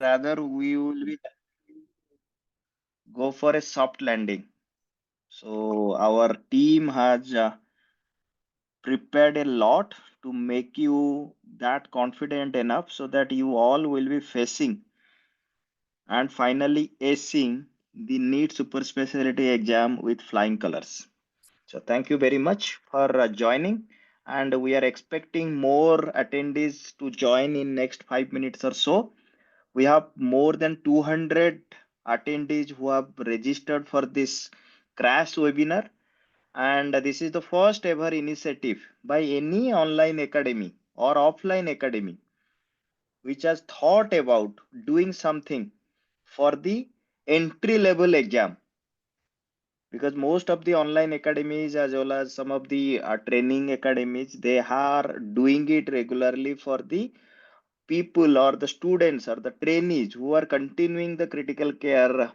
rather we will be go for a soft landing. So our team has prepared a lot to make you that confident enough so that you all will be facing and finally acing the NEET super specialty exam with flying colors. So thank you very much for joining, and we are expecting more attendees to join in next 5 minutes or so. We have more than 200 attendees who have registered for this crash webinar, and this is the first ever initiative by any online academy or offline academy which has thought about doing something for the entry level exam, because most of the online academies as well as some of the training academies, they are doing it regularly for the people or the students or the trainees who are continuing the critical care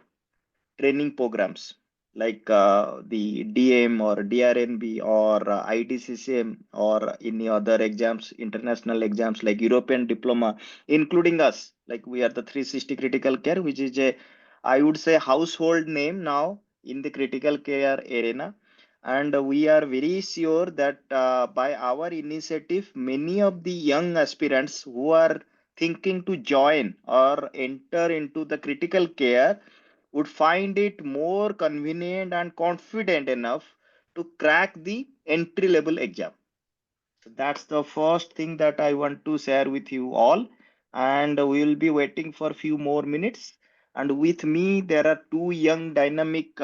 training programs like the DM or DRNB or ITCCM or any other exams, international exams like European diploma, including us. Like we are the 360 critical care, which is a, I would say, household name now in the critical care arena. And we are very sure that by our initiative, many of the young aspirants who are thinking to join or enter into the critical care would find it more convenient and confident enough to crack the entry level exam. So that's the first thing that I want to share with you all. And we will be waiting for a few more minutes. And with me, there are two young dynamic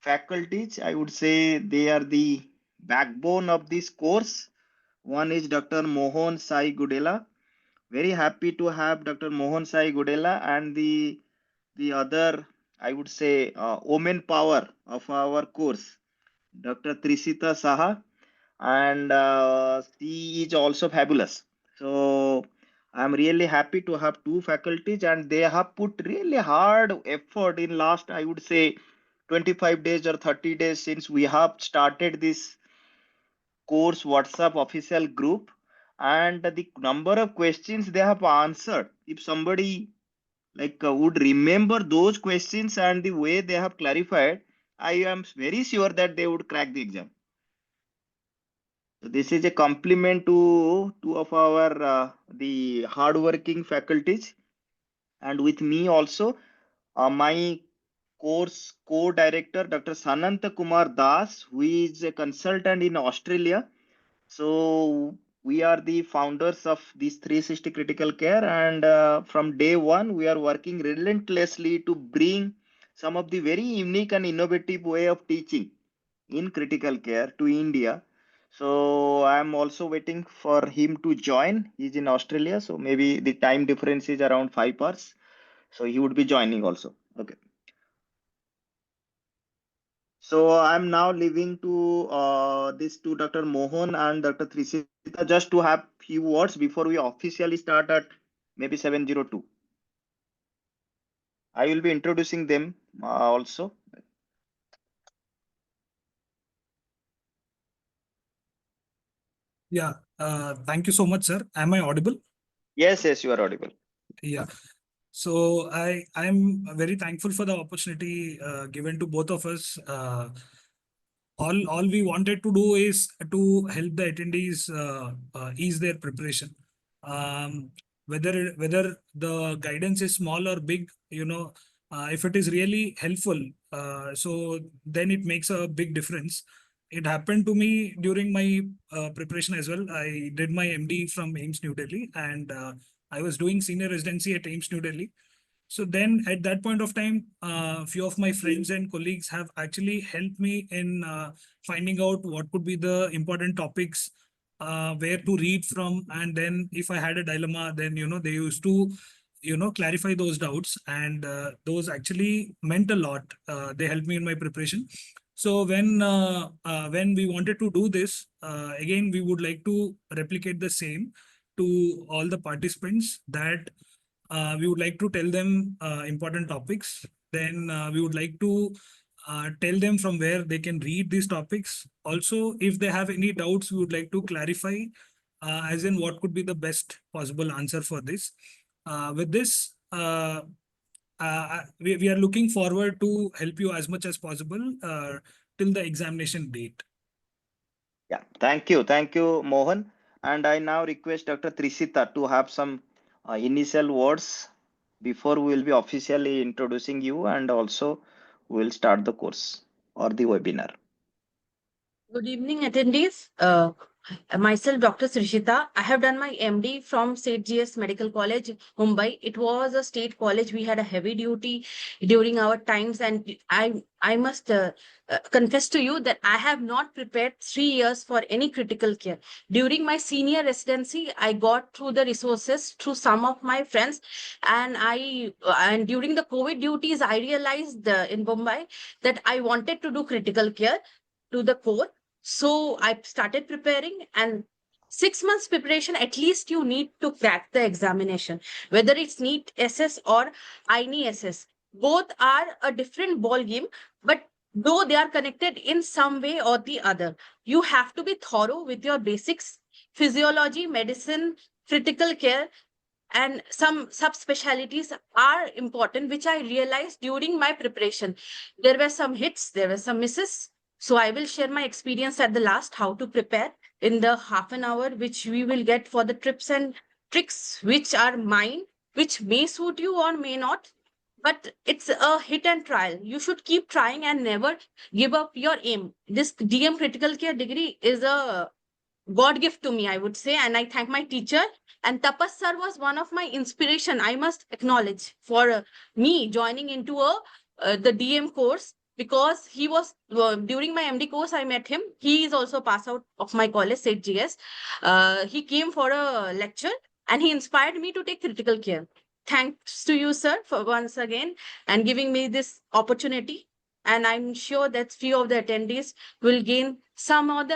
faculties. I would say they are the backbone of this course. One is Dr. Mohan Sai Gudela. Very happy to have Dr. Mohan Sai Gudela, and the other, I would say, woman power of our course, Dr. Trisita Saha, and she is also fabulous. So I'm really happy to have two faculties, and they have put really hard effort in last, I would say, 25 days or 30 days since we have started this course WhatsApp official group, and the number of questions they have answered. If somebody would remember those questions and the way they have clarified, I am very sure that they would crack the exam. So this is a compliment to two of our the hardworking faculties, and with me also my course co-director Dr. Sananta Kumar Das, who is a consultant in Australia. So we are the founders of this 360 critical care, and from day one, we are working relentlessly to bring some of the very unique and innovative way of teaching in critical care to India. So I'm also waiting for him to join. He's in Australia, so maybe the time difference is around 5 hours. So he would be joining also. Okay. So I'm now leaving to this to Dr. Mohan and Dr. Trisita just to have few words before we officially start at maybe 7:02. I will be introducing them also. Yeah, thank you so much, sir. Am I audible? Yes, yes, you are audible. Yeah. So I'm very thankful for the opportunity given to both of us. All we wanted to do is to help the attendees ease their preparation. Whether the guidance is small or big, if it is really helpful, so then it makes a big difference. It happened to me during my preparation as well. I did my MD from AIMS New Delhi, and I was doing senior residency at AIMS New Delhi. So then at that point of time, a few of my friends and colleagues have actually helped me in finding out what could be the important topics, where to read from. And then if I had a dilemma, then, they used to, clarify those doubts. And those actually meant a lot. They helped me in my preparation. So when we wanted to do this, again, we would like to replicate the same to all the participants, that we would like to tell them important topics. Then we would like to tell them from where they can read these topics. Also, if they have any doubts, we would like to clarify, as in what could be the best possible answer for this. With this, we are looking forward to help you as much as possible till the examination date. Yeah, thank you, Mohan. And I now request Dr. Trisita to have some initial words before we will be officially introducing you, and also we'll start the course or the webinar. Good evening, attendees. Myself, Dr. Srishita. I have done my MD from St. GS Medical College, Mumbai. It was a state college. We had a heavy duty during our times, and I must confess to you that I have not prepared 3 years for any critical care. During my senior residency, I got through the resources through some of my friends, and during the COVID duties, I realized in Mumbai that I wanted to do critical care to the core. So I started preparing, and 6 months preparation, at least you need to crack the examination, whether it's NEET SS or INE SS. Both are a different ball game, but though they are connected in some way or the other, you have to be thorough with your basics, physiology, medicine, critical care, and some subspecialties are important, which I realized during my preparation. There were some hits, there were some misses. So I will share my experience at the last, how to prepare in the half an hour, which we will get for the tips and tricks, which are mine, which may suit you or may not. But it's a hit and trial. You should keep trying and never give up your aim. This DM critical care degree is a God gift to me, I would say. And I thank my teacher. And Tapas sir was one of my inspiration, I must acknowledge, for me joining into the DM course, because he was during my MD course, I met him. He is also pass out of my college, St. GS. He came for a lecture and he inspired me to take critical care. Thanks to you, sir, for once again and giving me this opportunity. And I'm sure that few of the attendees will gain some or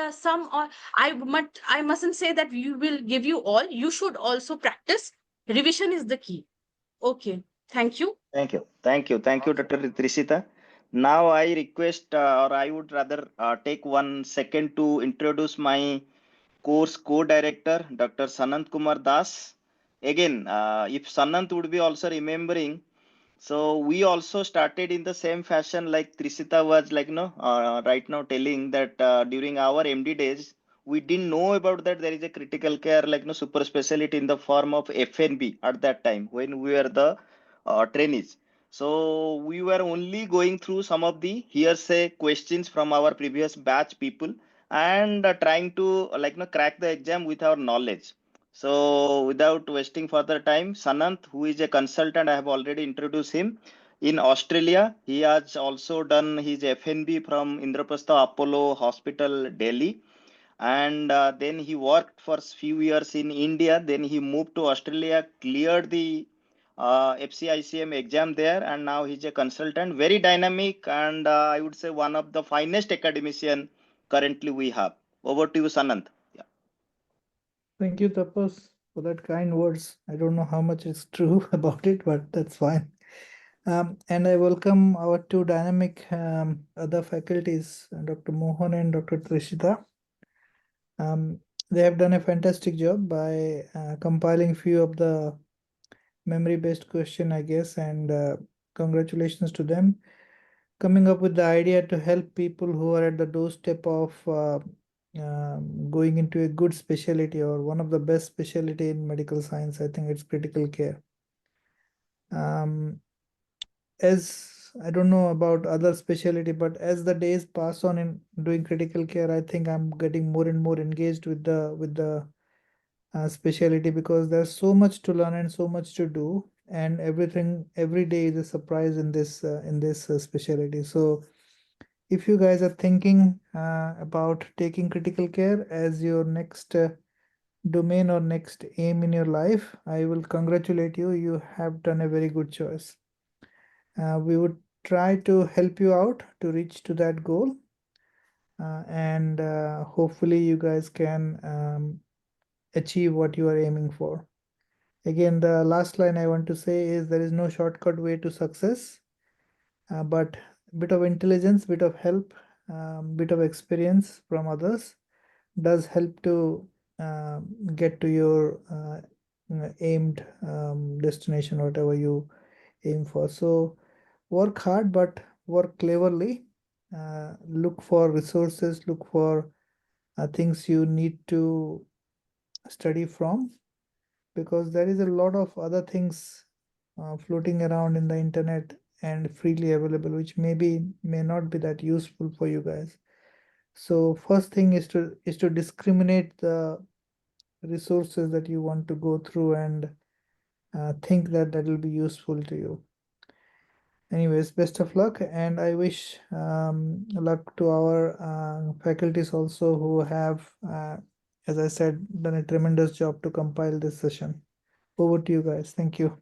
I mustn't say that you will give you all. You should also practice. Revision is the key. Okay. Thank you. Thank you, Dr. Trisita. Now I request, or I would rather take 1 second to introduce my course co-director, Dr. Sanant Kumar Das. Again, if Sanant would be also remembering, so we also started in the same fashion like Trisita was like, no, right now telling that during our MD days, we didn't know about that there is a critical care like no super specialty in the form of FNB at that time when we were the trainees. So we were only going through some of the hearsay questions from our previous batch people and trying to like no crack the exam with our knowledge. So without wasting further time, Sanant, who is a consultant, I have already introduced him. In Australia, he has also done his FNB from Indraprastha Apollo Hospital, Delhi. And then he worked for few years in India. Then he moved to Australia, cleared the FCICM exam there, and now he's a consultant. Very dynamic, and I would say one of the finest academician currently we have. Over to you, Sanant. Thank you, Tapas, for that kind words. I don't know how much is true about it, but that's fine. And I welcome our two dynamic other faculties, Dr. Mohan and Dr. Trishita. They have done a fantastic job by compiling few of the memory-based question, I guess, and congratulations to them. Coming up with the idea to help people who are at the doorstep of going into a good specialty or one of the best specialty in medical science. I think it's critical care. As I don't know about other specialty, but as the days pass on in doing critical care, I think I'm getting more and more engaged with the specialty, because there's so much to learn and so much to do, and every day is a surprise in this specialty. So if you guys are thinking about taking critical care as your next domain or next aim in your life, I will congratulate you. You have done a very good choice. We would try to help you out to reach to that goal. And hopefully you guys can achieve what you are aiming for. Again, the last line I want to say is there is no shortcut way to success, but bit of intelligence, bit of help, bit of experience from others does help to get to your aimed destination, whatever you aim for. So work hard, but work cleverly. Look for resources, look for things you need to study from, because there is a lot of other things floating around in the internet and freely available, which may not be that useful for you guys. So first thing is to discriminate the resources that you want to go through and think that will be useful to you. Anyways, best of luck, and I wish luck to our faculties also, who have, as I said, done a tremendous job to compile this session. Over to you guys. Thank you.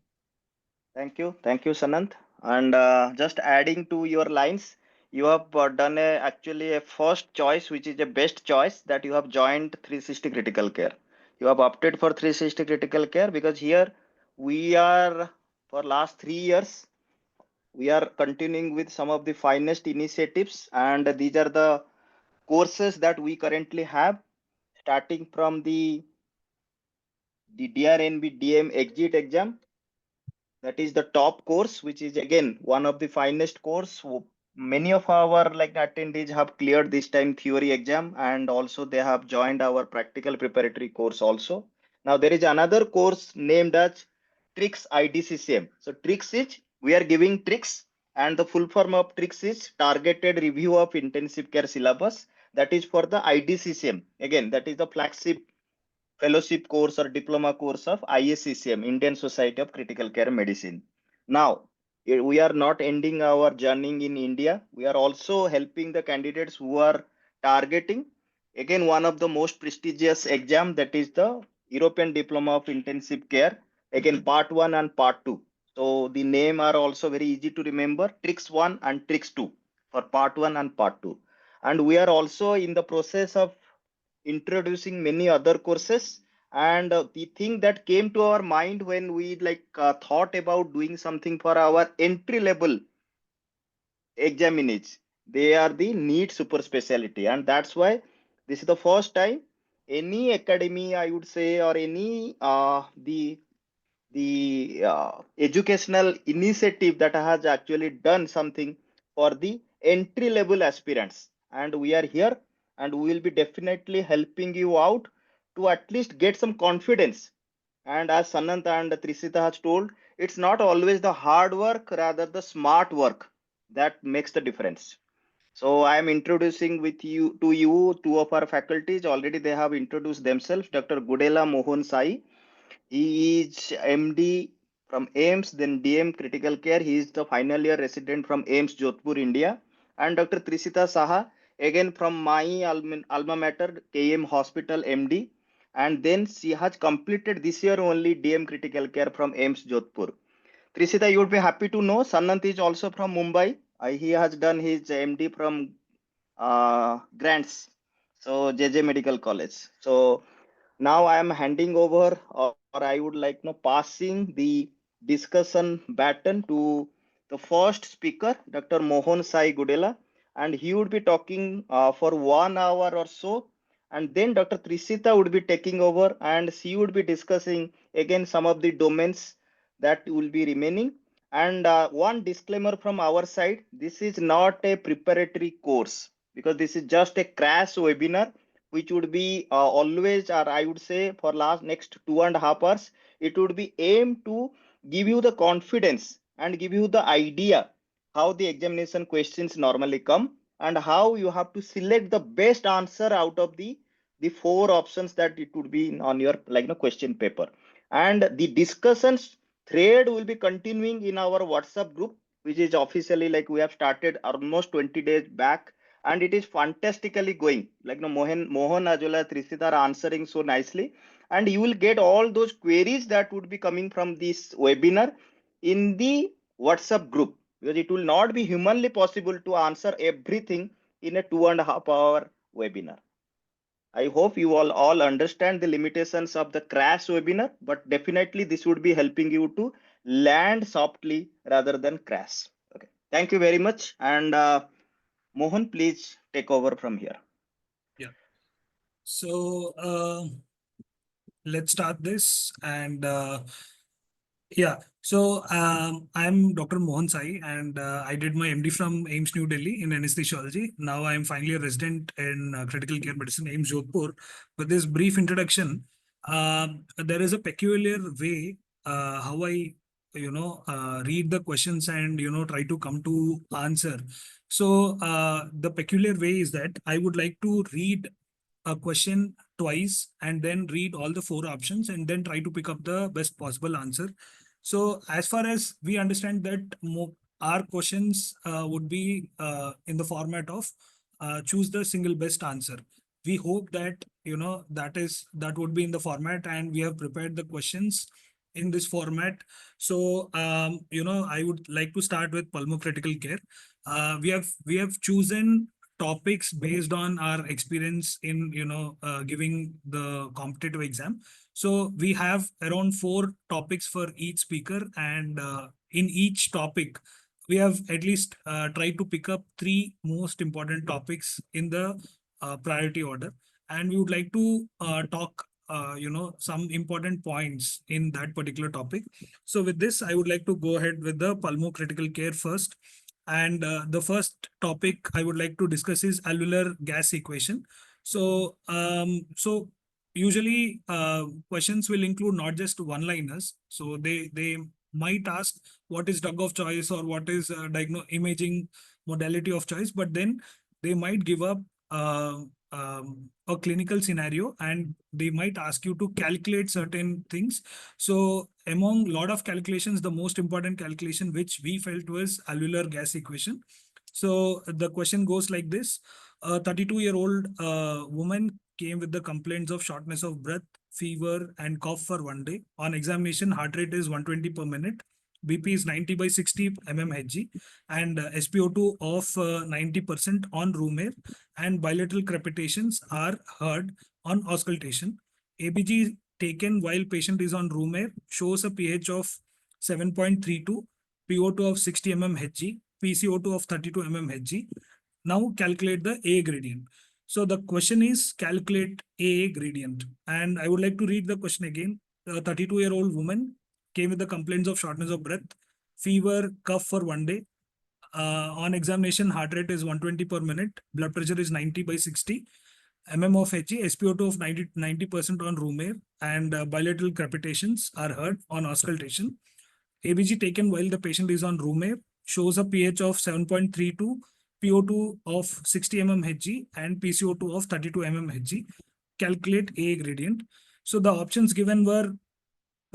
Thank you, Sanant. And just adding to your lines, you have done actually a first choice, which is a best choice, that you have joined 360 critical care. You have opted for 360 critical care because here we are, for last 3 years, we are continuing with some of the finest initiatives, and these are the courses that we currently have, starting from the DRNB DM exit exam. That is the top course, which is again one of the finest course. Many of our attendees have cleared this time theory exam, and also they have joined our practical preparatory course also. Now there is another course named as tricks IDCCM. So tricks is, we are giving tricks, and the full form of tricks is targeted review of intensive care syllabus. That is for the IDCCM. Again, that is the flagship fellowship course or diploma course of ISCCM, Indian Society of Critical Care Medicine. Now, we are not ending our journey in India. We are also helping the candidates who are targeting, again, one of the most prestigious exam, that is the European Diploma of Intensive Care, again, part 1 and part 2. So the name are also very easy to remember, Tricks 1 and Tricks 2 for part 1 and part 2. And we are also in the process of introducing many other courses, and the thing that came to our mind when we thought about doing something for our entry level examinations, they are the NEET super specialty, and that's why this is the first time any academy, I would say, or any the educational initiative that has actually done something for the entry level aspirants. And we are here, and we will be definitely helping you out to at least get some confidence. And as Sanant and Trisita has told, it's not always the hard work, rather the smart work that makes the difference. So I am introducing to you two of our faculties. Already they have introduced themselves. Dr. Gudela Mohan Sai, he is MD from AIMS, then DM Critical Care. He is the final year resident from AIMS Jodhpur, India. And Dr. Trisita Saha, again from my alma mater, KM Hospital, MD. And then she has completed this year only DM Critical Care from AIMS Jodhpur. Trisita, you would be happy to know Sanant is also from Mumbai. He has done his MD from Grants, so JJ Medical College. So now I am handing over, or I would like passing the discussion baton to the first speaker, Dr. Mohan Sai Gudela, and he would be talking for 1 hour or so. And then Dr. Trisita would be taking over, and she would be discussing again some of the domains that will be remaining. And one disclaimer from our side, this is not a preparatory course, because this is just a crash webinar, which would be always, or I would say for next 2.5 hours, it would be aimed to give you the confidence and give you the idea how the examination questions normally come, and how you have to select the best answer out of the 4 options that it would be on your question paper. And the discussions thread will be continuing in our WhatsApp group, which is officially we have started almost 20 days back, and it is fantastically going. Mohan as well as Trisita are answering so nicely, and you will get all those queries that would be coming from this webinar in the WhatsApp group, because it will not be humanly possible to answer everything in a 2.5 hour webinar. I hope you all understand the limitations of the crash webinar, but definitely this would be helping you to land softly rather than crash. Okay, thank you very much. And Mohan, please take over from here. Yeah. So let's start this. And yeah, so I'm Dr. Mohan Sai, and I did my MD from AIMS New Delhi in anesthesiology. Now I'm finally a resident in critical care medicine, AIMS Jodhpur. With this brief introduction, there is a peculiar way how I, read the questions and try to come to answer. So the peculiar way is that I would like to read a question twice and then read all the four options and then try to pick up the best possible answer. So as far as we understand that our questions would be in the format of choose the single best answer. We hope that that would be in the format, and we have prepared the questions in this format. So I would like to start with pulmocritical care. We have chosen topics based on our experience in giving the competitive exam. So we have around four topics for each speaker, and in each topic we have at least tried to pick up three most important topics in the priority order, and we would like to talk some important points in that particular topic. So with this, I would like to go ahead with the pulmocritical care first. And the first topic I would like to discuss is alveolar gas equation. So usually questions will include not just one-liners. So they might ask what is drug of choice or what is imaging modality of choice, but then they might give up uh, a clinical scenario and they might ask you to calculate certain things. So among lot of calculations, the most important calculation which we felt was alveolar gas equation. So the question goes like this: a 32-year-old woman came with the complaints of shortness of breath, fever, and cough for one day. On examination, heart rate is 120 per minute. BP is 90 by 60 mmHg, and SpO2 of 90% on room air, and bilateral crepitations are heard on auscultation. ABG taken while patient is on room air shows a pH of 7.32, PO2 of 60 mmHg, PCO2 of 32 mmHg. Now calculate the A gradient. So the question is calculate A gradient. And I would like to read the question again. A 32-year-old woman came with the complaints of shortness of breath, fever, cough for one day. On examination, heart rate is 120 per minute, blood pressure is 90 by 60 mm of Hg, SpO2 of 90% on room air, and bilateral crepitations are heard on auscultation. ABG taken while the patient is on room air shows a pH of 7.32, PO2 of 60 mmHg, and PCO2 of 32 mmHg. Calculate A gradient. So the options given were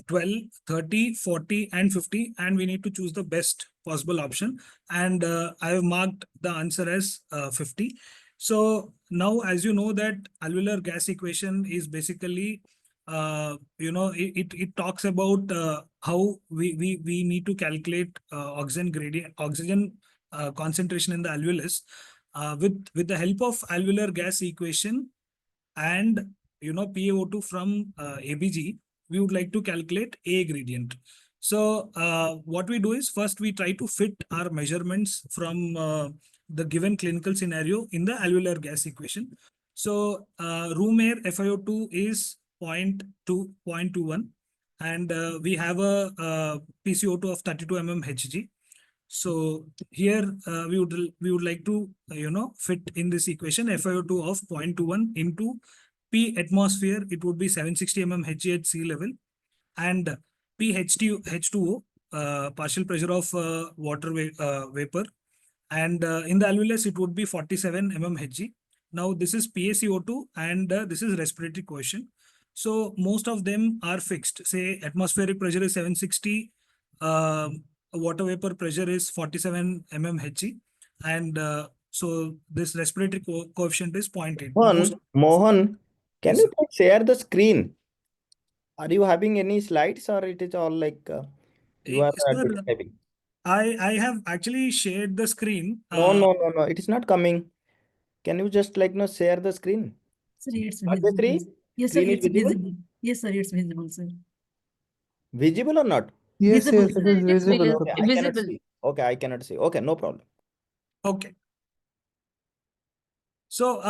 12, 30, 40, and 50, and we need to choose the best possible option. And I have marked the answer as 50. So now, as you know, that alveolar gas equation is basically, it talks about how we need to calculate oxygen gradient, oxygen concentration in the alveolus with the help of alveolar gas equation and PaO2 from ABG. We would like to calculate A gradient. So what we do is first we try to fit our measurements from the given clinical scenario in the alveolar gas equation. So room air FiO2 is 0.21, and we have a PCO2 of 32 mmHg. So here we would like to fit in this equation FiO2 of 0.21 into P atmosphere. It would be 760 mmHg at sea level, and H2O partial pressure of water vapor, and in the alveolus it would be 47 mmHg. Now this is PaCO2 and this is respiratory quotient. So most of them are fixed. Say atmospheric pressure is 760. Water vapor pressure is 47 mmHg, and so this respiratory coefficient is 0.8. Mohan, can Yes, you sir. please share the screen? Are you having any slides or it is all like you are Sir, describing? I have actually shared the screen. No, no, no, no. It is not coming. Can you just like no share the screen? Sir, it's Rajeshri, visible. Yes, sir, screen is it's visible? visible. Yes, sir, it's visible, sir. Visible or not? Yes, Visible, yes, sir. it is It is visible. Okay, I cannot visible. see. Okay, I cannot see. Okay, no problem. Okay. So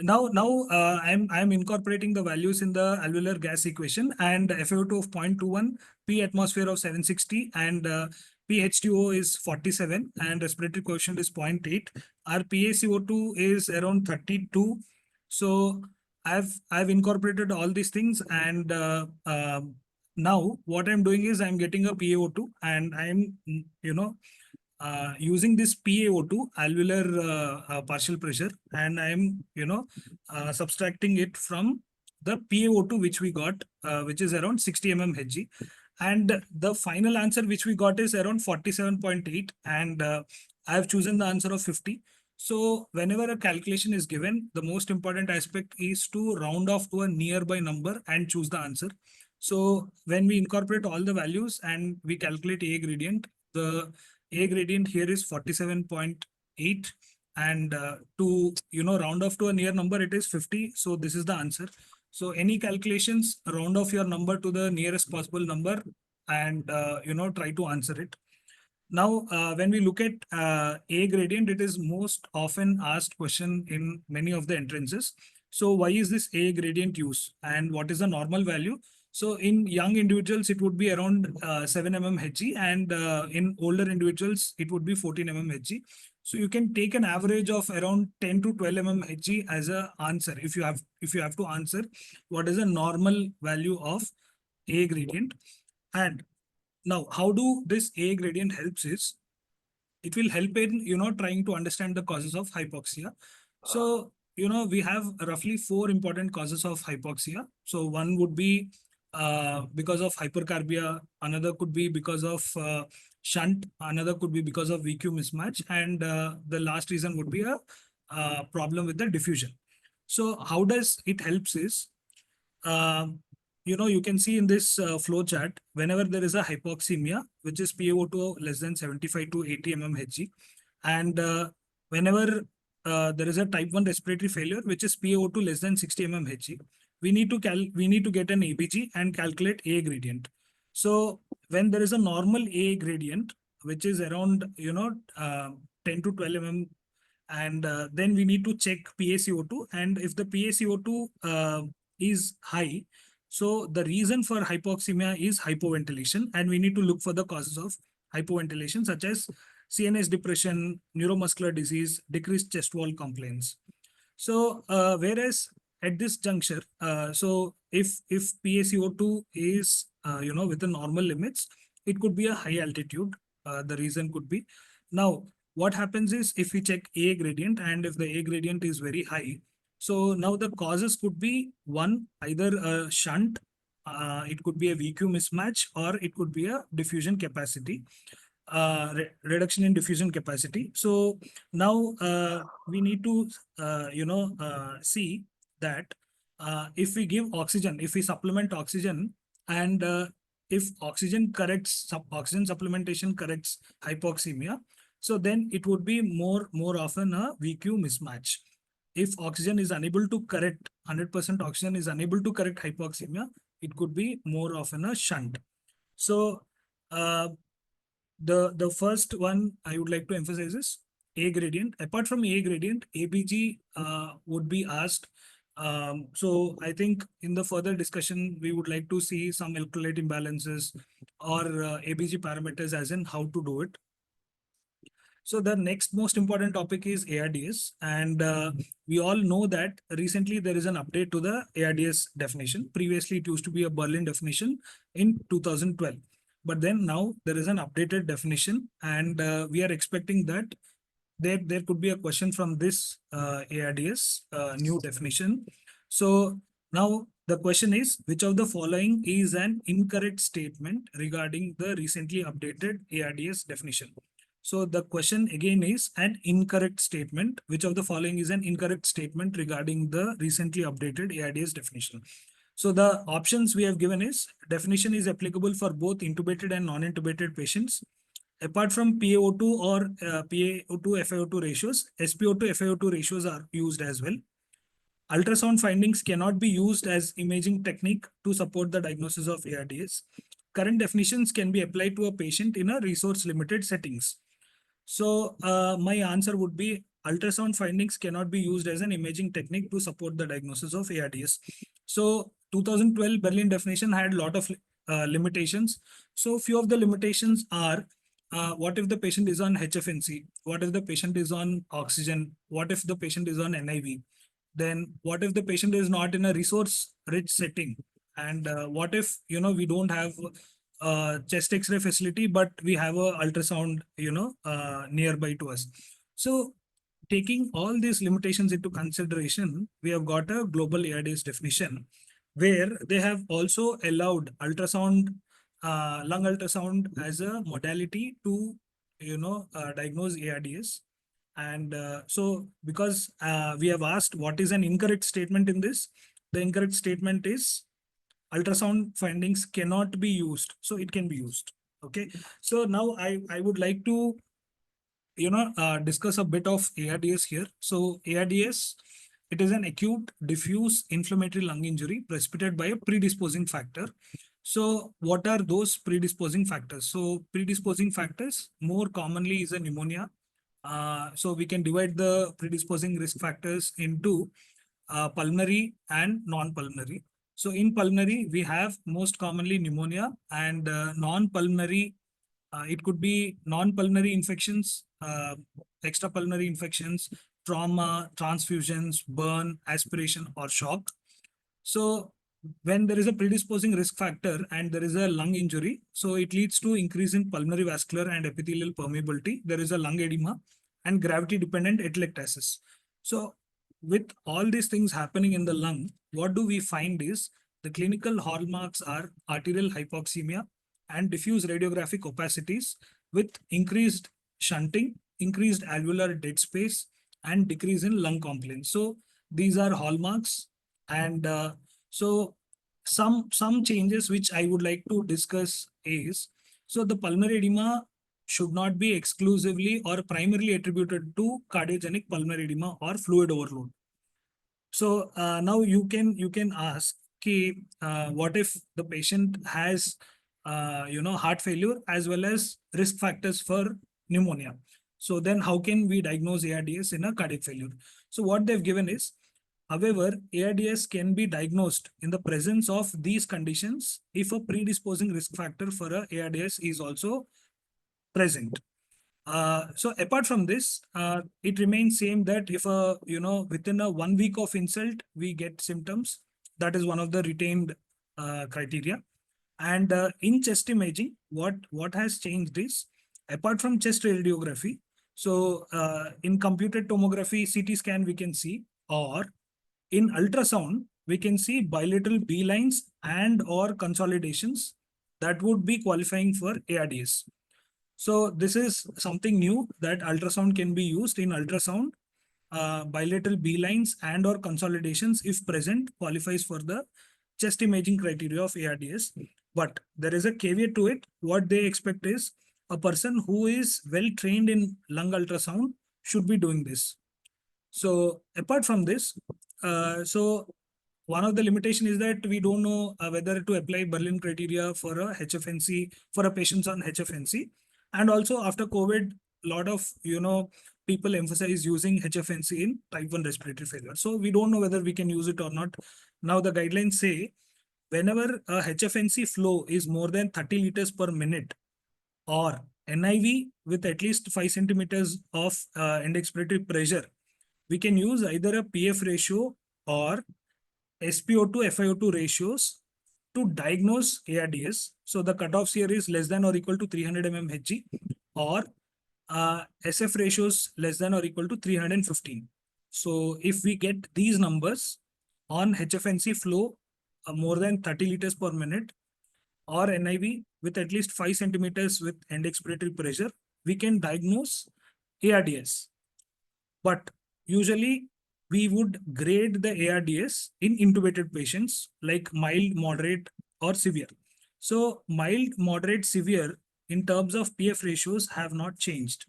Now I'm incorporating the values in the alveolar gas equation, and FiO2 of 0.21, P atmosphere of 760, and PH2O is 47, and respiratory quotient is 0.8. Our PaCO2 is around 32. So I've incorporated all these things, and now what I'm doing is I'm getting a PaO2, and I'm using this PaO2 alveolar partial pressure, and I'm subtracting it from the PaO2 which we got, which is around 60 mmHg, and the final answer which we got is around 47.8, and I've chosen the answer of 50. So whenever a calculation is given, the most important aspect is to round off to a nearby number and choose the answer. So when we incorporate all the values and we calculate A gradient, the A gradient here is 47.8, and to round off to a near number, it is 50. So this is the answer. So any calculations, round off your number to the nearest possible number, and try to answer it. Now, when we look at A gradient, it is most often asked question in many of the entrances. So why is this A gradient used, and what is the normal value? So in young individuals, it would be around 7 mmHg, and in older individuals, it would be 14 mmHg. So you can take an average of around 10 to 12 mmHg as a answer if you have to answer what is a normal value of A gradient. And now, how do this A gradient helps is, it will help in trying to understand the causes of hypoxia. So we have roughly 4 important causes of hypoxia. So one would be because of hypercarbia, another could be because of shunt, another could be because of VQ mismatch, and the last reason would be a problem with the diffusion. So how does it helps is, you can see in this flow chart, whenever there is a hypoxemia, which is PaO2 less than 75 to 80 mmHg, and whenever there is a type 1 respiratory failure, which is PaO2 less than 60 mmHg, we need to get an ABG and calculate A gradient. So when there is a normal A gradient, which is around 10 to 12 mm, and then we need to check PaCO2, and if the PaCO2 is high, so the reason for hypoxemia is hypoventilation, and we need to look for the causes of hypoventilation, such as CNS depression, neuromuscular disease, decreased chest wall complaints. So whereas at this juncture, so if PaCO2 is within normal limits, it could be a high altitude. The reason could be, now what happens is, if we check A gradient, and if the A gradient is very high, so now the causes could be one, either a shunt, it could be a VQ mismatch, or it could be a diffusion capacity, reduction in diffusion capacity. So now we need to see that if we give oxygen, if we supplement oxygen, and if oxygen supplementation corrects hypoxemia, so then it would be more often a VQ mismatch. If oxygen is unable to correct, 100% oxygen is unable to correct hypoxemia, it could be more often a shunt. So the first one I would like to emphasize is A gradient. Apart from A gradient, ABG would be asked. So I think in the further discussion, we would like to see some electrolyte imbalances or ABG parameters, as in how to do it. So the next most important topic is ARDS, and we all know that recently there is an update to the ARDS definition. Previously, it used to be a Berlin definition in 2012, but then now there is an updated definition, and we are expecting that there could be a question from this ARDS new definition. So now the question is, which of the following is an incorrect statement regarding the recently updated ARDS definition? So the question again is an incorrect statement. Which of the following is an incorrect statement regarding the recently updated ARDS definition? So the options we have given is, definition is applicable for both intubated and non-intubated patients. Apart from PaO2 or PaO2 FiO2 ratios, SpO2 FiO2 ratios are used as well. Ultrasound findings cannot be used as imaging technique to support the diagnosis of ARDS. Current definitions can be applied to a patient in a resource limited settings. So my answer would be ultrasound findings cannot be used as an imaging technique to support the diagnosis of ARDS. So 2012 Berlin definition had a lot of limitations. So few of the limitations are, what if the patient is on HFNC? What if the patient is on oxygen? What if the patient is on NIV? Then what if the patient is not in a resource rich setting? And what if, we don't have chest X-ray facility, but we have a ultrasound, nearby to us. So taking all these limitations into consideration, we have got a global ARDS definition where they have also allowed ultrasound, lung ultrasound as a modality to, diagnose ARDS. And so because we have asked what is an incorrect statement in this, the incorrect statement is ultrasound findings cannot be used. So it can be used. Okay. So now I would like to, discuss a bit of ARDS here. So ARDS, it is an acute diffuse inflammatory lung injury precipitated by a predisposing factor. So what are those predisposing factors? So predisposing factors more commonly is a pneumonia. So we can divide the predisposing risk factors into pulmonary and non-pulmonary. So in pulmonary, we have most commonly pneumonia, and non-pulmonary, it could be non-pulmonary infections, extrapulmonary infections, trauma, transfusions, burn, aspiration, or shock. So when there is a predisposing risk factor and there is a lung injury, so it leads to increase in pulmonary vascular and epithelial permeability. There is a lung edema and gravity-dependent atelectasis. So with all these things happening in the lung, what do we find is the clinical hallmarks are arterial hypoxemia and diffuse radiographic opacities with increased shunting, increased alveolar dead space, and decrease in lung compliance. So these are hallmarks. And so some changes which I would like to discuss is, so the pulmonary edema should not be exclusively or primarily attributed to cardiogenic pulmonary edema or fluid overload. So now you can ask, what if the patient has heart failure as well as risk factors for pneumonia? So then how can we diagnose ARDS in a cardiac failure? So what they've given is, however, ARDS can be diagnosed in the presence of these conditions if a predisposing risk factor for a ARDS is also present. So apart from this, it remains same that if within a 1 week of insult we get symptoms, that is one of the retained criteria. And in chest imaging, what has changed is, apart from chest radiography, so in computed tomography, CT scan we can see, or in ultrasound we can see bilateral B lines and or consolidations that would be qualifying for ARDS. So this is something new, that ultrasound can be used. In ultrasound, bilateral B lines and or consolidations, if present, qualifies for the chest imaging criteria of ARDS. But there is a caveat to it. What they expect is a person who is well trained in lung ultrasound should be doing this. So apart from this, so one of the limitation is that we don't know whether to apply Berlin criteria for a HFNC, for a patients on HFNC. And also after COVID, a lot of people emphasize using HFNC in type 1 respiratory failure. So we don't know whether we can use it or not. Now the guidelines say whenever a HFNC flow is more than 30 liters per minute, or NIV with at least 5 centimeters of end expiratory pressure, we can use either a PF ratio or SpO2 FiO2 ratios to diagnose ARDS. So the cutoffs here is less than or equal to 300 mmHg, or SF ratios less than or equal to 315. So if we get these numbers on HFNC flow more than 30 liters per minute, or NIV with at least 5 centimeters with end expiratory pressure, we can diagnose ARDS. But usually we would grade the ARDS in intubated patients, like mild, moderate, or severe. So mild, moderate, severe in terms of PF ratios have not changed.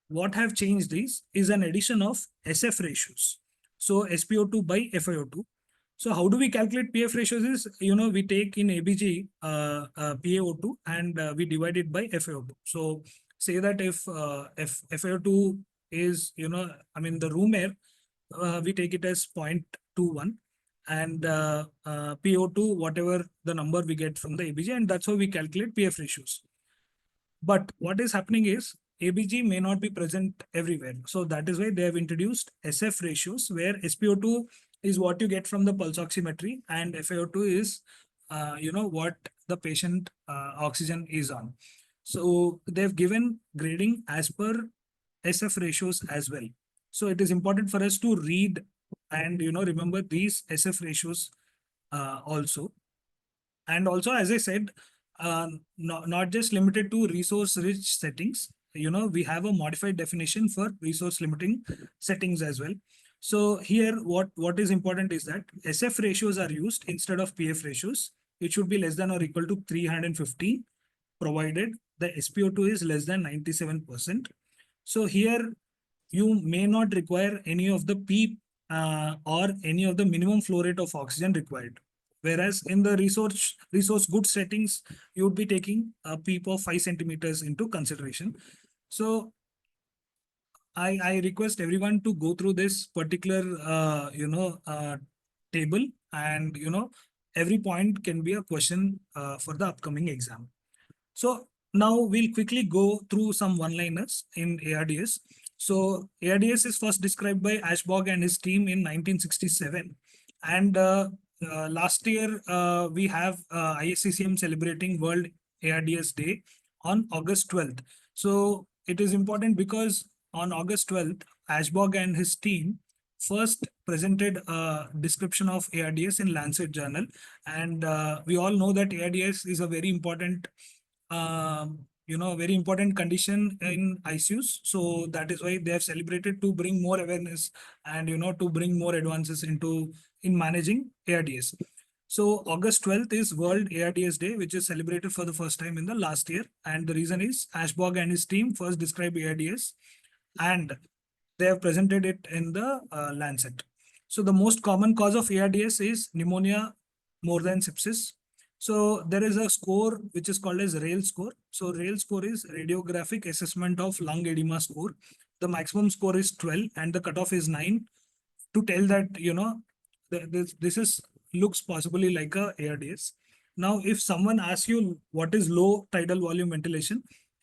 What have changed is an addition of SF ratios. So SpO2 by FiO2. So how do we calculate PF ratios is, we take in ABG PaO2 and we divide it by FiO2. So say that if FiO2 is, I mean, the room air, we take it as 0.21, and PO2, whatever the number we get from the ABG, and that's how we calculate PF ratios. But what is happening is ABG may not be present everywhere. So that is why they have introduced SF ratios, where SpO2 is what you get from the pulse oximetry, and FiO2 is, what the patient oxygen is on. So they've given grading as per SF ratios as well. So it is important for us to read and, remember these SF ratios also. And also, as I said, not just limited to resource rich settings, we have a modified definition for resource limiting settings as well. So here, what is important is that SF ratios are used instead of PF ratios. It should be less than or equal to 350, provided the SpO2 is less than 97%. So here, you may not require any of the PEEP or any of the minimum flow rate of oxygen required. Whereas in the resource good settings, you would be taking a PEEP of 5 centimeters into consideration. So I request everyone to go through this particular table, and every point can be a question for the upcoming exam. So now we'll quickly go through some one-liners in ARDS. So ARDS is first described by Ashbog and his team in 1967. And last year, we have ISCCM celebrating World ARDS Day on August 12th. So it is important because on August 12th, Ashbog and his team first presented a description of ARDS in Lancet Journal. And we all know that ARDS is a very important very important condition in ICUs. So that is why they have celebrated to bring more awareness and, to bring more advances in managing ARDS. So August 12th is World ARDS Day, which is celebrated for the first time in the last year. And the reason is Ashbog and his team first described ARDS, and they have presented it in the Lancet. So the most common cause of ARDS is pneumonia more than sepsis. So there is a score which is called as RAIL score. So RAIL score is Radiographic Assessment of Lung Edema score. The maximum score is 12 and the cutoff is 9, to tell that, this looks possibly like a ARDS. Now, if someone asks you what is low tidal volume ventilation,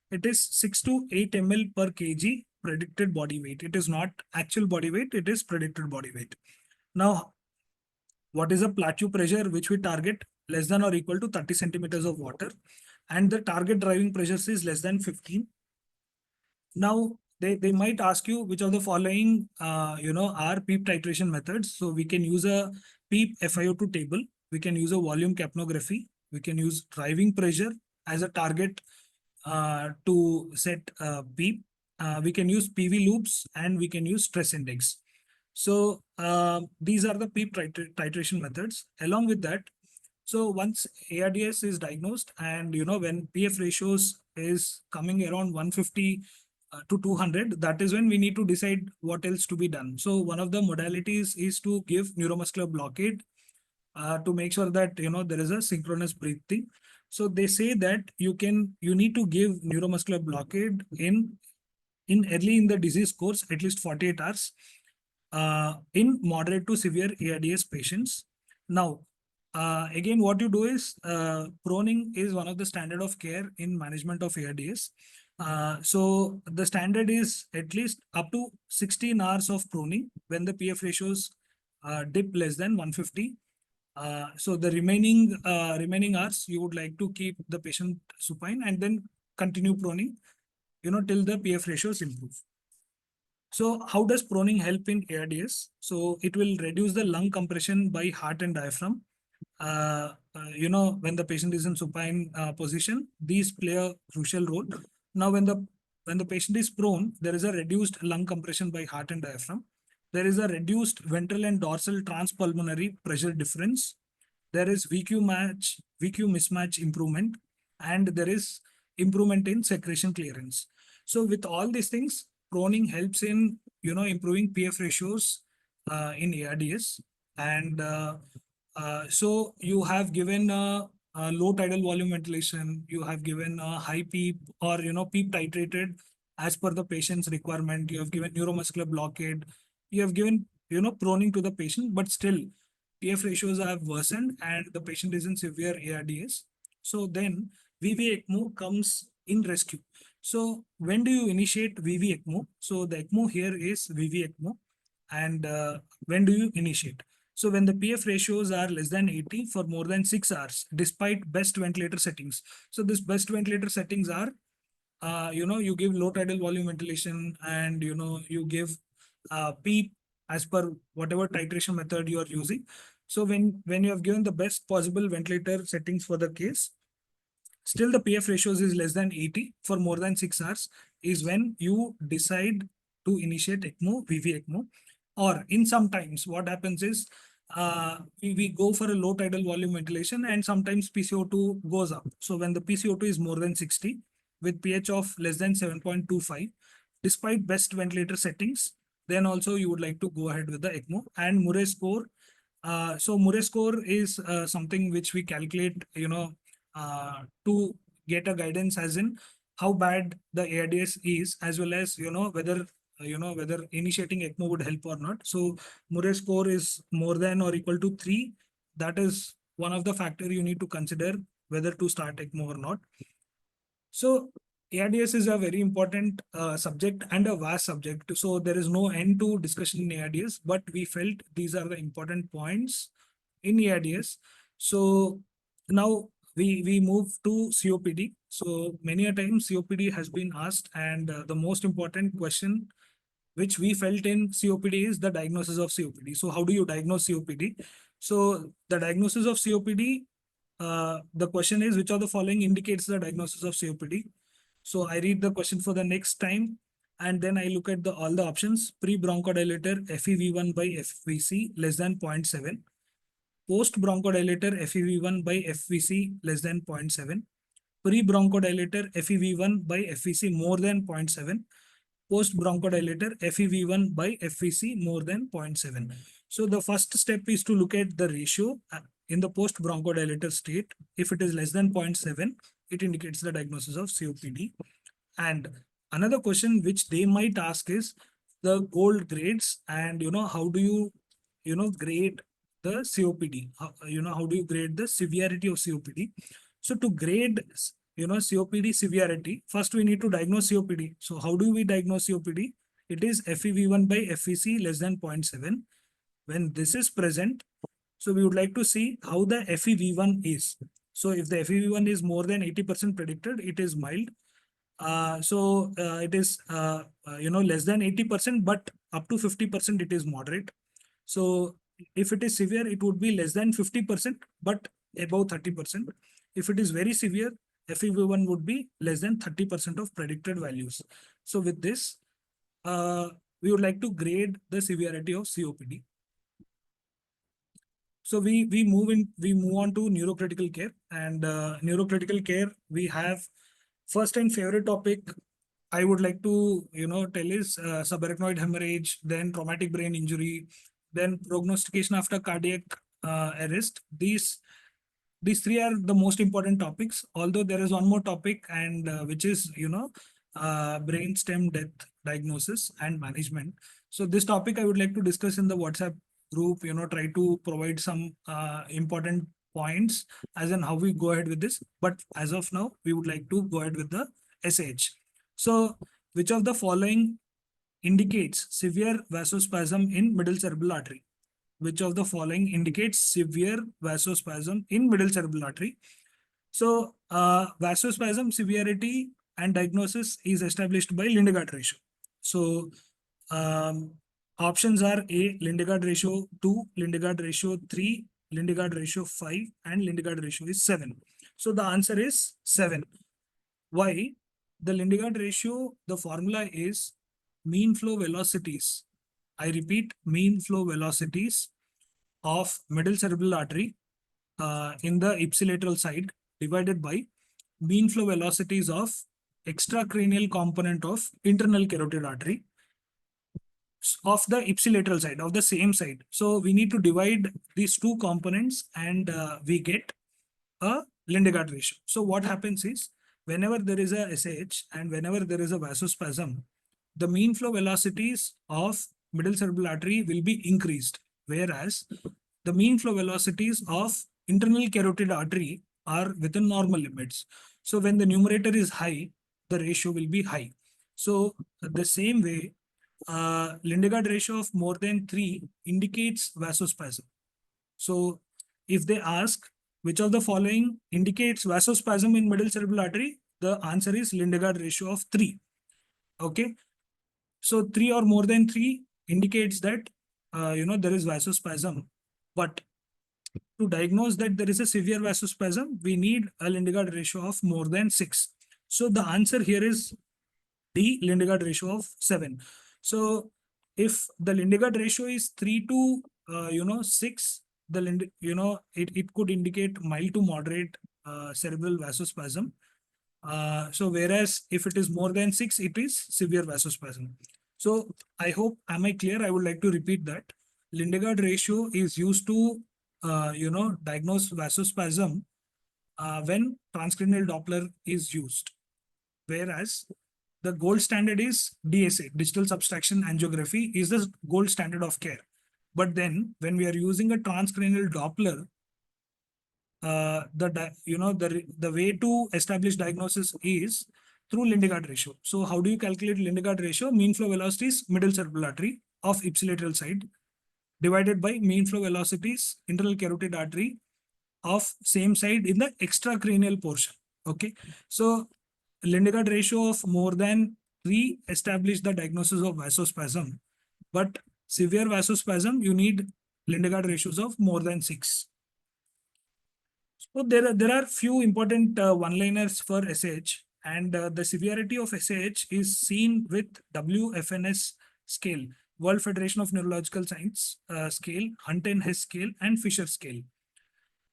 it is 6 to 8 ml per kg predicted body weight. It is not actual body weight, it is predicted body weight. Now, what is a plateau pressure which we target? Less than or equal to 30 centimeters of water, and the target driving pressures is less than 15. Now, they might ask you which of the following are PEEP titration methods. So we can use a PEEP FiO2 table, we can use a volume capnography, we can use driving pressure as a target to set PEEP, we can use PV loops, and we can use stress index. So these are the PEEP titration methods. Along with that, so once ARDS is diagnosed, and when PF ratios is coming around 150 to 200, that is when we need to decide what else to be done. So one of the modalities is to give neuromuscular blockade to make sure that there is a synchronous breathing. So they say that you need to give neuromuscular blockade in early in the disease course, at least 48 hours, in moderate to severe ARDS patients. Now, again, what you do is proning is one of the standard of care in management of ARDS. So the standard is at least up to 16 hours of proning when the PF ratios dip less than 150. So the remaining hours, you would like to keep the patient supine and then continue proning, till the PF ratios improve. So how does proning help in ARDS? So it will reduce the lung compression by heart and diaphragm. When the patient is in supine position, these play a crucial role. Now, when the patient is prone, there is a reduced lung compression by heart and diaphragm. There is a reduced ventral and dorsal transpulmonary pressure difference. There is VQ mismatch improvement, and there is improvement in secretion clearance. So with all these things, proning helps in improving PF ratios in ARDS. And so you have given a low tidal volume ventilation, you have given a high PEEP or PEEP titrated, as per the patient's requirement. You have given neuromuscular blockade, you have given, proning to the patient, but still PF ratios have worsened and the patient is in severe ARDS. So then VV ECMO comes in rescue. So when do you initiate VV ECMO? So the ECMO here is VV ECMO. And when do you initiate? So when the PF ratios are less than 80 for more than 6 hours, despite best ventilator settings. So this best ventilator settings are, you give low tidal volume ventilation and, you give PEEP as per whatever titration method you are using. So when you have given the best possible ventilator settings for the case, still the PF ratios is less than 80 for more than 6 hours is when you decide to initiate ECMO, VV ECMO. Or in some times, what happens is we go for a low tidal volume ventilation and sometimes PCO2 goes up. So when the PCO2 is more than 60 with pH of less than 7.25, despite best ventilator settings, then also you would like to go ahead with the ECMO. And Murray score. So Murray score is something which we calculate, to get a guidance as in how bad the ARDS is, as well as, whether initiating ECMO would help or not. So Murray score is more than or equal to 3. That is one of the factor you need to consider whether to start ECMO or not. So ARDS is a very important subject and a vast subject. So there is no end to discussion in ARDS, but we felt these are the important points in ARDS. So now we move to COPD. So many a time COPD has been asked, and the most important question which we felt in COPD is the diagnosis of COPD. So how do you diagnose COPD? So the diagnosis of COPD, the question is, which of the following indicates the diagnosis of COPD? So I read the question for the next time, and then I look at all the options. Pre-bronchodilator FEV1 by FVC less than 0.7. Post-bronchodilator FEV1 by FVC less than 0.7. Pre-bronchodilator FEV1 by FVC more than 0.7. Post-bronchodilator FEV1 by FVC more than 0.7. So the first step is to look at the ratio in the post-bronchodilator state. If it is less than 0.7, it indicates the diagnosis of COPD. And another question which they might ask is the gold grades, and how do you grade the COPD? How do you grade the severity of COPD? So to grade COPD severity, first we need to diagnose COPD. So how do we diagnose COPD? It is FEV1 by FVC less than 0.7. When this is present, so we would like to see how the FEV1 is. So if the FEV1 is more than 80% predicted, it is mild. It is less than 80%, but up to 50% it is moderate. So if it is severe, it would be less than 50%, but above 30%. If it is very severe, FEV1 would be less than 30% of predicted values. So with this, we would like to grade the severity of COPD. So we move on to neurocritical care, and neurocritical care, we have first and favorite topic I would like to tell is subarachnoid hemorrhage, then traumatic brain injury, then prognostication after cardiac arrest. These three are the most important topics, although there is one more topic, and which is brainstem death diagnosis and management. So this topic I would like to discuss in the WhatsApp group, try to provide some important points as in how we go ahead with this. But as of now, we would like to go ahead with the SH. So which of the following indicates severe vasospasm in middle cerebral artery? Which of the following indicates severe vasospasm in middle cerebral artery? So vasospasm severity and diagnosis is established by Lindegaard ratio. So options are A, Lindegaard ratio 2, Lindegaard ratio 3, Lindegaard ratio 5, and Lindegaard ratio is 7. So the answer is 7. Why? The Lindegaard ratio, the formula is mean flow velocities. I repeat, mean flow velocities of middle cerebral artery in the ipsilateral side divided by mean flow velocities of extracranial component of internal carotid artery of the ipsilateral side, of the same side. So we need to divide these two components, and we get a Lindegaard ratio. So what happens is, whenever there is a SH and whenever there is a vasospasm, the mean flow velocities of middle cerebral artery will be increased, whereas the mean flow velocities of internal carotid artery are within normal limits. So when the numerator is high, the ratio will be high. So the same way, Lindegaard ratio of more than 3 indicates vasospasm. So if they ask which of the following indicates vasospasm in middle cerebral artery, the answer is Lindegaard ratio of 3. Okay. So 3 or more than 3 indicates that there is vasospasm. But to diagnose that there is a severe vasospasm, we need a Lindegaard ratio of more than 6. So the answer here is D, Lindegaard ratio of 7. So if the Lindegaard ratio is 3 to 6, it could indicate mild to moderate cerebral vasospasm. So whereas if it is more than 6, it is severe vasospasm. So I hope, am I clear? I would like to repeat that. Lindegaard ratio is used to diagnose vasospasm when transcranial Doppler is used. Whereas the gold standard is DSA, digital subtraction angiography, is the gold standard of care. But then when we are using a transcranial Doppler, the way to establish diagnosis is through Lindegaard ratio. So how do you calculate Lindegaard ratio? Mean flow velocities middle cerebral artery of ipsilateral side divided by mean flow velocities internal carotid artery of same side in the extracranial portion. Okay, so Lindegaard ratio of more than 3 establish the diagnosis of vasospasm, but severe vasospasm you need Lindegaard ratios of more than 6. So there are few important one-liners for SH, and the severity of SH is seen with WFNS scale, World Federation of Neurological Science scale, Hunt and Hess scale, and Fisher scale.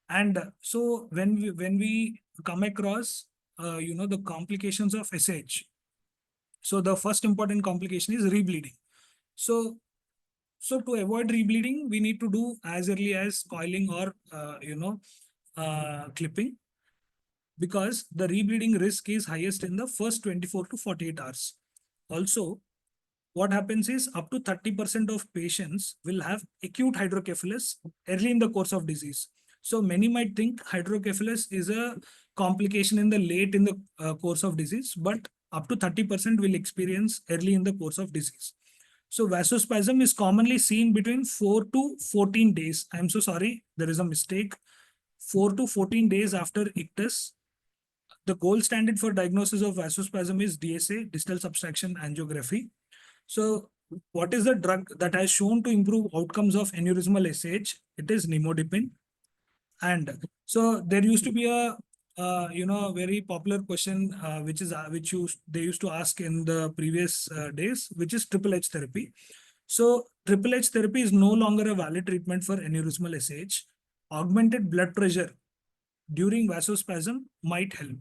And so when we come across the complications of SH, so the first important complication is rebleeding. So to avoid rebleeding, we need to do as early as coiling or clipping, because the rebleeding risk is highest in the first 24 to 48 hours. Also, what happens is up to 30% of patients will have acute hydrocephalus early in the course of disease. So many might think hydrocephalus is a complication in the late in the course of disease, but up to 30% will experience early in the course of disease. So vasospasm is commonly seen between 4 to 14 days. I'm so sorry, there is a mistake. 4 to 14 days after ictus. The gold standard for diagnosis of vasospasm is DSA, distal subtraction angiography. So what is the drug that has shown to improve outcomes of aneurysmal SH? It is nimodipine. And so there used to be a very popular question which they used to ask in the previous days, which is triple H therapy. So triple H therapy is no longer a valid treatment for aneurysmal SH. Augmented blood pressure during vasospasm might help.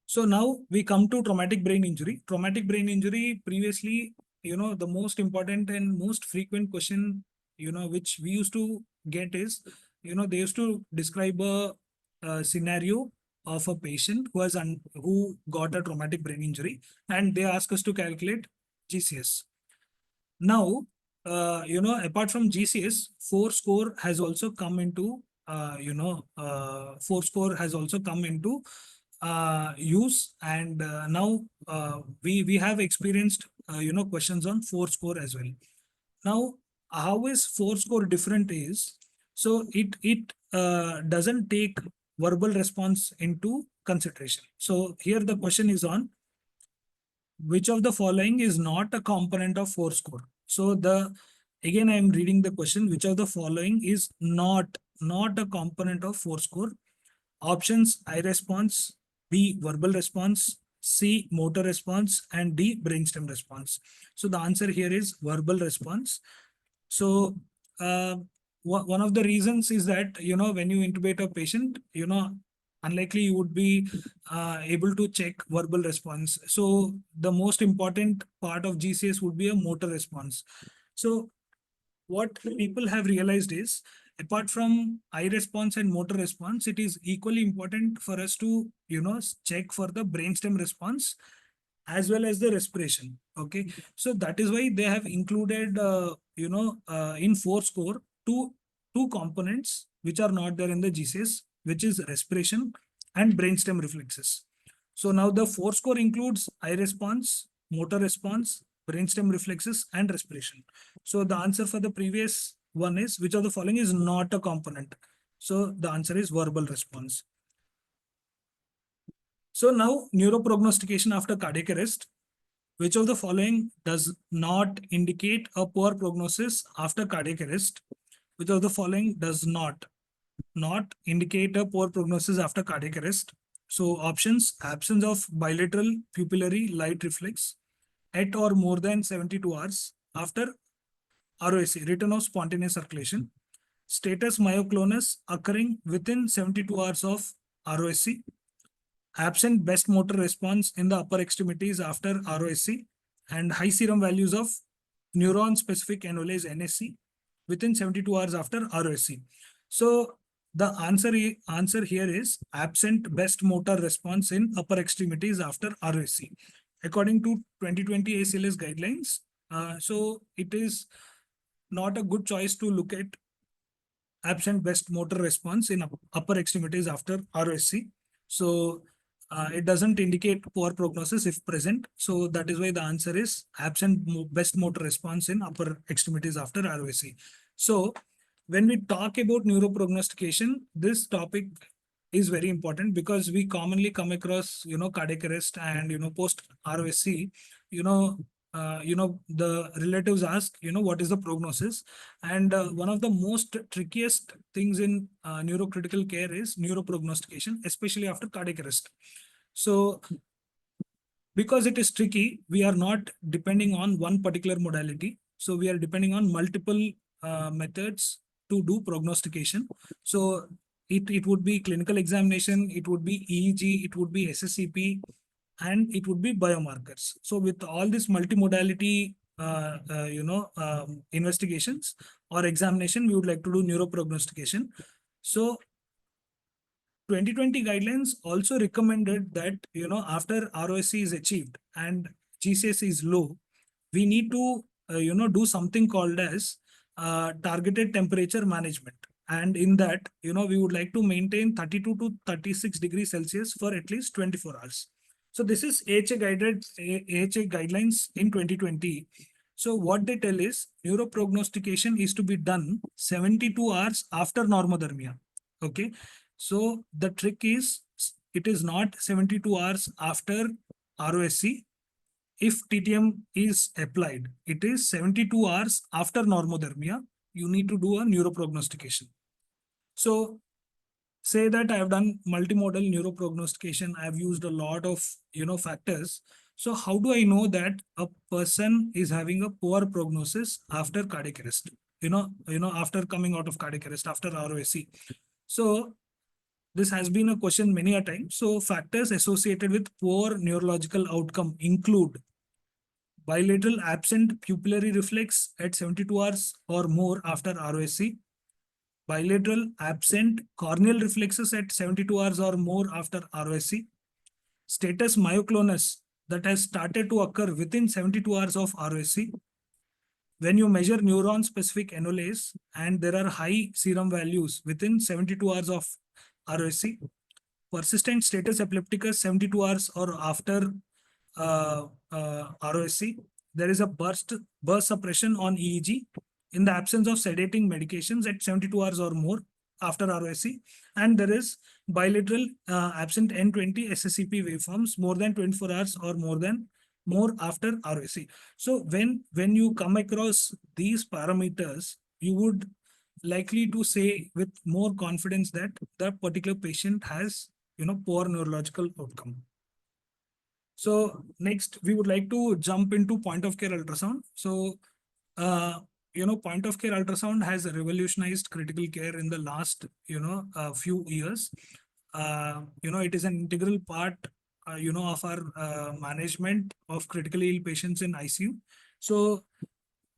So now we come to traumatic brain injury. Traumatic brain injury, previously, the most important and most frequent question, which we used to get is, they used to describe a scenario of a patient who got a traumatic brain injury, and they ask us to calculate GCS. Now, apart from GCS, 4-score has also come into, 4-score has also come into use, and now we have experienced questions on 4-score as well. Now, how is 4-score different is, so it doesn't take verbal response into consideration. So here the question is on which of the following is not a component of 4-score. So again I am reading the question, which of the following is not a component of 4-score. Options: I response, B verbal response, C motor response, and D brainstem response. So the answer here is verbal response. So one of the reasons is that when you intubate a patient, unlikely you would be able to check verbal response. So the most important part of GCS would be a motor response. So what people have realized is apart from eye response and motor response, it is equally important for us to, check for the brainstem response as well as the respiration. Okay. So that is why they have included, in 4 score, two components which are not there in the GCS, which is respiration and brainstem reflexes. So now the 4 score includes eye response, motor response, brainstem reflexes, and respiration. So the answer for the previous one is, which of the following is not a component? So the answer is verbal response. So now neuroprognostication after cardiac arrest. Which of the following does not indicate a poor prognosis after cardiac arrest? Which of the following does not indicate a poor prognosis after cardiac arrest? So options: absence of bilateral pupillary light reflex at or more than 72 hours after ROSC, return of spontaneous circulation; status myoclonus occurring within 72 hours of ROSC; absent best motor response in the upper extremities after ROSC; and high serum values of neuron specific enolase NSC within 72 hours after ROSC. So the answer here is absent best motor response in upper extremities after ROSC. According to 2020 ACLS guidelines, so it is not a good choice to look at absent best motor response in upper extremities after ROSC. So it doesn't indicate poor prognosis if present. So that is why the answer is absent best motor response in upper extremities after ROSC. So when we talk about neuroprognostication, this topic is very important because we commonly come across, cardiac arrest and, post ROSC, the relatives ask, what is the prognosis? And one of the most trickiest things in neurocritical care is neuroprognostication, especially after cardiac arrest. So because it is tricky, we are not depending on one particular modality. So we are depending on multiple methods to do prognostication. So it would be clinical examination, it would be EEG, it would be SSCP, and it would be biomarkers. So with all this multimodality, investigations or examination, we would like to do neuroprognostication. So 2020 guidelines also recommended that, after ROSC is achieved and GCS is low, we need to, do something called as targeted temperature management. And in that, we would like to maintain 32 to 36 degrees Celsius for at least 24 hours. So this is AHA guidelines in 2020. So what they tell is neuroprognostication is to be done 72 hours after normothermia. Okay. So the trick is it is not 72 hours after ROSC. If TTM is applied, it is 72 hours after normothermia. You need to do a neuroprognostication. So say that I have done multimodal neuroprognostication. I have used a lot of, factors. So how do I know that a person is having a poor prognosis after cardiac arrest? After coming out of cardiac arrest, after ROSC. So this has been a question many a time. So factors associated with poor neurological outcome include bilateral absent pupillary reflex at 72 hours or more after ROSC, bilateral absent corneal reflexes at 72 hours or more after ROSC, status myoclonus that has started to occur within 72 hours of ROSC, when you measure neuron specific enolase and there are high serum values within 72 hours of ROSC, persistent status epilepticus 72 hours or after ROSC, there is a burst suppression on EEG in the absence of sedating medications at 72 hours or more after ROSC, and there is bilateral absent N20 SSCP waveforms more than 24 hours or more after ROSC. So when you come across these parameters, you would likely to say with more confidence that the particular patient has, poor neurological outcome. So next, we would like to jump into point of care ultrasound. So, point of care ultrasound has revolutionized critical care in the last, few years. It is an integral part, of our management of critically ill patients in ICU. So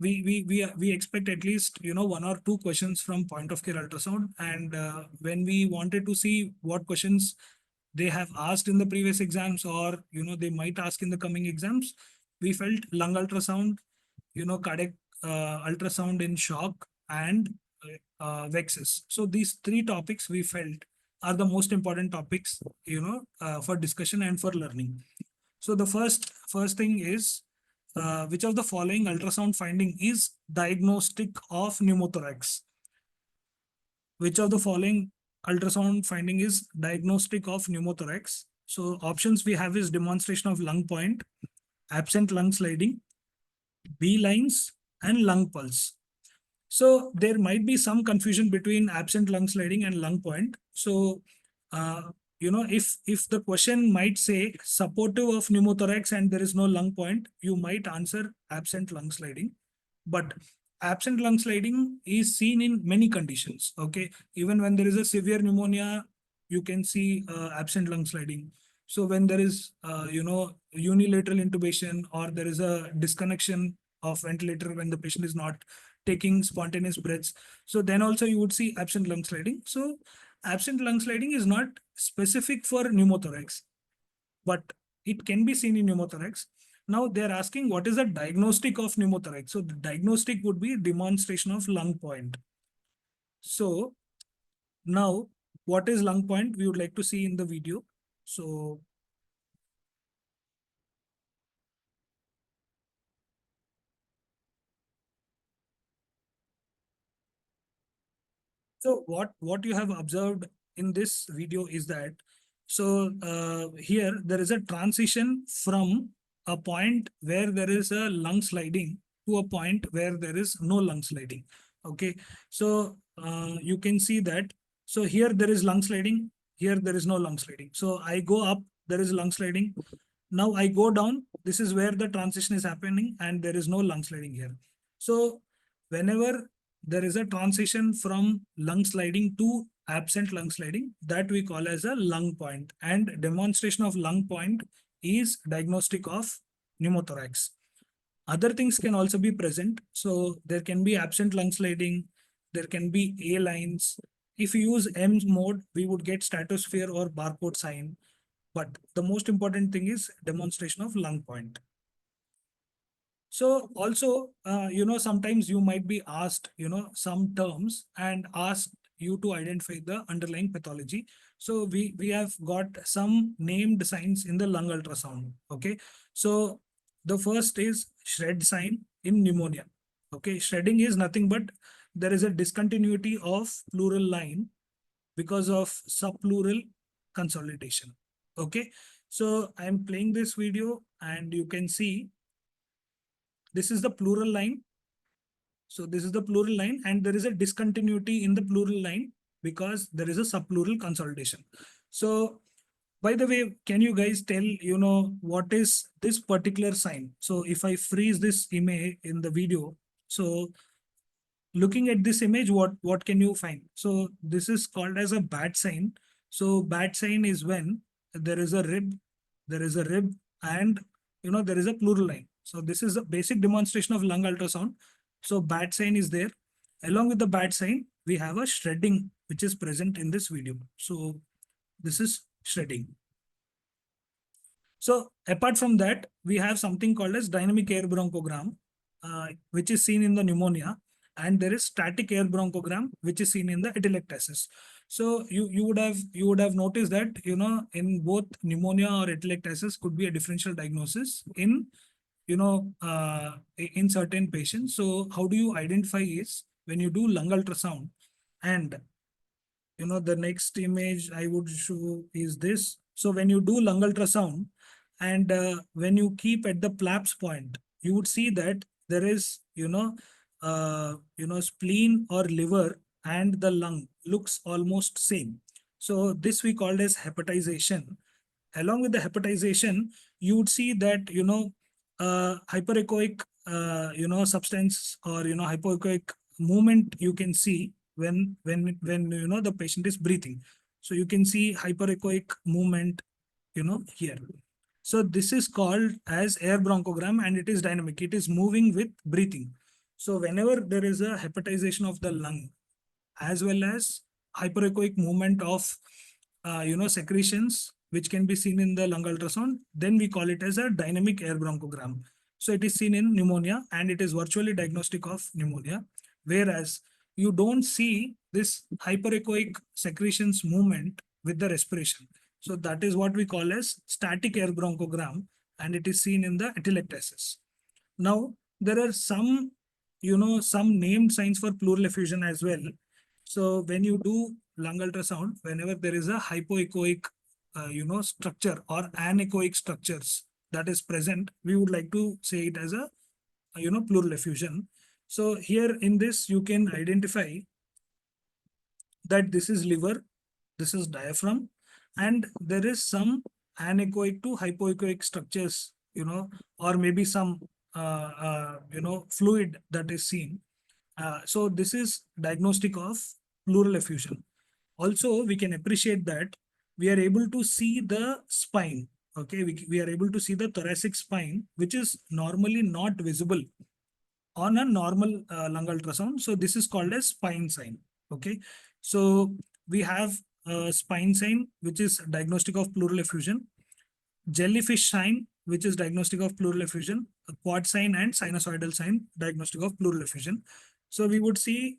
we expect at least, you know, 1 or 2 questions from point of care ultrasound. And when we wanted to see what questions they have asked in the previous exams, or, you know, they might ask in the coming exams, we felt lung ultrasound, you know, cardiac ultrasound in shock, and vexus. So these 3 topics we felt are the most important topics, you know, for discussion and for learning. So the first thing is, which of the following ultrasound finding is diagnostic of pneumothorax? Which of the following ultrasound finding is diagnostic of pneumothorax? So options we have is demonstration of lung point, absent lung sliding, B lines, and lung pulse. So there might be some confusion between absent lung sliding and lung point. So, you know, if the question might say supportive of pneumothorax and there is no lung point, you might answer absent lung sliding. But absent lung sliding is seen in many conditions. Okay, even when there is a severe pneumonia, you can see absent lung sliding. So when there is, you know, unilateral intubation, or there is a disconnection of ventilator when the patient is not taking spontaneous breaths, so then also you would see absent lung sliding. So absent lung sliding is not specific for pneumothorax, but it can be seen in pneumothorax. Now they're asking what is the diagnostic of pneumothorax. So the diagnostic would be demonstration of lung point. So now what is lung point? We would like to see in the video. So what you have observed in this video is that, so here there is a transition from a point where there is a lung sliding to a point where there is no lung sliding. Okay, so you can see that. So here there is lung sliding, here there is no lung sliding. So I go up, there is lung sliding. Now I go down, this is where the transition is happening, and there is no lung sliding here. So whenever there is a transition from lung sliding to absent lung sliding, that we call as a lung point, and demonstration of lung point is diagnostic of pneumothorax. Other things can also be present. So there can be absent lung sliding, there can be A lines. If you use M mode, we would get stratosphere or barcode sign. But the most important thing is demonstration of lung point. So also, you know, sometimes you might be asked, you know, some terms and asked you to identify the underlying pathology. So we have got some named signs in the lung ultrasound. Okay, so the first is shred sign in pneumonia. Okay, shredding is nothing but there is a discontinuity of pleural line because of subpleural consolidation. Okay, so I'm playing this video and you can see this is the pleural line. So this is the pleural line, and there is a discontinuity in the pleural line because there is a subpleural consolidation. So by the way, can you guys tell, you know, what is this particular sign? So if I freeze this image in the video, so looking at this image, what can you find? So this is called as a bad sign. So bad sign is when there is a rib, and, you know, there is a pleural line. So this is a basic demonstration of lung ultrasound. So bad sign is there. Along with the bad sign, we have a shredding which is present in this video. So this is shredding. So apart from that, we have something called as dynamic air bronchogram, which is seen in the pneumonia, and there is static air bronchogram, which is seen in the atelectasis. So you would have noticed that, you know, in both pneumonia or atelectasis could be a differential diagnosis in, you know, in certain patients. So how do you identify is when you do lung ultrasound, and, you know, the next image I would show is this. So when you do lung ultrasound, and when you keep at the Plapp's point, you would see that there is, you know, spleen or liver and the lung looks almost same. So this we called as hepatization. Along with the hepatization, you would see that, you know, hyperechoic, you know, substance, or, you know, hypoechoic movement you can see when you know, the patient is breathing. So you can see hyperechoic movement, you know, here. So this is called as air bronchogram, and it is dynamic. It is moving with breathing. So whenever there is a hepatization of the lung, as well as hyperechoic movement of secretions which can be seen in the lung ultrasound, then we call it as a dynamic air bronchogram. So it is seen in pneumonia and it is virtually diagnostic of pneumonia, whereas you don't see this hyperechoic secretions movement with the respiration. So that is what we call as static air bronchogram, and it is seen in the atelectasis. Now there are some some named signs for pleural effusion as well. So when you do lung ultrasound, whenever there is a hypoechoic, structure or anechoic structures that is present, we would like to say it as a, pleural effusion. So here in this, you can identify that this is liver, this is diaphragm, and there is some anechoic to hypoechoic structures, or maybe some, fluid that is seen. So this is diagnostic of pleural effusion. Also, we can appreciate that we are able to see the spine. Okay, we are able to see the thoracic spine, which is normally not visible on a normal lung ultrasound. So this is called as spine sign. Okay, so we have a spine sign, which is diagnostic of pleural effusion, jellyfish sign, which is diagnostic of pleural effusion, a quad sign and sinusoidal sign, diagnostic of pleural effusion. So we would see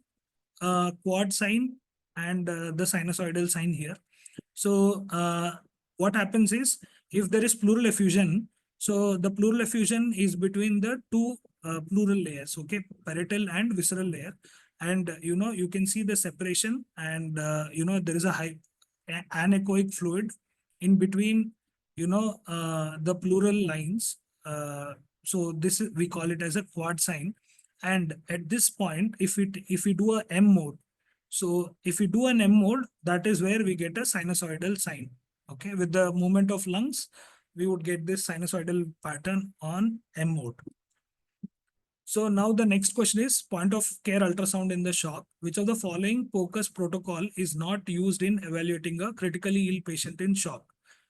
quad sign and the sinusoidal sign here. So what happens is, if there is pleural effusion, so the pleural effusion is between the two pleural layers, okay, parietal and visceral layer. And you can see the separation, and there is a high anechoic fluid in between the pleural lines. So this is, we call it as a quad sign. And at this point, if we do a M mode, so if we do an M mode, that is where we get a sinusoidal sign. Okay, with the movement of lungs, we would get this sinusoidal pattern on M mode. So now the next question is point of care ultrasound in the shock. Which of the following focus protocol is not used in evaluating a critically ill patient in shock?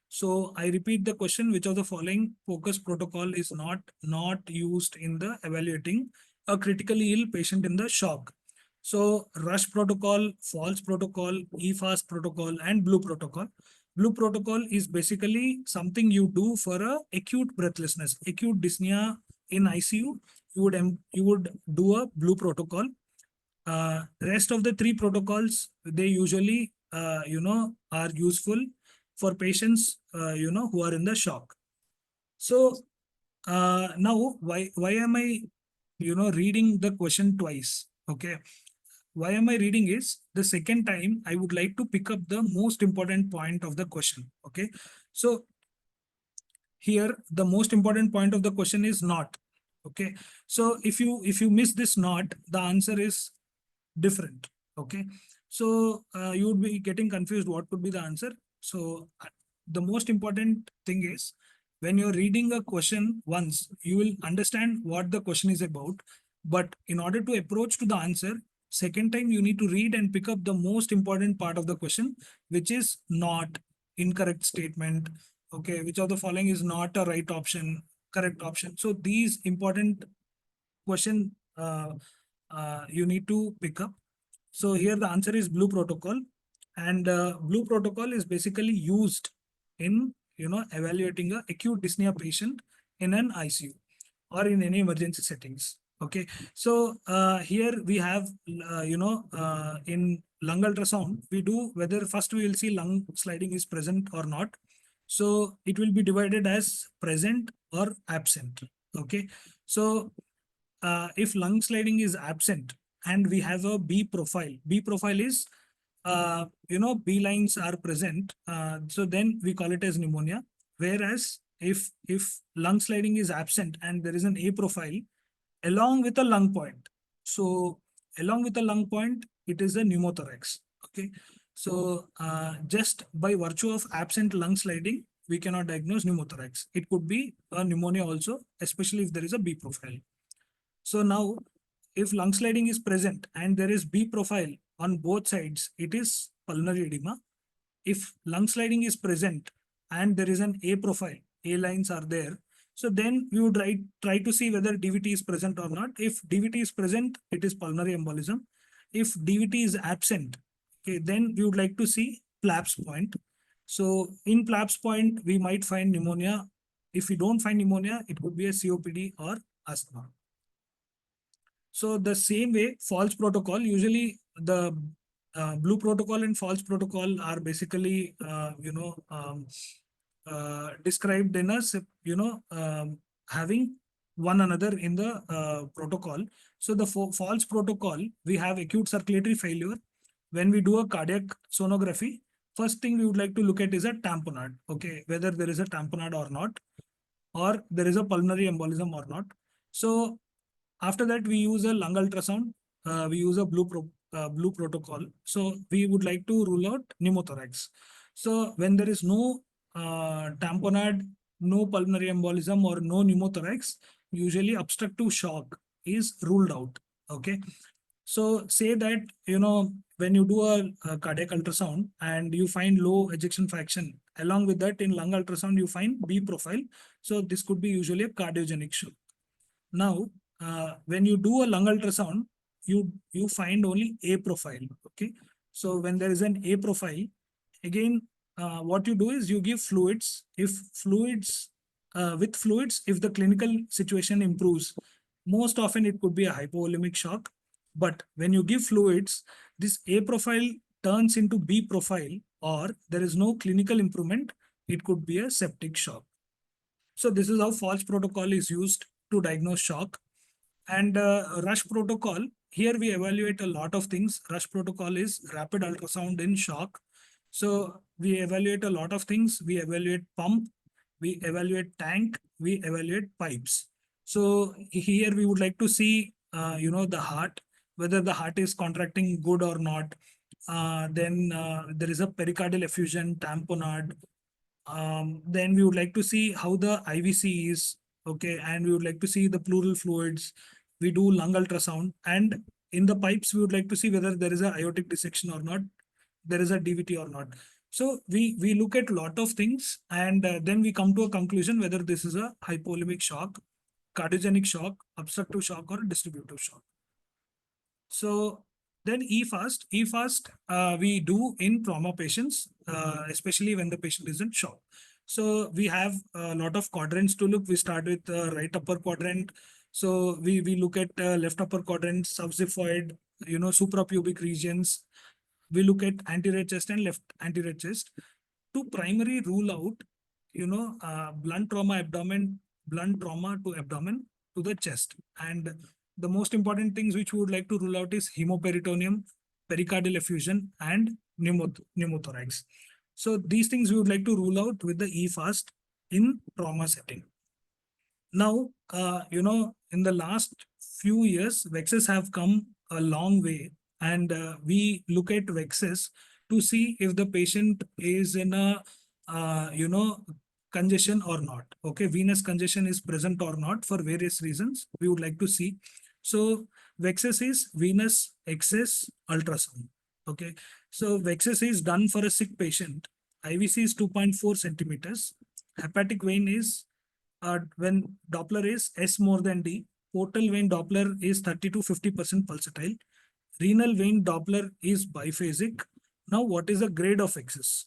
So I repeat the question, which of the following focus protocol is not used in the evaluating a critically ill patient in the shock? So rush protocol, false protocol, EFAST protocol, and blue protocol. Blue protocol is basically something you do for a acute breathlessness, acute dyspnea in ICU. You would do a blue protocol. Rest of the three protocols, they usually are useful for patients who are in the shock. So now why am I reading the question twice? Okay, why am I reading is, the second time I would like to pick up the most important point of the question. Okay, so here the most important point of the question is not. Okay, so if you miss this not, the answer is different. Okay, so you would be getting confused what could be the answer. So the most important thing is, when you're reading a question once, you will understand what the question is about. But in order to approach to the answer, second time you need to read and pick up the most important part of the question, which is not, incorrect statement. Okay, which of the following is not a right option, correct option? So these important question you need to pick up. So here the answer is blue protocol, and blue protocol is basically used in evaluating a acute dyspnea patient in an ICU or in any emergency settings. Okay, so here we have in lung ultrasound, we do whether first we will see lung sliding is present or not. So it will be divided as present or absent. Okay, so if lung sliding is absent and we have a B profile is B lines are present, so then we call it as pneumonia. Whereas if lung sliding is absent and there is an A profile along with a lung point, so along with a lung point, it is a pneumothorax. Okay, so just by virtue of absent lung sliding, we cannot diagnose pneumothorax. It could be a pneumonia also, especially if there is a B profile. So now, if lung sliding is present and there is B profile on both sides, it is pulmonary edema. If lung sliding is present and there is an A profile, A lines are there, So then we would try to see whether DVT is present or not. If DVT is present, it is pulmonary embolism. If DVT is absent, okay, then we would like to see Plapp's point. So in Plapp's point, we might find pneumonia. If we don't find pneumonia, it could be a COPD or asthma. So the same way, false protocol, usually the blue protocol and false protocol are basically, described in us, having one another in the protocol. So the false protocol, we have acute circulatory failure. When we do a cardiac sonography, first thing we would like to look at is a tamponade, okay, whether there is a tamponade or not, or there is a pulmonary embolism or not. So after that, we use a lung ultrasound. We use a blue protocol. So we would like to rule out pneumothorax. So when there is no tamponade, no pulmonary embolism, or no pneumothorax, usually obstructive shock is ruled out. Okay. So say that, when you do a cardiac ultrasound and you find low ejection fraction, along with that in lung ultrasound, you find B profile. So this could be usually a cardiogenic shock. Now, when you do a lung ultrasound, you find only A profile. Okay. So when there is an A profile, again, what you do is you give fluids. If fluids, with fluids, if the clinical situation improves, most often it could be a hypovolemic shock. But when you give fluids, this A profile turns into B profile, or there is no clinical improvement, it could be a septic shock. So this is how false protocol is used to diagnose shock. And rush protocol, here we evaluate a lot of things. Rush protocol is rapid ultrasound in shock. So we evaluate a lot of things. We evaluate pump, we evaluate tank, we evaluate pipes. So here we would like to see, the heart, whether the heart is contracting good or not. Then there is a pericardial effusion, tamponade. Then we would like to see how the IVC is, okay, and we would like to see the pleural fluids. We do lung ultrasound, and in the pipes, we would like to see whether there is a aortic dissection or not, there is a DVT or not. So we look at a lot of things, and then we come to a conclusion whether this is a hypovolemic shock, cardiogenic shock, obstructive shock, or distributive shock. So then EFAST, we do in trauma patients, especially when the patient is in shock. So we have a lot of quadrants to look. We start with right upper quadrant. So we look at left upper quadrant, subxiphoid, suprapubic regions. We look at anterior chest and left anterior chest to primary rule out, blunt trauma to abdomen to the chest. And the most important things which we would like to rule out is hemoperitoneum, pericardial effusion, and pneumothorax. So these things we would like to rule out with the EFAST in trauma setting. Now, in the last few years, VEXes have come a long way, and we look at VEXes to see if the patient is in a, congestion or not. Okay, venous congestion is present or not for various reasons. We would like to see. So VEXes is venous excess ultrasound. Okay, so VEXes is done for a sick patient. IVC is 2.4 centimeters. Hepatic vein is when Doppler is S more than D. Portal vein Doppler is 30 to 50% pulsatile. Renal vein Doppler is biphasic. Now, what is the grade of excess?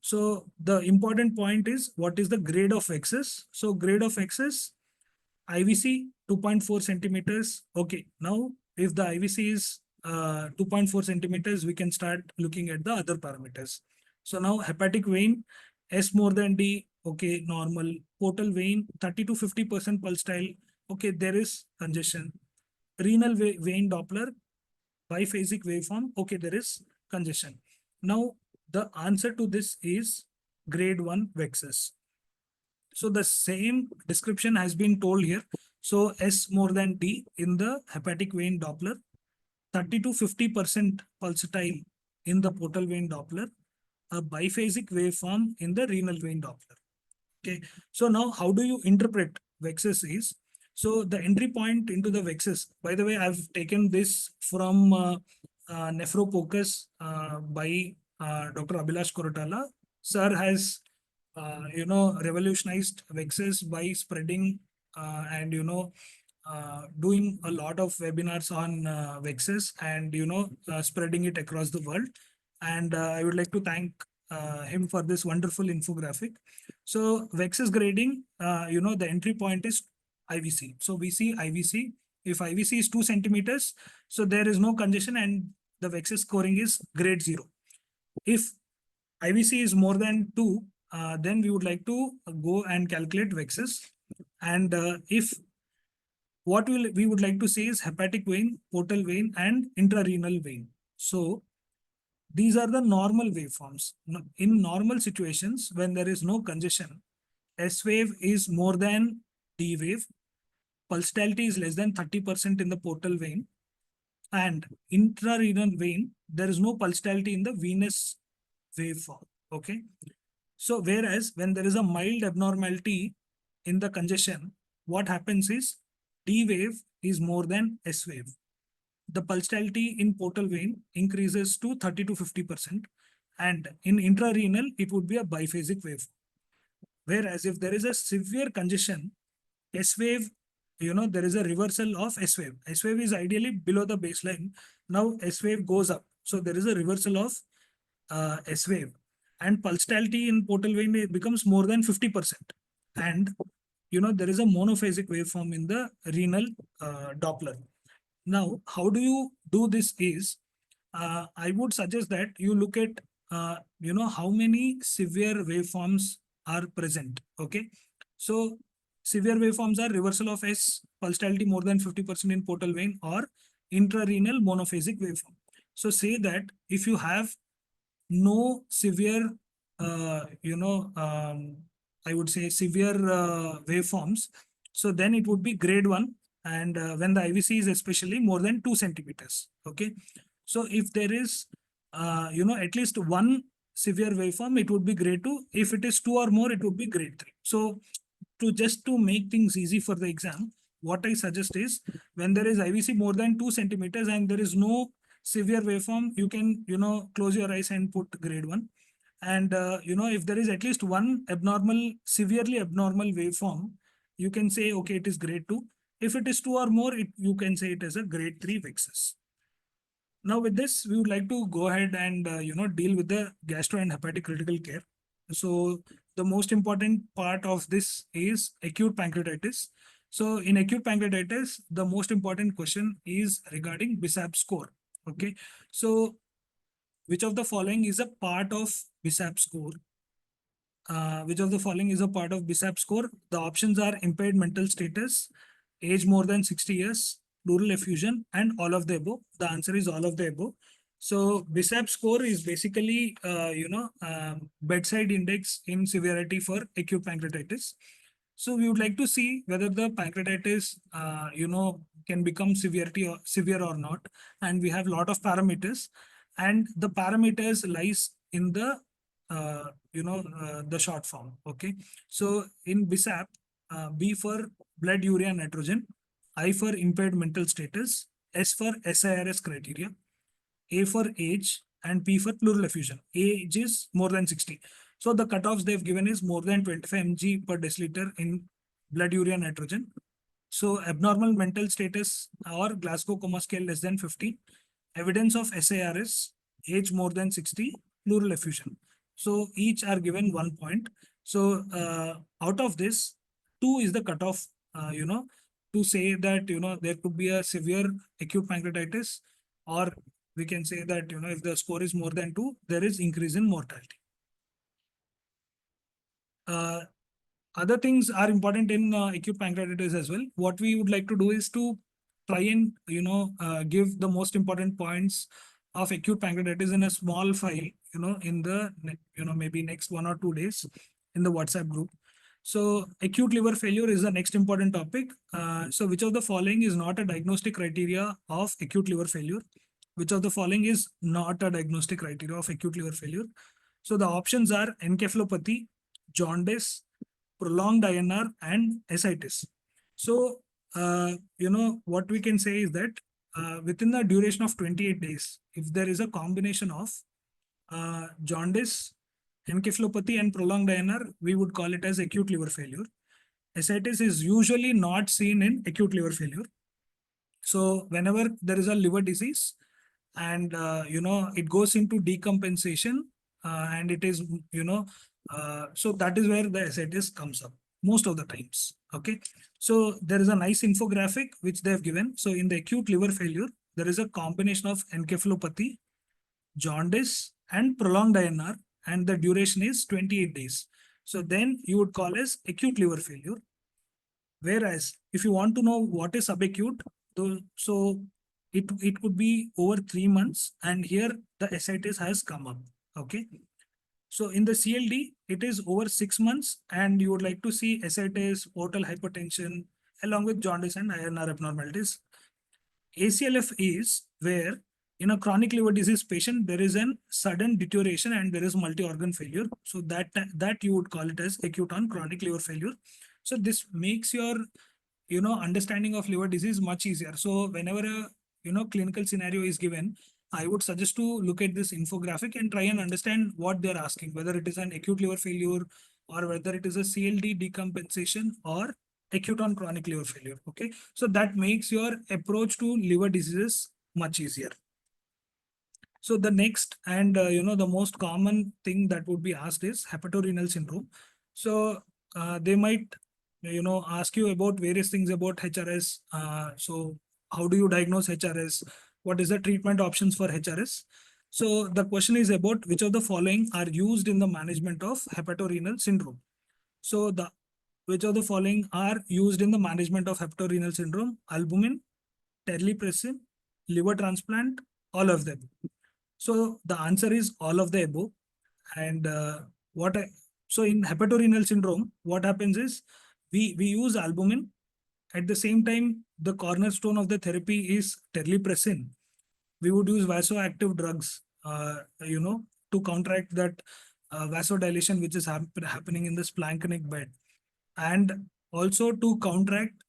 So the important point is what is the grade of excess? So grade of excess, IVC 2.4 centimeters. Okay, now if the IVC is 2.4 centimeters, we can start looking at the other parameters. So now hepatic vein, S more than D, okay, normal. Portal vein, 30 to 50% pulsatile. Okay, there is congestion. Renal vein Doppler, biphasic waveform. Okay, there is congestion. Now, the answer to this is grade 1 VEXes. So the same description has been told here. So S more than D in the hepatic vein Doppler, 30 to 50% pulsatile in the portal vein Doppler, a biphasic waveform in the renal vein Doppler. Okay, so now how do you interpret VEXes is? So the entry point into the VEXes, by the way, I've taken this from Nephrofocus by Dr. Abhilash Koratala. Sir has revolutionized vexes by spreading and doing a lot of webinars on vexes and spreading it across the world. And I would like to thank him for this wonderful infographic. So vexes grading, the entry point is IVC. So we see IVC. If IVC is 2 centimeters, so there is no congestion and the vexes scoring is grade 0. If IVC is more than 2, then we would like to go and calculate vexes. And if what we would like to say is hepatic vein, portal vein, and intrarenal vein. So these are the normal waveforms. In normal situations, when there is no congestion, S wave is more than D wave. Pulsatility is less than 30% in the portal vein. And intrarenal vein, there is no pulsatility in the venous waveform. Okay. So whereas when there is a mild abnormality in the congestion, what happens is D wave is more than S wave. The pulsatility in portal vein increases to 30 to 50%. And in intrarenal, it would be a biphasic wave. Whereas if there is a severe congestion, S wave, there is a reversal of S wave. S wave is ideally below the baseline. Now S wave goes up. So there is a reversal of S wave. And pulsatility in portal vein becomes more than 50%. And, there is a monophasic waveform in the renal Doppler. Now, how do you do this is, I would suggest that you look at, how many severe waveforms are present. Okay. So severe waveforms are reversal of S, pulsatility more than 50% in portal vein, or intrarenal monophasic waveform. So say that if you have no severe, I would say severe waveforms, so then it would be grade 1. And when the IVC is especially more than 2 centimeters. Okay. So if there is, at least one severe waveform, it would be grade 2. If it is 2 or more, it would be grade 3. So to make things easy for the exam, what I suggest is when there is IVC more than 2 centimeters and there is no severe waveform, you can, close your eyes and put grade 1. And, if there is at least one severely abnormal waveform, you can say, okay, it is grade 2. If it is 2 or more, you can say it as a grade 3 vexus. Now with this, we would like to go ahead and, deal with the gastro and hepatic critical care. So the most important part of this is acute pancreatitis. So in acute pancreatitis, the most important question is regarding BISAP score. Okay. So which of the following is a part of BISAP score? Which of the following is a part of BISAP score? The options are impaired mental status, age more than 60 years, pleural effusion, and all of the above. The answer is all of the above. So BISAP score is basically, bedside index in severity for acute pancreatitis. So we would like to see whether the pancreatitis, can become severe or not. And we have a lot of parameters, and the parameters lies in the, the short form. Okay. So in BISAP, B for blood urea nitrogen, I for impaired mental status, S for SIRS criteria, A for age, and P for pleural effusion. Age is more than 60. So the cutoffs they've given is more than 25 mg per deciliter in blood urea nitrogen. So abnormal mental status or Glasgow Coma Scale less than 50, evidence of SIRS, age more than 60, pleural effusion. So each are given 1 point. So out of this, 2 is the cutoff, to say that, there could be a severe acute pancreatitis, or we can say that, if the score is more than 2, there is increase in mortality. Other things are important in acute pancreatitis as well. What we would like to do is to try and, give the most important points of acute pancreatitis in a small file, in the, maybe next 1 or 2 days in the WhatsApp group. So acute liver failure is the next important topic. So which of the following is not a diagnostic criteria of acute liver failure? Which of the following is not a diagnostic criteria of acute liver failure? So the options are encephalopathy, jaundice, prolonged INR, and ascites. So, what we can say is that within the duration of 28 days, if there is a combination of jaundice, encephalopathy and prolonged INR, we would call it as acute liver failure. Ascites is usually not seen in acute liver failure. So whenever there is a liver disease and it goes into decompensation and it is so that is where the ascites comes up most of the times. Okay, so there is a nice infographic which they have given. So in the acute liver failure, there is a combination of encephalopathy, jaundice, and prolonged INR, and the duration is 28 days. So then you would call as acute liver failure. Whereas if you want to know what is subacute, so it could be over 3 months, and here the ascites has come up. Okay. So in the CLD, it is over 6 months, and you would like to see ascites, portal hypertension, along with jaundice and INR abnormalities. ACLF is where in a chronic liver disease patient, there is a sudden deterioration and there is multi-organ failure. So that you would call it as acute on chronic liver failure. So this makes your understanding of liver disease much easier. So whenever a clinical scenario is given, I would suggest to look at this infographic and try and understand what they're asking, whether it is an acute liver failure or whether it is a CLD decompensation or acute on chronic liver failure. Okay, so that makes your approach to liver diseases much easier. So the next and the most common thing that would be asked is hepatorenal syndrome. So they might ask you about various things about HRS. So how do you diagnose HRS? What is the treatment options for HRS? So the question is about which of the following are used in the management of hepatorenal syndrome. So which of the following are used in the management of hepatorenal syndrome? Albumin, terlipressin, liver transplant, all of them. So the answer is all of the above. And so in hepatorenal syndrome, what happens is we use albumin. At the same time, the cornerstone of the therapy is terlipressin. We would use vasoactive drugs, to counteract that vasodilation which is happening in the splanchnic bed, and also to counteract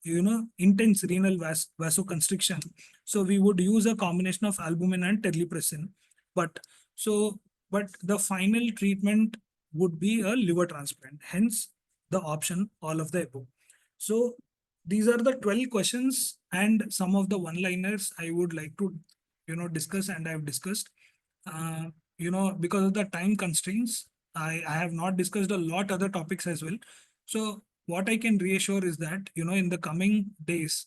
intense renal vasoconstriction. So we would use a combination of albumin and terlipressin. But the final treatment would be a liver transplant. Hence the option all of the above. So these are the 12 questions and some of the one-liners I would like to discuss, and I have discussed. Because of the time constraints, I have not discussed a lot other topics as well. So what I can reassure is that in the coming days,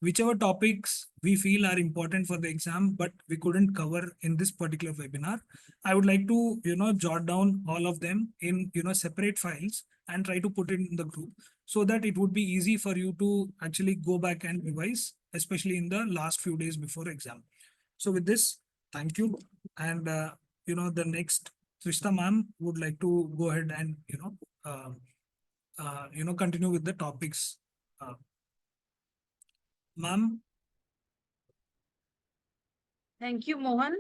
whichever topics we feel are important for the exam, but we couldn't cover in this particular webinar, I would like to jot down all of them in separate files and try to put it in the group, so that it would be easy for you to actually go back and revise, especially in the last few days before exam. So with this, thank you. And the next, Trishta ma'am would like to go ahead and continue with the topics. Ma'am. Thank you, Mohan,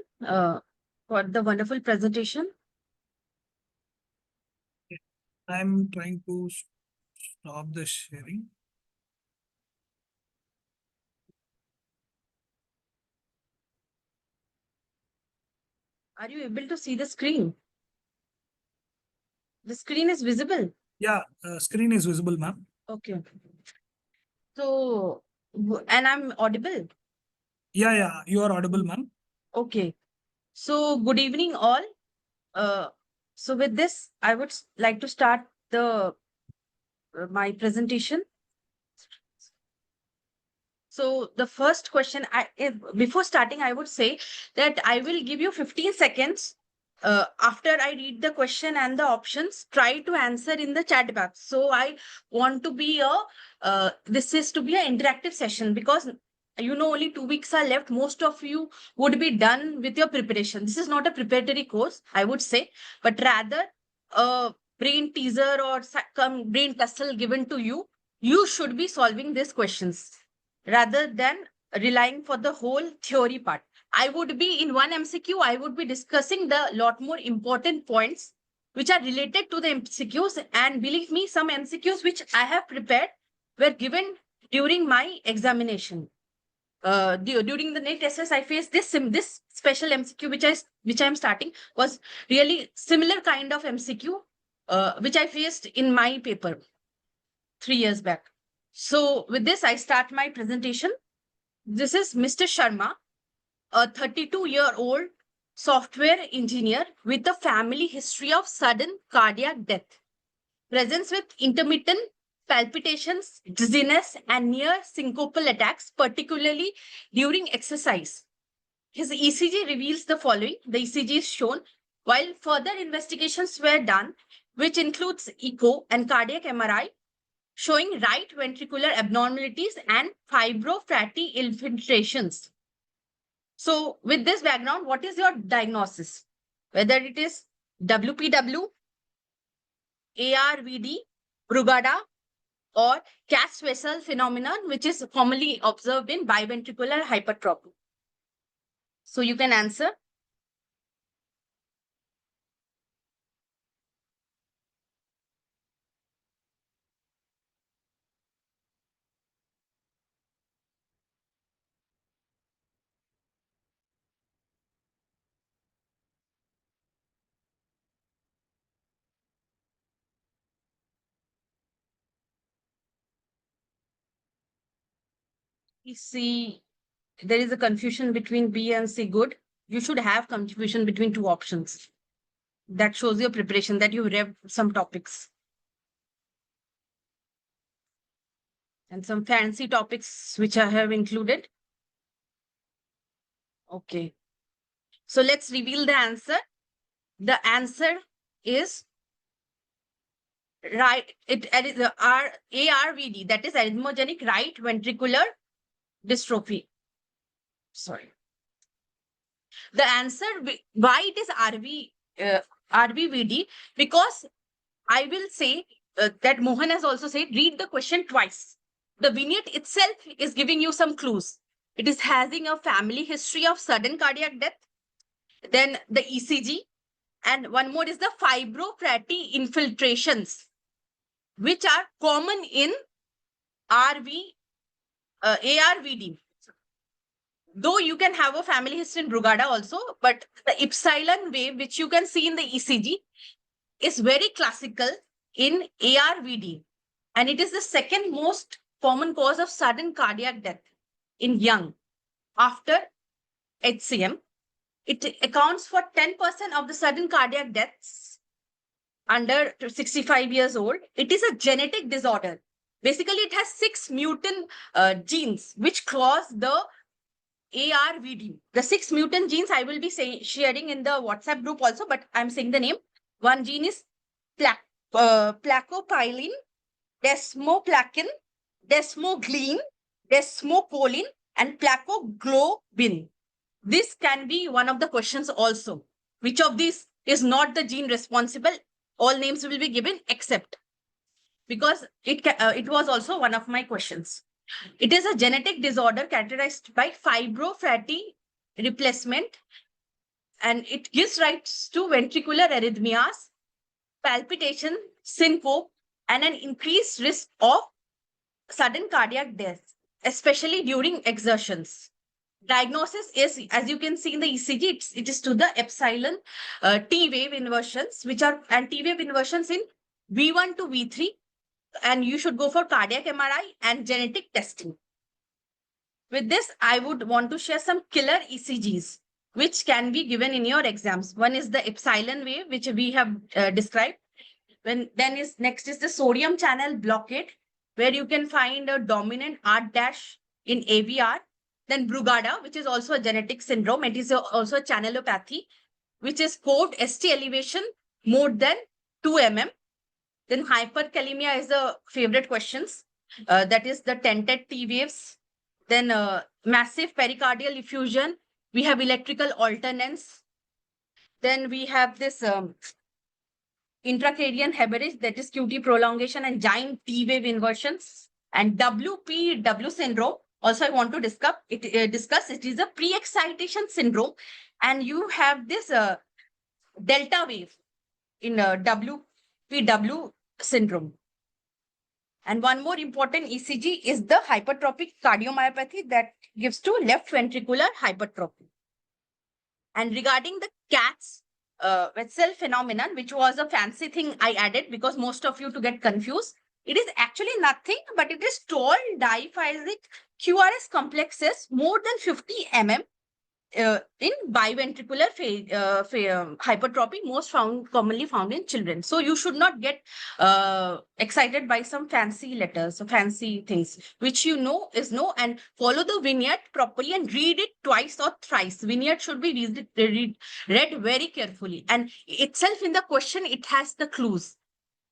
for the wonderful presentation. I'm trying to stop the sharing. Are you able to see the screen? The screen is visible. Yeah, screen is visible, ma'am. Okay. So, and I'm audible. Yeah, you are audible, ma'am. Okay. So, good evening, all. So with this, I would like to start my presentation. So the first question, before starting, I would say that I will give you 15 seconds. After I read the question and the options, try to answer in the chat box. So I want to be this is to be an interactive session, because only 2 weeks are left. Most of you would be done with your preparation. This is not a preparatory course, I would say, but rather a brain teaser or brain tussle given to you. You should be solving these questions rather than relying for the whole theory part. I would be in one MCQ, I would be discussing the lot more important points which are related to the MCQs. And believe me, some MCQs which I have prepared were given during my examination. during the NEET SS, I faced this special MCQ, which I'm starting, was really similar kind of MCQ, which I faced in my paper 3 years back. So with this, I start my presentation. This is Mr. Sharma, a 32-year-old software engineer with a family history of sudden cardiac death. Presents with intermittent palpitations, dizziness, and near syncopal attacks, particularly during exercise. His ECG reveals the following. The ECG is shown, while further investigations were done, which includes echo and cardiac MRI, showing right ventricular abnormalities and fibrofatty infiltrations. So with this background, what is your diagnosis? Whether it is WPW, ARVD, Brugada, or Cass vessel phenomenon, which is commonly observed in biventricular hypertrophy. So you can answer. You see, there is a confusion between B and C. Good. You should have confusion between two options. That shows your preparation, that you read some topics. And some fancy topics which I have included. Okay. So let's reveal the answer. The answer is right. It is the ARVD, that is arrhythmogenic right ventricular dystrophy. Sorry. The answer, why it is RVVD, because I will say that Mohan has also said, read the question twice. The vignette itself is giving you some clues. It is having a family history of sudden cardiac death, then the ECG, and one more is the fibrofatty infiltrations, which are common in ARVD. Though you can have a family history in Brugada also, but the epsilon wave, which you can see in the ECG, is very classical in ARVD. And it is the second most common cause of sudden cardiac death in young after HCM. It accounts for 10% of the sudden cardiac deaths under 65 years old. It is a genetic disorder. Basically, it has 6 mutant genes which cause the ARVD. The 6 mutant genes I will be sharing in the WhatsApp group also, but I'm saying the name. One gene is placopylin, desmoplakin, desmoglein, desmocolin, and placoglobin. This can be one of the questions also. Which of these is not the gene responsible? All names will be given except, because it was also one of my questions. It is a genetic disorder characterized by fibrofatty replacement, and it gives rise to ventricular arrhythmias, palpitation, syncope, and an increased risk of sudden cardiac death, especially during exertions. Diagnosis is, as you can see in the ECG, it is to the epsilon T wave inversions, which are T wave inversions in V1 to V3. And you should go for cardiac MRI and genetic testing. With this, I would want to share some killer ECGs, which can be given in your exams. One is the epsilon wave, which we have described. Next is the sodium channel blockade, where you can find a dominant ARDS in AVR. Then Brugada, which is also a genetic syndrome. It is also a channelopathy, which is code ST elevation more than 2 mm. Then hyperkalemia is the favorite questions. That is the tented T waves. Then massive pericardial effusion. We have electrical alternance. Then we have this intracranial hemorrhage, that is QT prolongation and giant T wave inversions. And WPW syndrome, also I want to discuss. It is a pre-excitation syndrome. And you have this delta wave in WPW syndrome. And one more important ECG is the hypertrophic cardiomyopathy that gives to left ventricular hypertrophy. And regarding the CATS Wetzel phenomenon, which was a fancy thing I added because most of you to get confused, it is actually nothing, but it is tall diphasic QRS complexes more than 50 mm in biventricular hypertrophy, commonly found in children. So you should not get excited by some fancy letters or fancy things, which you know is no, and follow the vignette properly and read it twice or thrice. Vignette should be read very carefully, and itself in the question it has the clues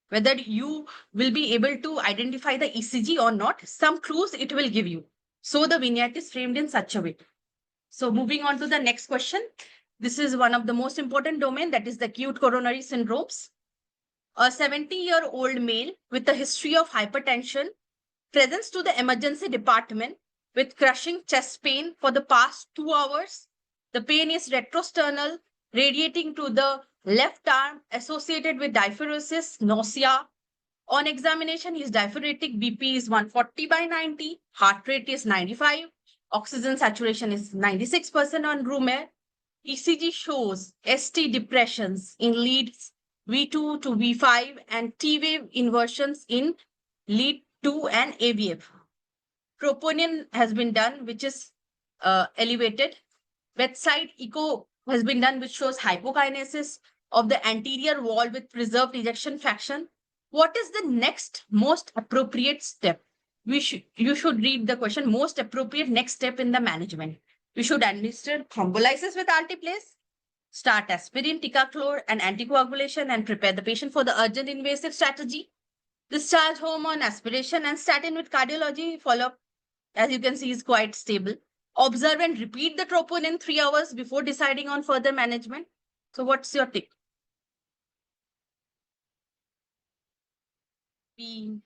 whether you will be able to identify the ECG or not. Some clues it will give you. So the vignette is framed in such a way. So moving on to the next question. This is one of the most important domain, that is the acute coronary syndromes. A 70-year-old male with a history of hypertension presents to the emergency department with crushing chest pain for the past 2 hours. The pain is retrosternal, radiating to the left arm, associated with diaphoresis, nausea. On examination, his diaphoretic BP is 140/90, heart rate is 95, oxygen saturation is 96% on room air. ECG shows ST depressions in leads V2 to V5 and T wave inversions in lead 2 and AVF. Troponin has been done, which is elevated. Bedside echo has been done, which shows hypokinesis of the anterior wall with preserved ejection fraction. What is the next most appropriate step? You should read the question, most appropriate next step in the management. We should administer thrombolysis with altiplase, start aspirin, ticaclor, and anticoagulation, and prepare the patient for the urgent invasive strategy. Discharge home on aspiration and statin with cardiology. Follow-up, as you can see, is quite stable. Observe and repeat the troponin in 3 hours before deciding on further management. So what's your tip? B.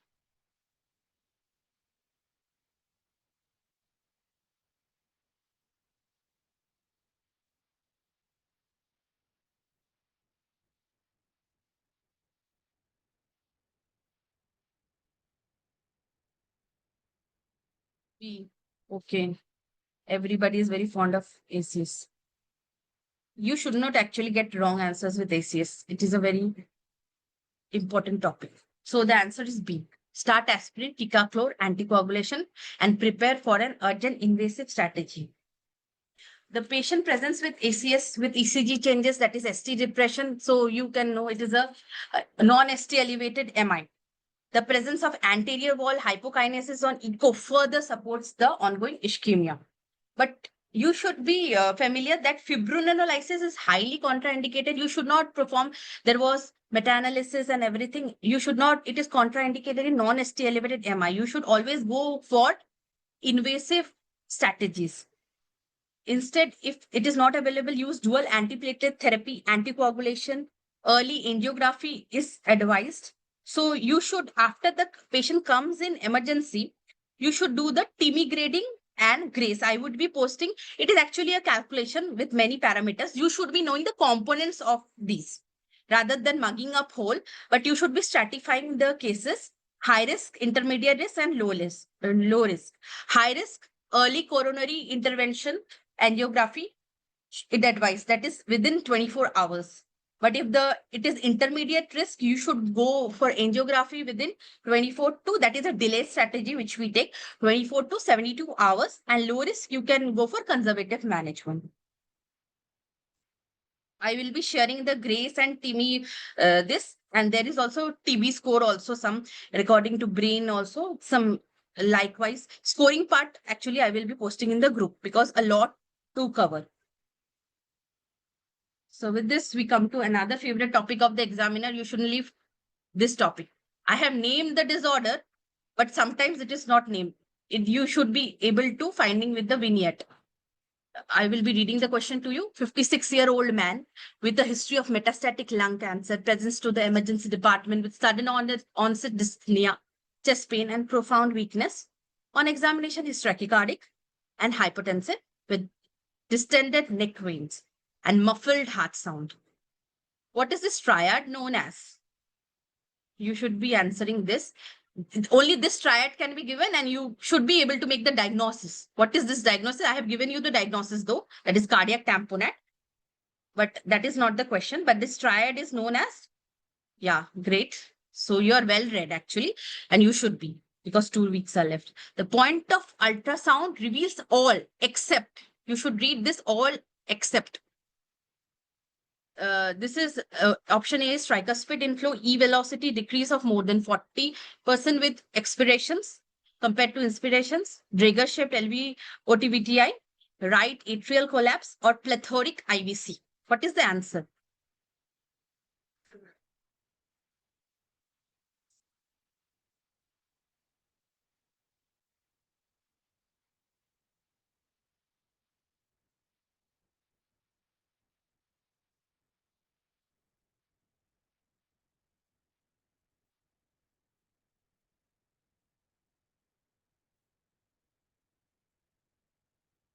B. Okay. Everybody is very fond of ACS. You should not actually get wrong answers with ACS. It is a very important topic. So the answer is B. Start aspirin, ticaclor, anticoagulation, and prepare for an urgent invasive strategy. The patient presents with ACS with ECG changes, that is ST depression. So you can know it is a non-ST elevated MI. The presence of anterior wall hypokinesis on echo further supports the ongoing ischemia. But you should be familiar that fibrinolysis is highly contraindicated. You should not perform. There was meta-analysis and everything. You should not. It is contraindicated in non-ST elevated MI. You should always go for invasive strategies. Instead, if it is not available, use dual antiplatelet therapy, anticoagulation. Early angiography is advised. So you should, after the patient comes in emergency, you should do the TIMI grading and GRACE. I would be posting. It is actually a calculation with many parameters. You should be knowing the components of these rather than mugging up whole, but you should be stratifying the cases: high risk, intermediate risk, and low risk. High risk, early coronary intervention, angiography, it advised, that is within 24 hours. But if it is intermediate risk, you should go for angiography within 24 to, that is a delay strategy which we take, 24 to 72 hours. And low risk, you can go for conservative management. I will be sharing the GRACE and TIMI this, and there is also TB score also, some according to brain also, some likewise scoring part. Actually, I will be posting in the group because a lot to cover. So with this, we come to another favorite topic of the examiner. You shouldn't leave this topic. I have named the disorder, but sometimes it is not named. You should be able to finding with the vignette. I will be reading the question to you. 56-year-old man with a history of metastatic lung cancer presents to the emergency department with sudden onset dyspnea, chest pain, and profound weakness. On examination, he is tachycardic and hypotensive with distended neck veins and muffled heart sound. What is this triad known as? You should be answering this. Only this triad can be given and you should be able to make the diagnosis. What is this diagnosis? I have given you the diagnosis though, that is cardiac tamponade. But that is not the question. But this triad is known as, yeah, great. So you are well read actually, and you should be, because 2 weeks are left. The point of ultrasound reveals all except, you should read this, all except. This is option A is tricuspid inflow, E velocity decrease of more than 40% with expirations compared to inspirations, Draeger shaped LVOT-VTI, right atrial collapse, or plethoric IVC. What is the answer?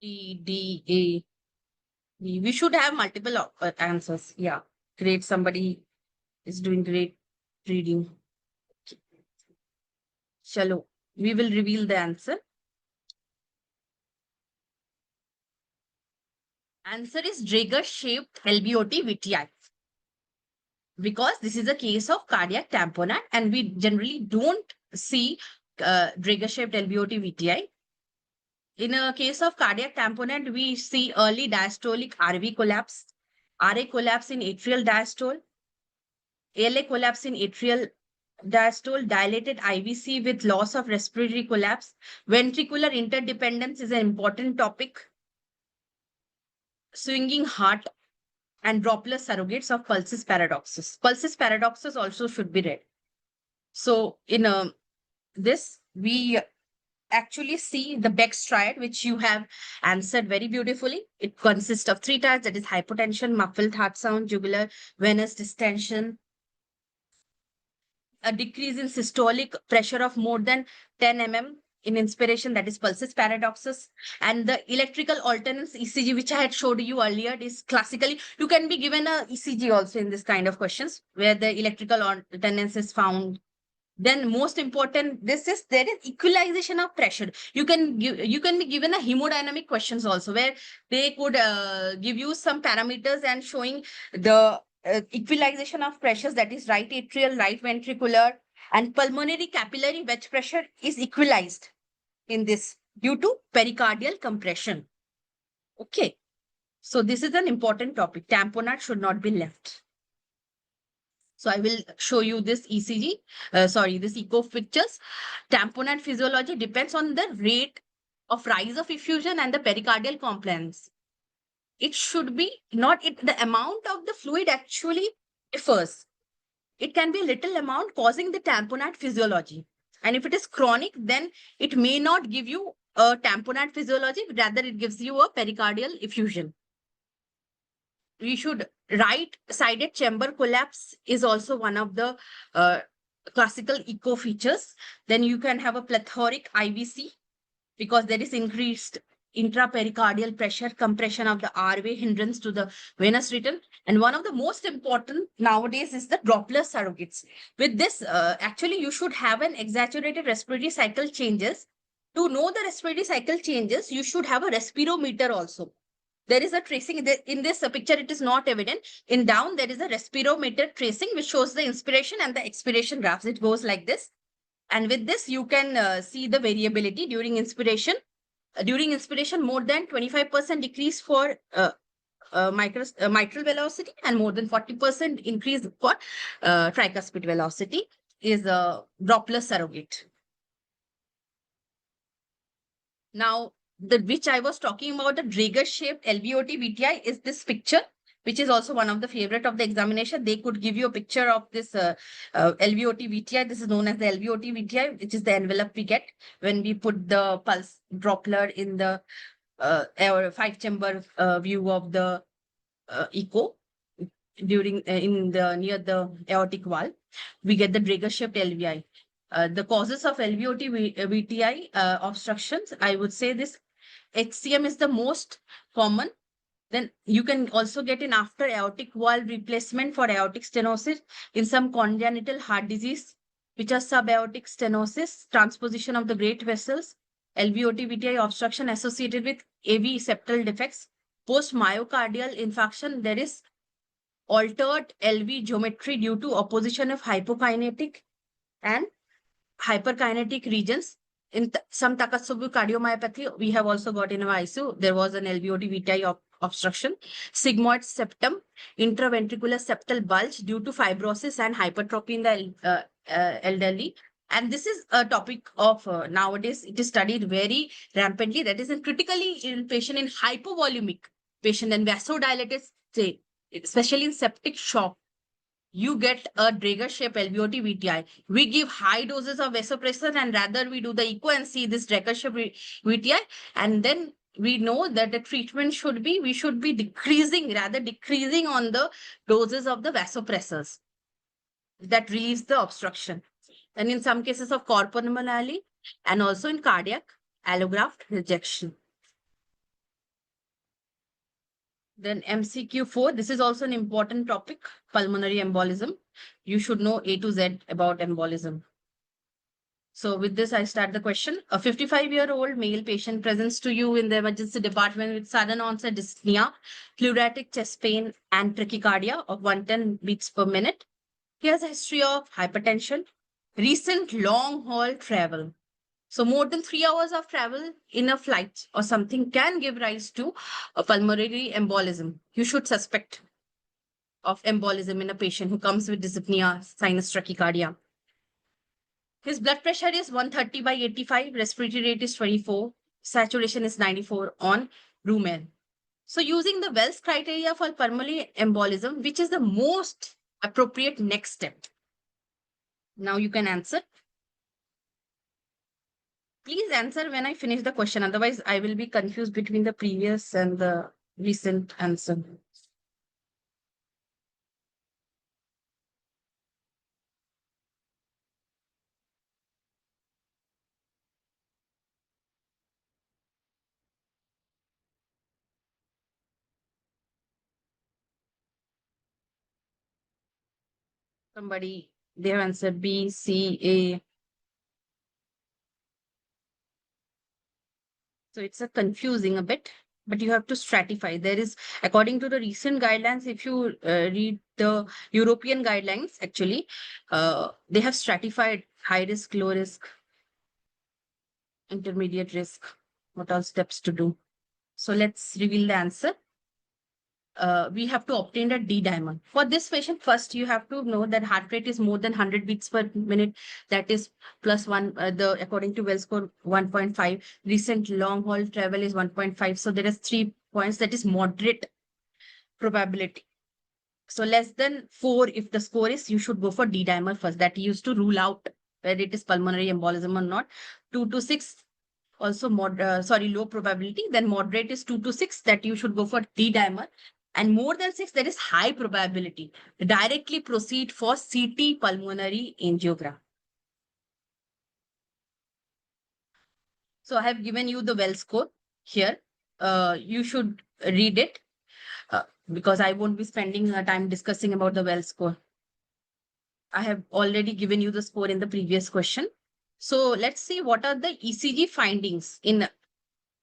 D, D, A. D. We should have multiple answers. Yeah, great. Somebody is doing great reading. Chalo, we will reveal the answer. Answer is Draeger shaped LVOT-VTI. Because this is a case of cardiac tamponade and we generally don't see Draeger shaped LVOT-VTI. In a case of cardiac tamponade, we see early diastolic RV collapse, RA collapse in atrial diastole, ALA collapse in atrial diastole, dilated IVC with loss of respiratory collapse. Ventricular interdependence is an important topic. Swinging heart and Doppler surrogates of pulsus paradoxus. Pulsus paradoxus also should be read. So in this, we actually see the Beck's triad, which you have answered very beautifully. It consists of 3 triads, that is hypotension, muffled heart sound, jugular venous distension, a decrease in systolic pressure of more than 10 mm in inspiration, that is pulsus paradoxus, and the electrical alternance ECG, which I had showed you earlier, is classically, you can be given a ECG also in this kind of questions, where the electrical alternance is found. Then most important, there is equalization of pressure. You can be given a hemodynamic questions also, where they could give you some parameters and showing the equalization of pressures, that is right atrial, right ventricular, and pulmonary capillary wedge pressure is equalized in this due to pericardial compression. Okay. So this is an important topic. Tamponade should not be left. So I will show you this ECG, this echo pictures. Tamponade physiology depends on the rate of rise of effusion and the pericardial compliance. It should be not the amount of the fluid actually differs. It can be a little amount causing the tamponade physiology. And if it is chronic, then it may not give you a tamponade physiology, rather it gives you a pericardial effusion. We should right-sided chamber collapse is also one of the classical echo features. Then you can have a plethoric IVC because there is increased intrapericardial pressure, compression of the airway, hindrance to the venous return. And one of the most important nowadays is the Doppler surrogates. With this, actually, you should have an exaggerated respiratory cycle changes. To know the respiratory cycle changes, you should have a respirometer also. There is a tracing in this picture, it is not evident. In down, there is a respirometer tracing, which shows the inspiration and the expiration graphs. It goes like this. And with this, you can see the variability during inspiration. During inspiration, more than 25% decrease for mitral velocity and more than 40% increase for tricuspid velocity is a Doppler surrogate. Now, which I was talking about, the Draeger-shaped LVOT-VTI is this picture, which is also one of the favorite of the examination. They could give you a picture of this LVOT-VTI. This is known as the LVOT-VTI, which is the envelope we get when we put the pulse Doppler in the 5-chamber view of the echo during near the aortic valve. We get the Draeger-shaped LVI. The causes of LVOT-VTI obstructions, I would say this HCM is the most common. Then you can also get an after aortic valve replacement for aortic stenosis in some congenital heart disease which are subaortic stenosis, transposition of the great vessels, LVOT VTI obstruction associated with AV septal defects, post myocardial infarction, there is altered LV geometry due to opposition of hypokinetic and hyperkinetic regions. In some Takotsubo cardiomyopathy, we have also got in our ICU, there was an LVOT VTI obstruction, sigmoid septum, intraventricular septal bulge due to fibrosis and hypertrophy in the elderly. And this is a topic of nowadays, it is studied very rampantly. That is in critically ill patient, in hypovolemic patient and vasodilated state, especially in septic shock. You get a Drager shape LVOT VTI. We give high doses of vasopressin and rather we do the echo and see this Drager shape VTI. And then we know that the treatment should be, we should be decreasing on the doses of the vasopressors that relieves the obstruction. And in some cases of corpopulmonary and also in cardiac allograft rejection. Then MCQ4, this is also an important topic, pulmonary embolism. You should know A to Z about embolism. So with this, I start the question. A 55-year-old male patient presents to you in the emergency department with sudden onset dyspnea, pleuritic chest pain, and tachycardia of 110 beats per minute. He has a history of hypertension, recent long-haul travel. So more than 3 hours of travel in a flight or something can give rise to a pulmonary embolism. You should suspect of embolism in a patient who comes with dyspnea, sinus tachycardia. His blood pressure is 130/85, respiratory rate is 24, saturation is 94 on room air. So using the Wells criteria for pulmonary embolism, which is the most appropriate next step? Now you can answer. Please answer when I finish the question. Otherwise, I will be confused between the previous and the recent answer. Somebody, they have answered B, C, A. So it's a confusing a bit, but you have to stratify. There is, according to the recent guidelines, if you read the European guidelines, actually, they have stratified high risk, low risk, intermediate risk, what are steps to do. So let's reveal the answer. We have to obtain a D dimer. For this patient, first you have to know that heart rate is more than 100 beats per minute. That is +1, according to Wells score 1.5. Recent long haul travel is 1.5. So there is 3 points, that is moderate probability. So less than 4, if the score is, you should go for D dimer first. That used to rule out whether it is pulmonary embolism or not. 2 to 6. Also low probability. Then moderate is 2 to 6, that you should go for D dimer. And more than 6, there is high probability. Directly proceed for CT pulmonary angiogram. So I have given you the Wells score here. You should read it because I won't be spending time discussing about the Wells score. I have already given you the score in the previous question. So let's see what are the ECG findings in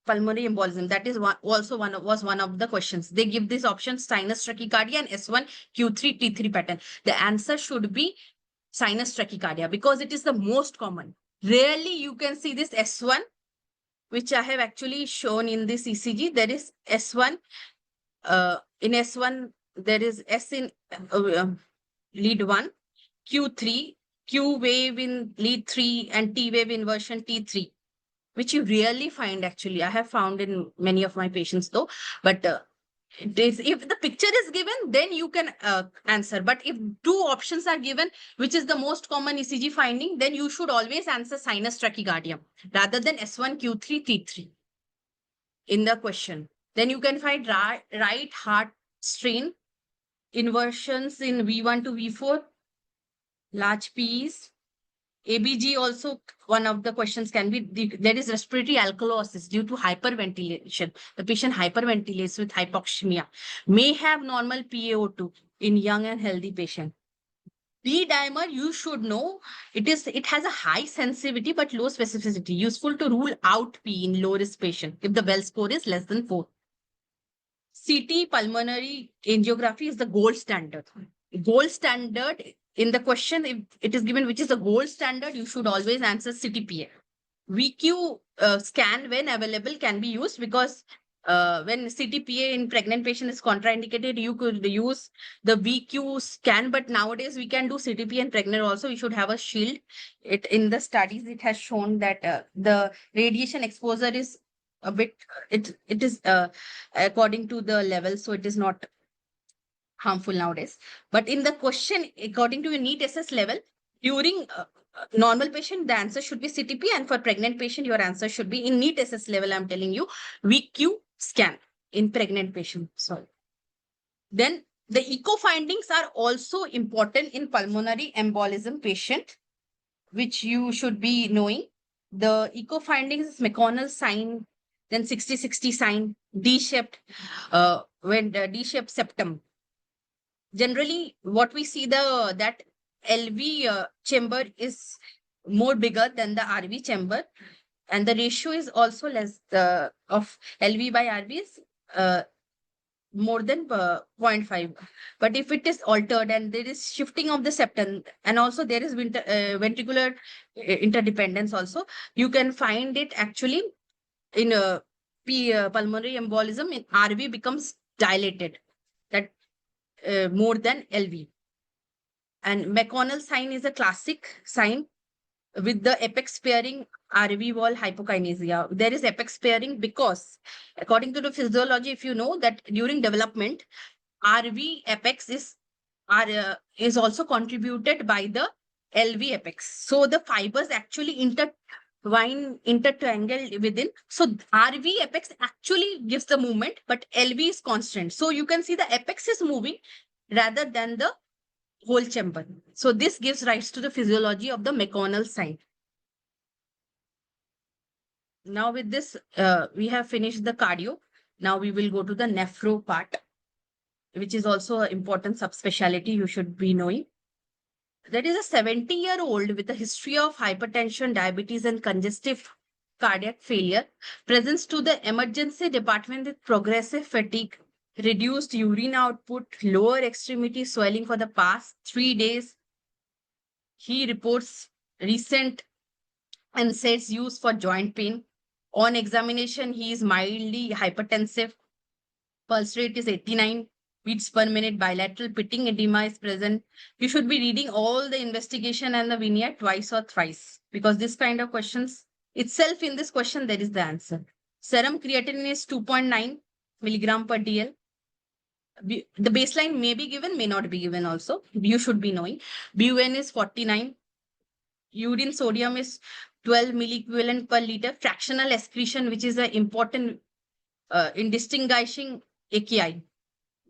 pulmonary embolism. That is was one of the questions. They give these options: sinus tachycardia and S1 Q3 T3 pattern. The answer should be sinus tachycardia because it is the most common. Rarely you can see this S1, which I have actually shown in this ECG. There is S1. In S1, there is S in lead 1, Q3, Q wave in lead 3, and T wave inversion T3. Which you rarely find actually. I have found in many of my patients though, but if the picture is given, then you can answer. But if 2 options are given, which is the most common ECG finding, then you should always answer sinus tachycardia rather than S1, Q3, T3 in the question. Then you can find right heart strain, inversions in V1 to V4, large P's, ABG also, one of the questions can be, there is respiratory alkalosis due to hyperventilation. The patient hyperventilates with hypoxemia, may have normal PaO2 in young and healthy patient. D-dimer, you should know, it has a high sensitivity but low specificity, useful to rule out P in low risk patient if the Bell score is less than 4. CT pulmonary angiography is the gold standard. Gold standard in the question, if it is given which is the gold standard, you should always answer CTPA. VQ scan when available can be used because when CTPA in pregnant patient is contraindicated, you could use the VQ scan, but nowadays we can do CTPA in pregnant also. We should have a shield. It in the studies it has shown that the radiation exposure is a bit it is according to the level, so it is not harmful nowadays. But in the question, according to your NEET SS level, during normal patient, the answer should be CTP, and for pregnant patient, your answer should be in NEET SS level. I'm telling you, VQ scan in pregnant patient. Sorry. Then the echo findings are also important in pulmonary embolism patient, which you should be knowing. The echo findings is McConnell sign, then 60-60 sign, D-shaped, when the D-shaped septum. Generally, what we see that LV chamber is more bigger than the RV chamber, and the ratio is also less of LV by RV is more than 0.5. But if it is altered and there is shifting of the septum, and also there is ventricular interdependence also, you can find it actually in pulmonary embolism in RV becomes dilated, that more than LV. And McConnell sign is a classic sign with the apex pairing RV wall hypokinesia. There is apex pairing because according to the physiology, if you know that during development, RV apex is also contributed by the LV apex. So the fibers actually intertangled within. So RV apex actually gives the movement, but LV is constant. So you can see the apex is moving rather than the whole chamber. So this gives rise to the physiology of the McConnell sign. Now with this, we have finished the cardio. Now we will go to the nephro part, which is also an important subspecialty you should be knowing. There is a 70-year-old with a history of hypertension, diabetes, and congestive cardiac failure presents to the emergency department with progressive fatigue, reduced urine output, lower extremity swelling for the past 3 days. He reports recent NSAIDs used for joint pain. On examination, he is mildly hypertensive. Pulse rate is 89 beats per minute. Bilateral pitting edema is present. You should be reading all the investigation and the vignette twice or thrice, because this kind of questions itself in this question, there is the answer. Serum creatinine is 2.9 milligram per DL. The baseline may be given, may not be given also. You should be knowing. BUN is 49. Urine sodium is 12 milliequivalent per liter. Fractional excretion, which is important in distinguishing AKI.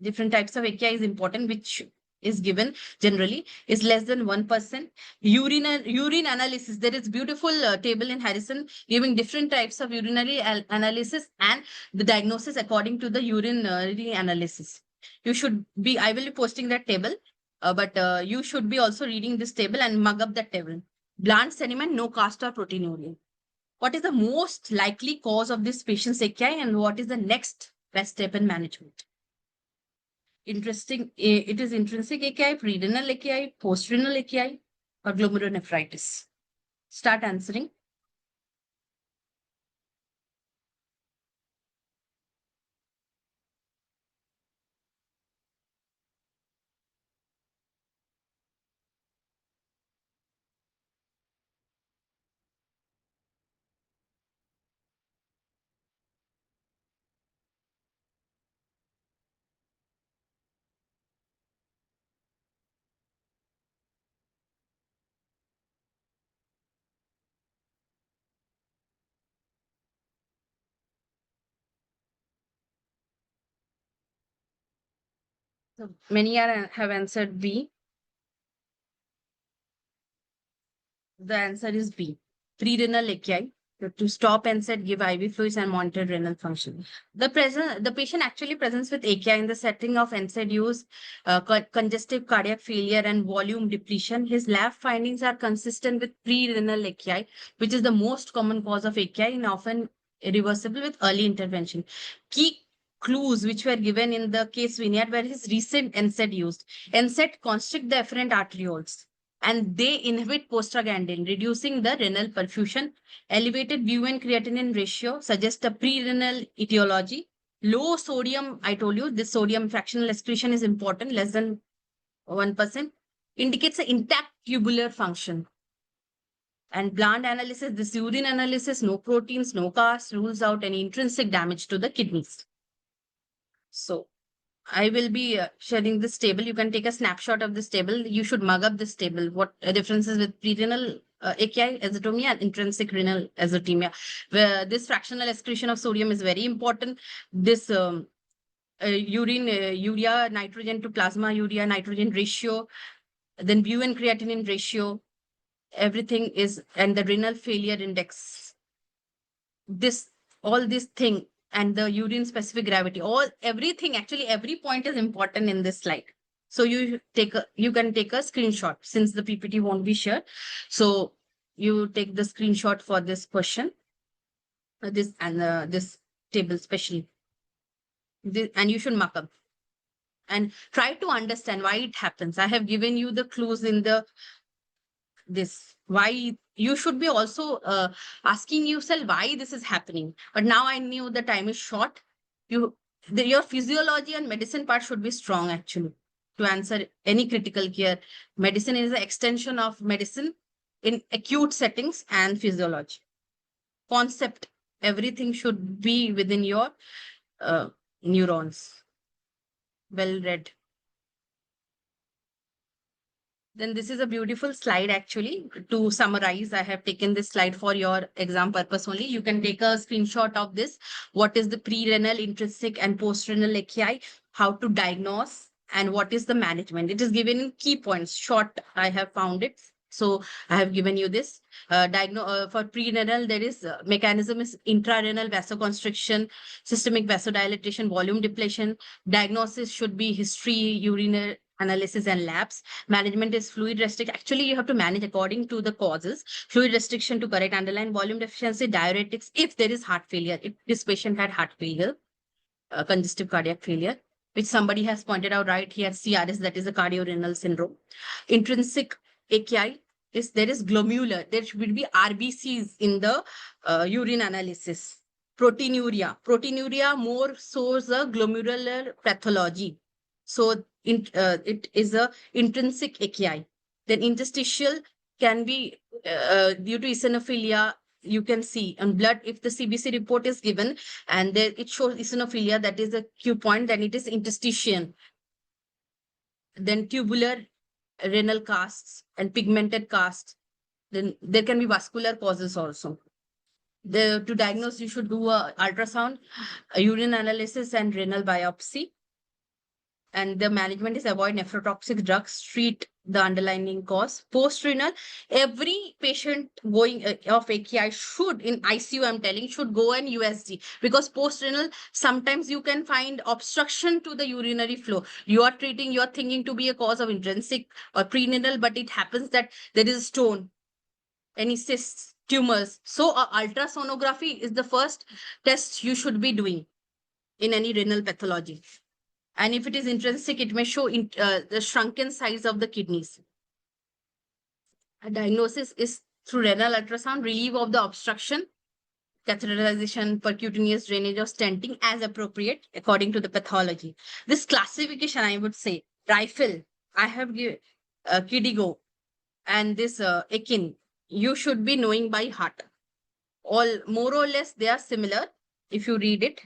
Different types of AKI is important, which is given generally, is less than 1%. Urine analysis. There is beautiful table in Harrison giving different types of urinary analysis and the diagnosis according to the urinary analysis. You should be, I will be posting that table, but you should be also reading this table and mug up that table. Bland sediment, no cast or proteinuria. What is the most likely cause of this patient's AKI and what is the next best step in management? Interesting. It is intrinsic AKI, pre-renal AKI, post-renal AKI, or glomerulonephritis. Start answering. So many have answered B. The answer is B. Pre-renal AKI. to stop NSAID, give IV fluids, and monitor renal function. The patient actually presents with AKI in the setting of NSAID use, congestive cardiac failure, and volume depletion. His lab findings are consistent with pre-renal AKI, which is the most common cause of AKI and often irreversible with early intervention. Key clues which were given in the case vignette were his recent NSAID used. NSAID constrict the afferent arterioles, and they inhibit prostaglandin, reducing the renal perfusion. Elevated BUN creatinine ratio suggests a pre-renal etiology. Low sodium, I told you, this sodium fractional excretion is important, less than 1%, indicates an intact tubular function. And bland analysis, this urine analysis, no proteins, no cast, rules out any intrinsic damage to the kidneys. So I will be sharing this table. You can take a snapshot of this table. You should mug up this table. What differences with pre-renal AKI azotemia and intrinsic renal azotemia. Where this fractional excretion of sodium is very important. This urea nitrogen to plasma urea nitrogen ratio, then BUN creatinine ratio, everything is, and the renal failure index. All this thing, and the urine specific gravity, everything, actually every point is important in this slide. So you can take a screenshot since the PPT won't be shared. So you take the screenshot for this question, this table especially, and you should mark up and try to understand why it happens. I have given you the clues in this, why you should be also asking yourself why this is happening. But now I knew the time is short. Your physiology and medicine part should be strong actually to answer any critical care. Medicine is an extension of medicine in acute settings and physiology. Concept, everything should be within your neurons. Well read. Then this is a beautiful slide actually. To summarize, I have taken this slide for your exam purpose only. You can take a screenshot of this. What is the pre-renal, intrinsic, and post-renal AKI? How to diagnose, and what is the management? It is given in key points. Short, I have found it. So I have given you this. For pre-renal, there is mechanism is intrarenal vasoconstriction, systemic vasodilatation, volume depletion. Diagnosis should be history, urinary analysis, and labs. Management is fluid restriction. Actually, you have to manage according to the causes. Fluid restriction to correct underlying volume deficiency, diuretics if there is heart failure. If this patient had heart failure, congestive cardiac failure, which somebody has pointed out, right? He has CRS, that is a cardiorenal syndrome. Intrinsic AKI is there is glomerular. There will be RBCs in the urine analysis. Proteinuria. Proteinuria more shows a glomerular pathology. So it is a intrinsic AKI. Then interstitial can be due to eosinophilia. You can see on blood, if the CBC report is given and there it shows eosinophilia, that is a Q point, then it is interstitial. Then tubular renal casts and pigmented casts. Then there can be vascular causes also. To diagnose, you should do a ultrasound, a urine analysis, and renal biopsy. And the management is avoid nephrotoxic drugs, treat the underlying cause. Post-renal, every patient going of AKI should, in ICU, I'm telling, should go on USG, because post-renal, sometimes you can find obstruction to the urinary flow. You are thinking to be a cause of intrinsic or prerenal, but it happens that there is a stone, any cysts, tumors. So ultrasonography is the first test you should be doing in any renal pathology. And if it is intrinsic, it may show the shrunken size of the kidneys. A diagnosis is through renal ultrasound, relief of the obstruction, catheterization, percutaneous drainage, or stenting as appropriate according to the pathology. This classification, I would say, rifle, I have given Kidigo, and this Akin, you should be knowing by heart. All more or less, they are similar if you read it.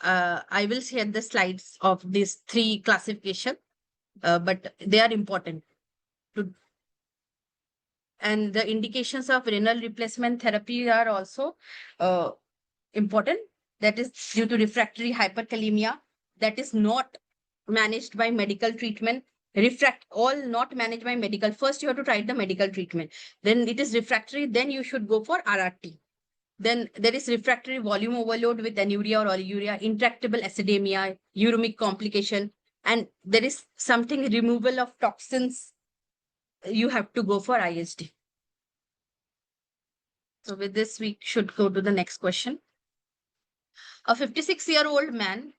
I will share the slides of these three classification, but they are important. And the indications of renal replacement therapy are also important. That is due to refractory hyperkalemia that is not managed by medical treatment. All not managed by medical. First, you have to try the medical treatment. Then it is refractory. Then you should go for RRT. Then there is refractory volume overload with anuria or oliguria, intractable acidemia, uremic complication, and there is something removal of toxins. You have to go for ISD. So with this, we should go to the next question. A 56-year-old man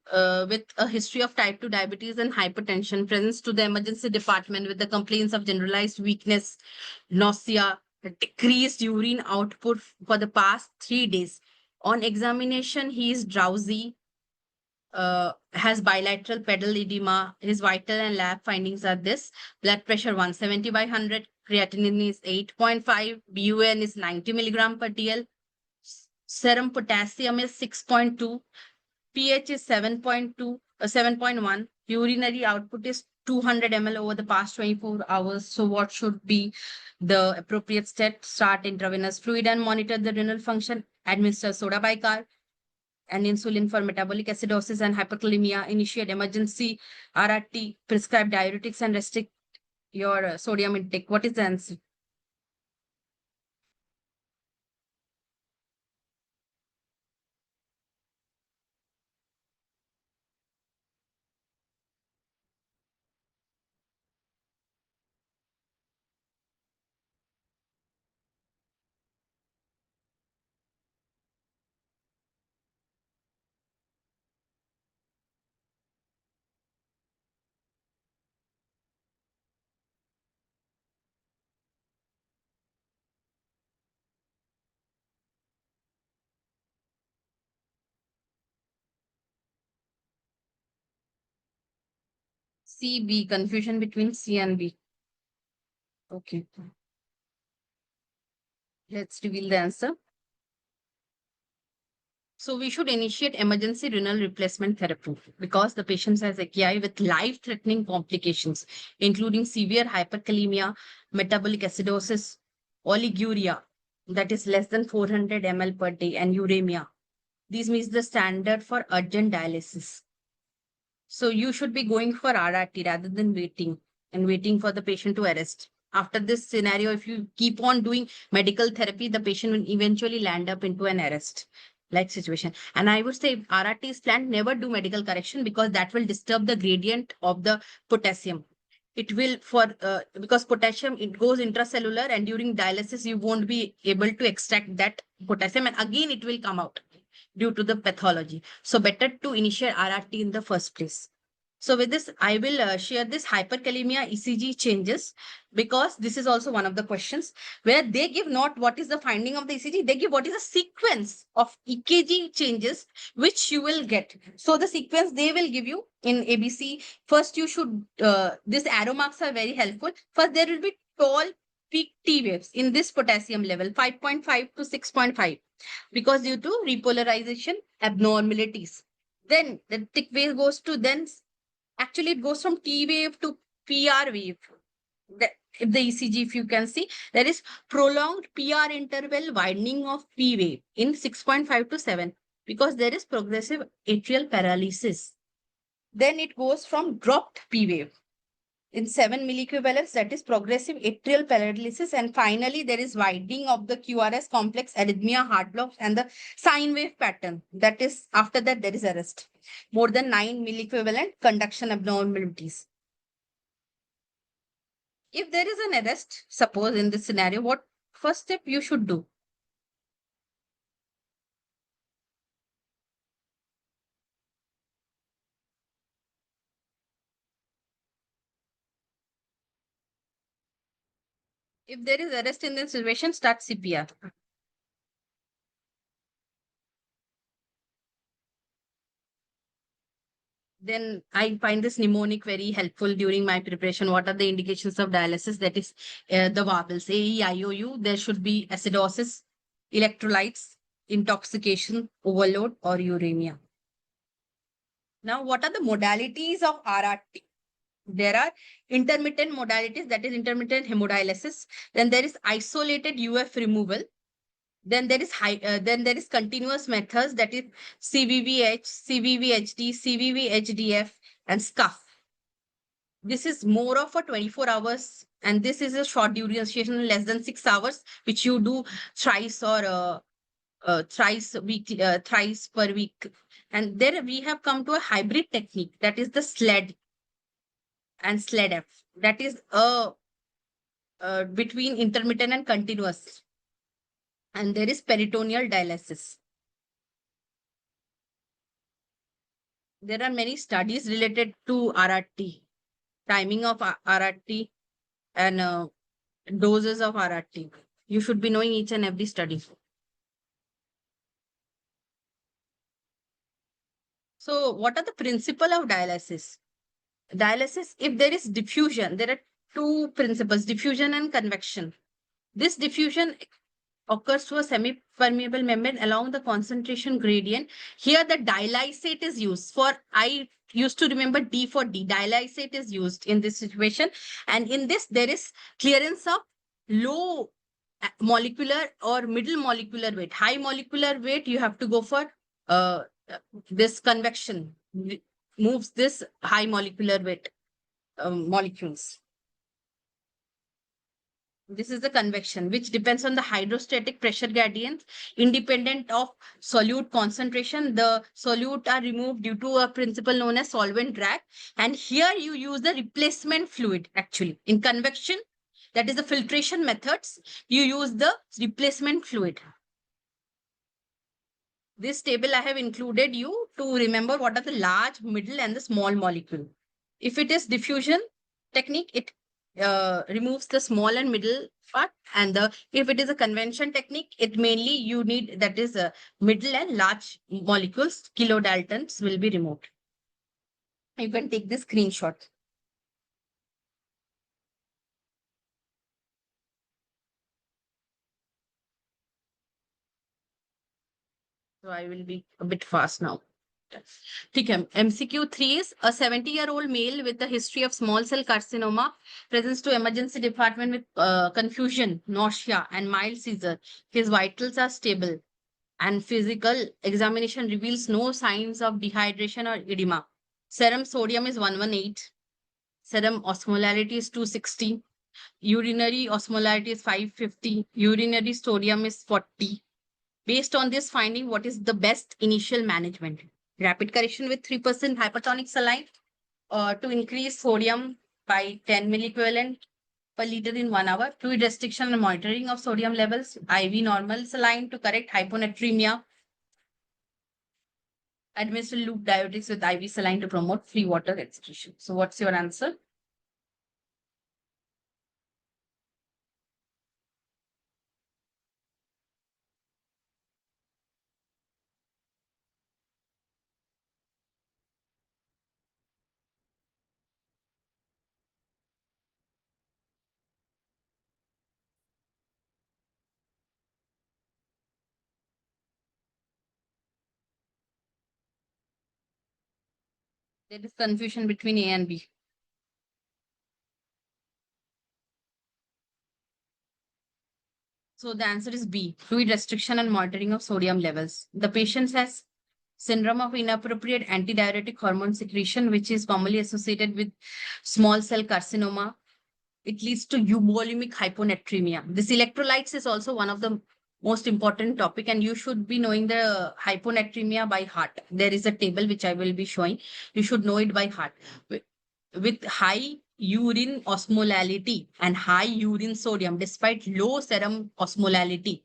with a history of type 2 diabetes and hypertension presents to the emergency department with the complaints of generalized weakness, nausea, decreased urine output for the past 3 days. On examination, he is drowsy, has bilateral pedal edema. His vital and lab findings are this: blood pressure 170 by 100, creatinine is 8.5, BUN is 90 milligram per DL, serum potassium is 6.2, pH is 7.2, 7.1, urinary output is 200 ml over the past 24 hours. So what should be the appropriate step? Start intravenous fluid and monitor the renal function, administer soda bicarb and insulin for metabolic acidosis and hyperkalemia, initiate emergency RRT, prescribe diuretics and restrict your sodium intake. What is the answer? C, B, confusion between C and B. Okay. Let's reveal the answer. So we should initiate emergency renal replacement therapy because the patient has AKI with life-threatening complications, including severe hyperkalemia, metabolic acidosis, oliguria, that is less than 400 ml per day, and uremia. These means the standard for urgent dialysis. So you should be going for RRT rather than waiting for the patient to arrest. After this scenario, if you keep on doing medical therapy, the patient will eventually land up into an arrest like situation. And I would say if RRT is planned, never do medical correction because that will disturb the gradient of the potassium. It will because potassium, it goes intracellular and during dialysis, you won't be able to extract that potassium and again it will come out due to the pathology. So better to initiate RRT in the first place. So with this, I will share this hyperkalemia ECG changes because this is also one of the questions where they give not what is the finding of the ECG, they give what is the sequence of EKG changes which you will get. So the sequence they will give you in ABC. First, you should, these arrow marks are very helpful. First, there will be tall peak T waves in this potassium level, 5.5 to 6.5, because due to repolarization abnormalities. Then the tick wave goes to actually it goes from T wave to PR wave. If the ECG, if you can see, there is prolonged PR interval widening of P wave in 6.5 to 7 because there is progressive atrial paralysis. Then it goes from dropped P wave in 7 milliequivalents, that is progressive atrial paralysis. And finally, there is widening of the QRS complex arrhythmia, heart blocks, and the sine wave pattern. That is, after that, there is arrest. More than 9 milliequivalent conduction abnormalities. If there is an arrest, suppose in this scenario, what first step you should do? If there is arrest in this situation, start CPR. Then I find this mnemonic very helpful during my preparation. What are the indications of dialysis? That is the vowels AEIOU. There should be acidosis, electrolytes, intoxication, overload, or uremia. Now, what are the modalities of RRT? There are intermittent modalities, that is intermittent hemodialysis. Then there is isolated UF removal. Then there is continuous methods, that is CVVH, CVVHD, CVVHDF, and SCUF. This is more of a 24 hours, and this is a short duration, less than 6 hours, which you do thrice or thrice per week. And there we have come to a hybrid technique, that is the SLED and SLED-F. That is between intermittent and continuous. And there is peritoneal dialysis. There are many studies related to RRT, timing of RRT, and doses of RRT. You should be knowing each and every study. So what are the principle of dialysis? Dialysis, if there is diffusion, there are two principles, diffusion and convection. This diffusion occurs through a semi-permeable membrane along the concentration gradient. Here the dialysate is used for, I used to remember D for D, dialysate is used in this situation. And in this, there is clearance of low molecular or middle molecular weight. High molecular weight, you have to go for this convection, moves this high molecular weight molecules. This is the convection, which depends on the hydrostatic pressure gradient, independent of solute concentration. The solute are removed due to a principle known as solvent drag. And here you use the replacement fluid actually. In convection, that is the filtration methods, you use the replacement fluid. This table I have included you to remember what are the large, middle, and the small molecule. If it is diffusion technique, it removes the small and middle part, and if it is a convention technique, it mainly you need, that is middle and large molecules, kilodaltons will be removed. You can take this screenshot. So I will be a bit fast now. ठीक है, MCQ 3 is a 70-year-old male with a history of small cell carcinoma presents to emergency department with confusion, nausea, and mild seizure. His vitals are stable, and physical examination reveals no signs of dehydration or edema. Serum sodium is 118. Serum osmolarity is 260. Urinary osmolarity is 550. Urinary sodium is 40. Based on this finding, what is the best initial management? Rapid correction with 3% hypertonic saline to increase sodium by 10 milliequivalent per liter in 1 hour. Fluid restriction and monitoring of sodium levels. IV normal saline to correct hyponatremia. Administer loop diuretics with IV saline to promote free water excretion. So what's your answer? There is confusion between A and B. So the answer is B, fluid restriction and monitoring of sodium levels. The patient has syndrome of inappropriate antidiuretic hormone secretion, which is commonly associated with small cell carcinoma. It leads to euvolemic hyponatremia. This electrolytes is also one of the most important topic, and you should be knowing the hyponatremia by heart. There is a table which I will be showing. You should know it by heart. With high urine osmolality and high urine sodium, despite low serum osmolality,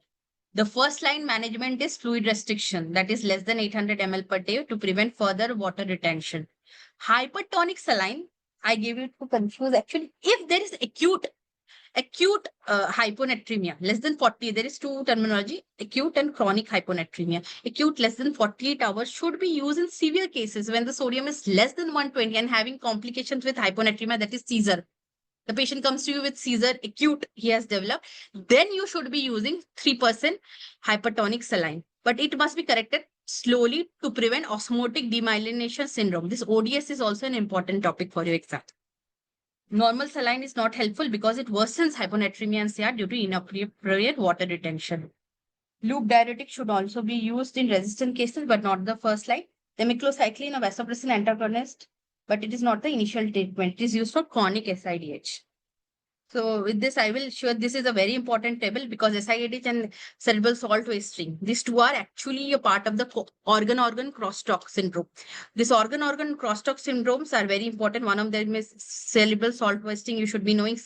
the first line management is fluid restriction, that is less than 800 ml per day to prevent further water retention. Hypertonic saline, I gave it to confuse. Actually, if there is acute hyponatremia, less than 40, there is two terminology, acute and chronic hyponatremia. Acute less than 48 hours should be used in severe cases when the sodium is less than 120 and having complications with hyponatremia, that is seizure. The patient comes to you with seizure, acute he has developed, then you should be using 3% hypertonic saline. But it must be corrected slowly to prevent osmotic demyelination syndrome. This ODS is also an important topic for your exam. Normal saline is not helpful because it worsens hyponatremia and CR due to inappropriate water retention. Loop diuretic should also be used in resistant cases, but not the first line. Demiclocycline or vasopressin antagonist, but it is not the initial treatment. It is used for chronic SIDH. So with this, I will show this is a very important table because SIADH and cerebral salt wasting. These two are actually a part of the organ-organ crosstalk syndrome. This organ-organ crosstalk syndromes are very important. One of them is cerebral salt wasting. You should be knowing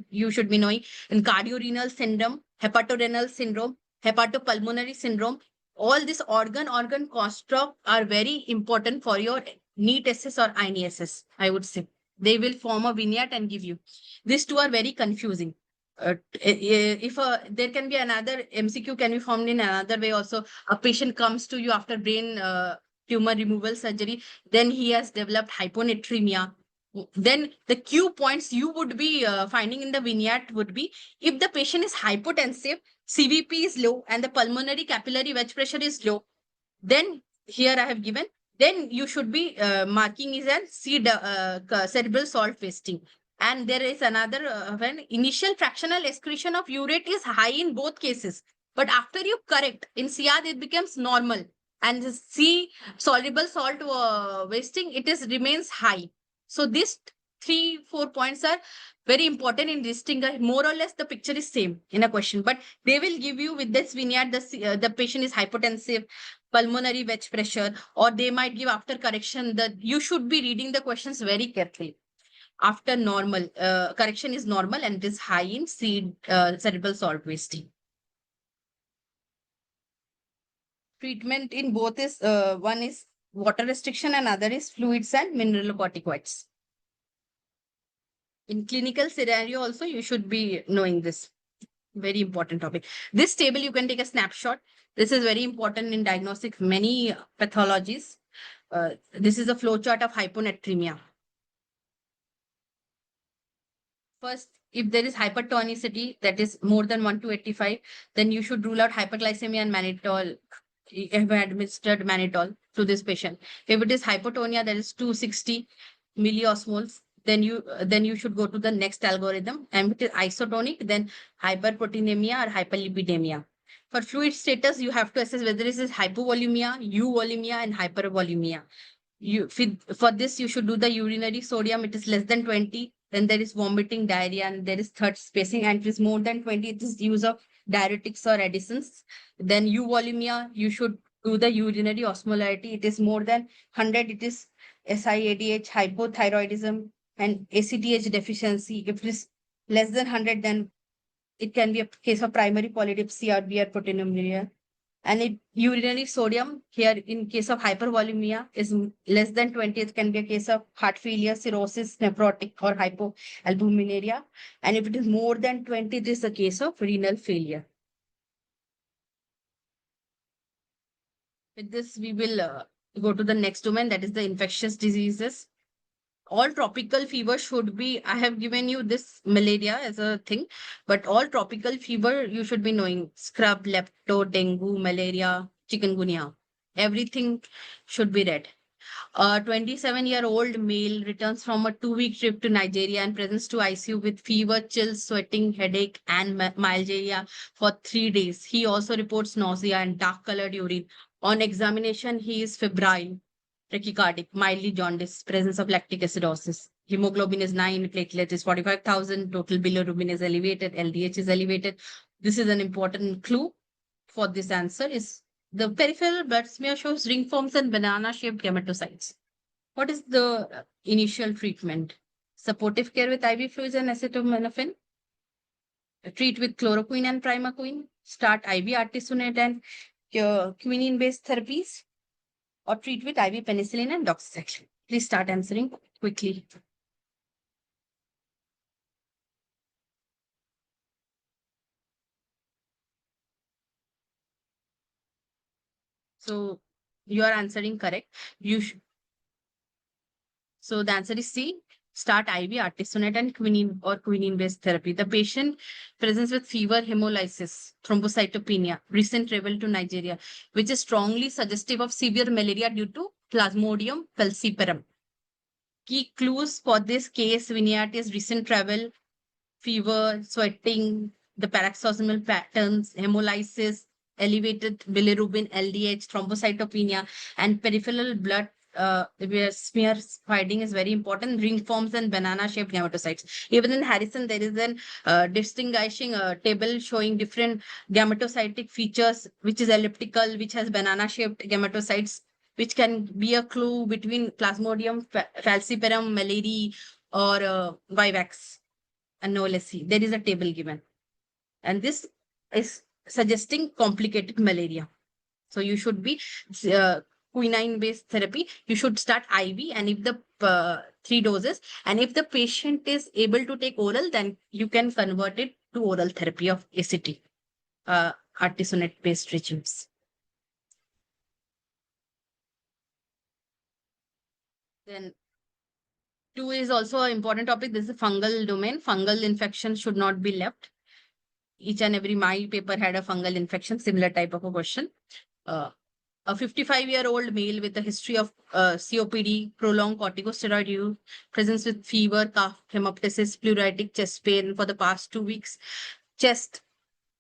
you should be knowing in cardiorenal syndrome, hepatorenal syndrome, hepatopulmonary syndrome. All these organ-organ crosstalk are very important for your NEET SS or INESS, I would say. They will form a vignette and give you. These two are very confusing. If there can be another MCQ can be formed in another way also. A patient comes to you after brain tumor removal surgery, then he has developed hyponatremia. Then the Q points you would be finding in the vignette would be if the patient is hypotensive, CVP is low, and the pulmonary capillary wedge pressure is low. Then here I have given. Then you should be marking is an cerebral salt wasting. And there is another when initial fractional excretion of urate is high in both cases. But after you correct, in CR it becomes normal. And the C soluble salt wasting, it is remains high. So these 3-4 points are very important in distinguish. More or less the picture is same in a question. But they will give you with this vignette, the patient is hypotensive, pulmonary wedge pressure, or they might give after correction that you should be reading the questions very carefully. After normal, correction is normal and it is high in cerebral salt wasting. Treatment in both is, one is water restriction and other is fluids and mineralocorticoids. In clinical scenario also, you should be knowing this. Very important topic. This table, you can take a snapshot. This is very important in diagnostic many pathologies. This is a flowchart of hyponatremia. First, if there is hypertonicity that is more than 1/85, then you should rule out hyperglycemia and mannitol. You have administered mannitol to this patient. If it is hypotonia, that is 260 milliosmoles, then you should go to the next algorithm. And if it is isotonic, then hyperproteinemia or hyperlipidemia. For fluid status, you have to assess whether this is hypovolemia, euvolemia, and hypervolemia. For this, you should do the urinary sodium. It is less than 20. Then there is vomiting, diarrhea, and there is third spacing. And it is more than 20. It is use of diuretics or additives. Then euvolemia, you should do the urinary osmolarity. It is more than 100. It is SIADH, hypothyroidism, and ACTH deficiency. If it is less than 100, then it can be a case of primary polydipsia or beer proteinuria. And urinary sodium here in case of hypervolemia is less than 20. It can be a case of heart failure, cirrhosis, nephrotic, or hypoalbuminuria. And if it is more than 20, it is a case of renal failure. With this, we will go to the next domain, that is the infectious diseases. All tropical fever should be, I have given you this malaria as a thing, but all tropical fever you should be knowing scrub, lepto, dengue, malaria, chikungunya. Everything should be read. A 27-year-old male returns from a 2-week trip to Nigeria and presents to ICU with fever, chills, sweating, headache, and myalgia for 3 days. He also reports nausea and dark-colored urine. On examination, he is febrile, tachycardic, mildly jaundiced, presence of lactic acidosis. Hemoglobin is 9, platelet is 45,000, total bilirubin is elevated, LDH is elevated. This is an important clue for this answer is the peripheral blood smear shows ring forms and banana-shaped gametocytes. What is the initial treatment? Supportive care with IV fluids and acetaminophen. Treat with chloroquine and primaquine. Start IV artesunate and quinine-based therapies. Or treat with IV penicillin and doxycycline. Please start answering quickly. So you are answering correct. So the answer is C. Start IV artesunate and quinine or quinine-based therapy. The patient presents with fever, hemolysis, thrombocytopenia, recent travel to Nigeria, which is strongly suggestive of severe malaria due to Plasmodium falciparum. Key clues for this case vignette is recent travel, fever, sweating, the paroxysmal patterns, hemolysis, elevated bilirubin, LDH, thrombocytopenia, and peripheral blood where smear finding is very important. Ring forms and banana-shaped gametocytes. Even in Harrison, there is an distinguishing table showing different gametocytic features, which is elliptical, which has banana-shaped gametocytes, which can be a clue between Plasmodium falciparum, malariae, or vivax and knowlesi. There is a table given. And this is suggesting complicated malaria. So you should be quinine-based therapy. You should start IV, and if the 3 doses, and if the patient is able to take oral, then you can convert it to oral therapy of ACT, artesunate-based regimes. Then 2 is also an important topic. This is the fungal domain. Fungal infection should not be left. Each and every my paper had a fungal infection, similar type of a question. A 55-year-old male with a history of COPD, prolonged corticosteroid use, presence with fever, cough, hemoptysis, pleuritic chest pain for the past 2 weeks. Chest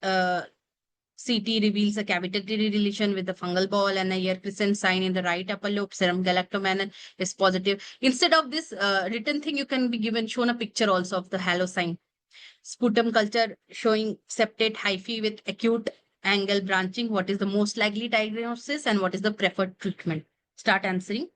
CT reveals a cavitary lesion with a fungal ball and a ear crescent sign in the right upper lobe. Serum galactomannan is positive. Instead of this written thing, you can be shown a picture also of the halo sign. Sputum culture showing septate hyphae with acute angle branching. What is the most likely diagnosis and what is the preferred treatment? Start answering.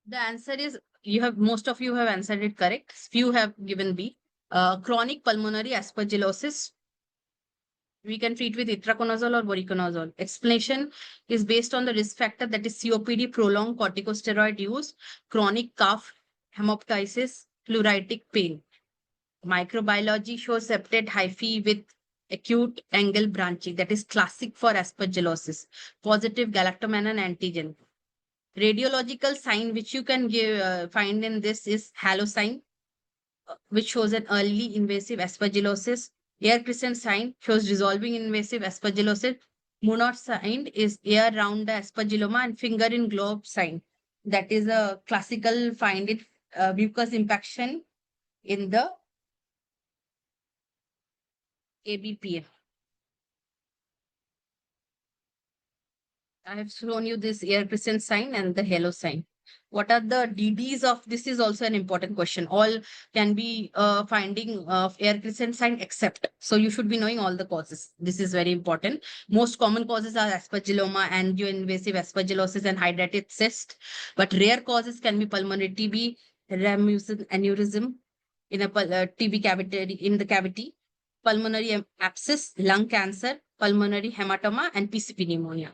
The answer is, most of you have answered it correct. Few have given B. Chronic pulmonary aspergillosis. We can treat with itraconazole or voriconazole. Explanation is based on the risk factor, that is COPD, prolonged corticosteroid use, chronic cough, hemoptysis, pleuritic pain. Microbiology shows septate hyphae with acute angle branching, that is classic for aspergillosis. Positive galactomannan antigen. Radiological sign which you can find in this is halo sign, which shows an early invasive aspergillosis. Air crescent sign shows resolving invasive aspergillosis. Monod sign is air round the aspergilloma, and finger in globe sign. That is a classical find it mucus impaction in the ABPA. I have shown you this air crescent sign and the halo sign. What are the DDs of this is also an important question. All can be finding of air crescent sign except. So you should be knowing all the causes. This is very important. Most common causes are aspergilloma, angioinvasive aspergillosis, and hydrated cyst. But rare causes can be pulmonary TB, ramucin aneurysm in a TB cavity, in the cavity, pulmonary abscess, lung cancer, pulmonary hematoma, and PCP pneumonia.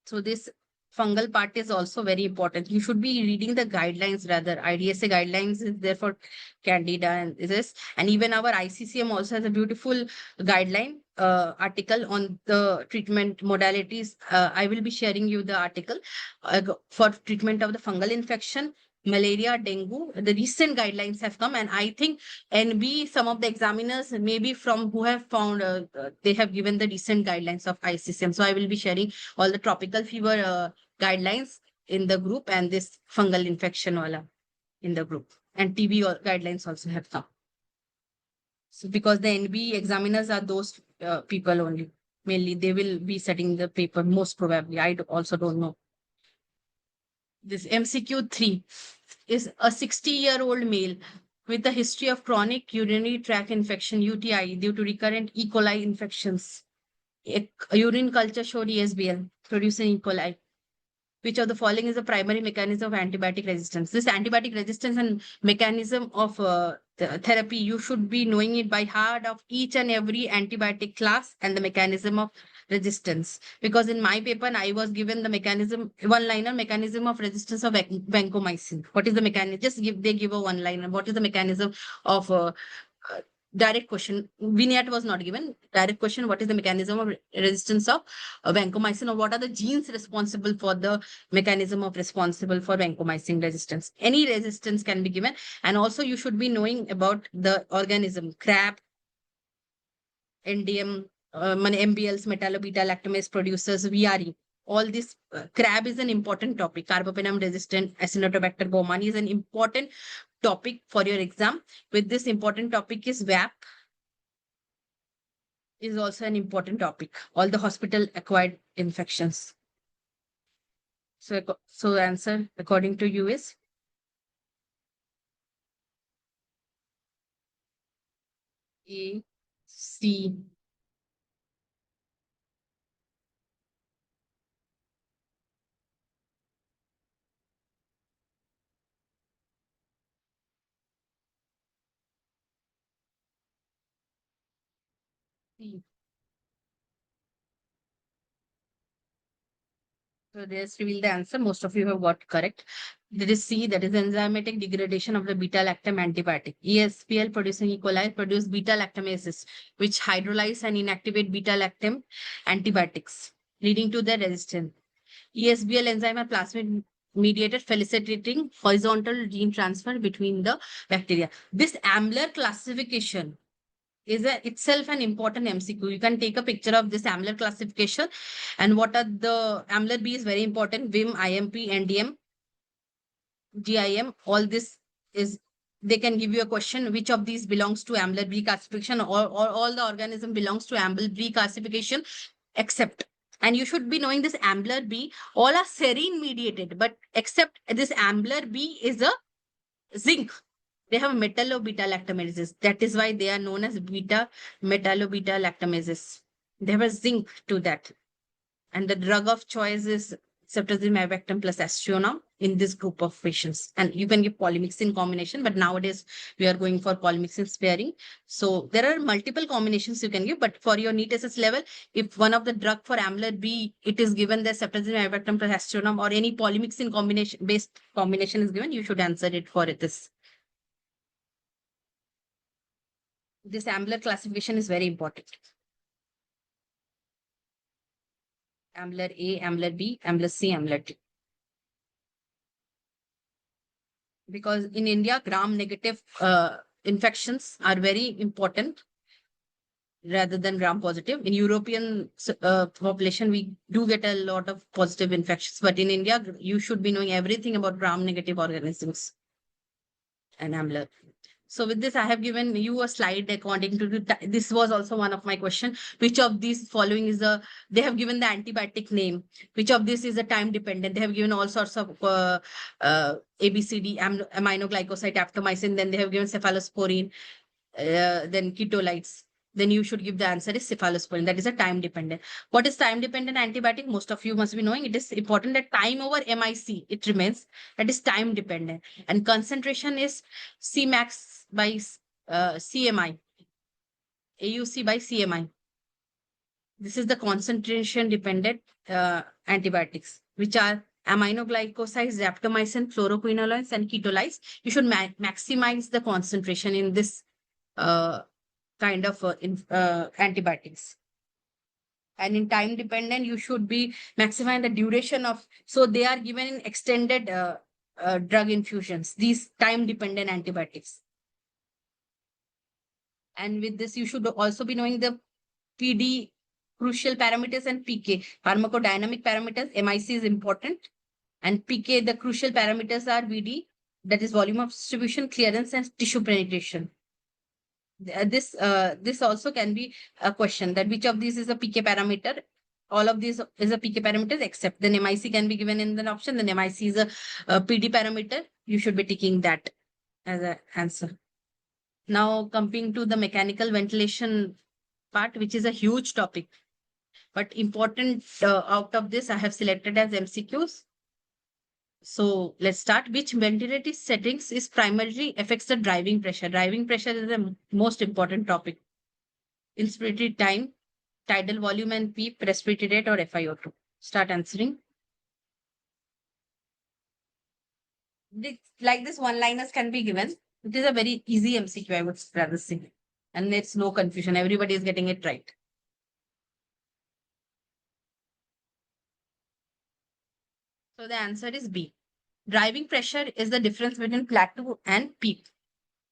So this fungal part is also very important. You should be reading the guidelines rather. IDSA guidelines is there for Candida and this. And even our ICCM also has a beautiful guideline article on the treatment modalities. I will be sharing you the article for treatment of the fungal infection, malaria, dengue. The recent guidelines have come, and I think NB, some of the examiners maybe from who have found they have given the recent guidelines of ICCM. So I will be sharing all the tropical fever guidelines in the group, and this fungal infection wala in the group, and TB guidelines also have come. So because the NB examiners are those people only, mainly they will be setting the paper most probably. I also don't know. This MCQ 3 is a 60-year-old male with a history of chronic urinary tract infection, UTI, due to recurrent E. coli infections. A urine culture showed ESBL, producing E. coli. Which of the following is the primary mechanism of antibiotic resistance? This antibiotic resistance and mechanism of therapy, you should be knowing it by heart of each and every antibiotic class and the mechanism of resistance. Because in my paper, I was given the mechanism, one-liner mechanism of resistance of vancomycin. What is the mechanism? They give a one-liner. What is the mechanism of direct question. Vignette was not given. Direct question, what is the mechanism of resistance of vancomycin, or what are the genes responsible for the mechanism of responsible for vancomycin resistance? Any resistance can be given. And also you should be knowing about the organism, crab, NDM, MBLs, metallo-beta-lactamase producers, VRE. All this crab is an important topic. Carbapenem resistant Acinetobacter baumannii is an important topic for your exam. With this important topic is VAP is also an important topic. All the hospital acquired infections. So answer according to you is A, C, C. So let's reveal the answer. Most of you have got correct. That is C, that is enzymatic degradation of the beta-lactam antibiotic. ESBL producing E. coli produce beta-lactamases, which hydrolyze and inactivate beta-lactam antibiotics, leading to the resistance. ESBL enzyme are plasmid mediated, facilitating horizontal gene transfer between the bacteria. This Ambler classification is itself an important MCQ. You can take a picture of this Ambler classification, and what are the Ambler B is very important. Vim, IMP, NDM, GIM. All this is, they can give you a question which of these belongs to Ambler B classification, or all the organism belongs to Ambler B classification except. And you should be knowing this Ambler B, all are serine mediated, but except this Ambler B is a zinc. They have metallo-beta-lactamases. That is why they are known as metallo-beta-lactamases. They have a zinc to that. And the drug of choice is ceftazine-avibactam plus aztreonam in this group of patients. And you can give polymyxin combination, but nowadays we are going for polymyxin sparing. So there are multiple combinations you can give, but for your NEET SS level, if one of the drug for Ambler B, it is given the ceftazine-avibactam plus aztreonam, or any polymyxin combination based combination is given, you should answer it for this. This Ambler classification is very important. Ambler A, Ambler B, Ambler C, Ambler D. Because in India, gram-negative infections are very important rather than gram-positive. In European population, we do get a lot of positive infections. But in India, you should be knowing everything about gram-negative organisms and Ambler. So with this, I have given you a slide according to this was also one of my questions. Which of these following is they have given the antibiotic name. Which of this is a time dependent? They have given all sorts of ABCD, aminoglycoside, aptomycin, then they have given cephalosporin, then ketolites. Then you should give the answer is cephalosporin. That is a time dependent. What is time dependent antibiotic? Most of you must be knowing. It is important that time over MIC, it remains. That is time dependent. And concentration is Cmax by CMI. AUC by CMI. This is the concentration dependent antibiotics, which are aminoglycosides, rapamycin, fluoroquinolones, and ketolites. You should maximize the concentration in this kind of antibiotics. And in time dependent, you should be maximizing the duration of, so they are given in extended drug infusions, these time dependent antibiotics. And with this, you should also be knowing the PD crucial parameters and PK, pharmacodynamic parameters. MIC is important. And PK, the crucial parameters are VD, that is volume of distribution, clearance, and tissue penetration. This also can be a question, that which of these is a PK parameter. All of these is a PK parameters except then MIC can be given in the option. Then MIC is a PD parameter. You should be taking that as an answer. Now coming to the mechanical ventilation part, which is a huge topic, but important out of this I have selected as MCQs. So let's start. Which ventilative settings is primarily affects the driving pressure? Driving pressure is the most important topic. Inspiratory time, tidal volume and PEEP, respiratory rate, or FiO2. Start answering. Like this, one-liners can be given. It is a very easy MCQ, I would rather say. And there's no confusion. Everybody is getting it right. So the answer is B. Driving pressure is the difference between plateau and peak.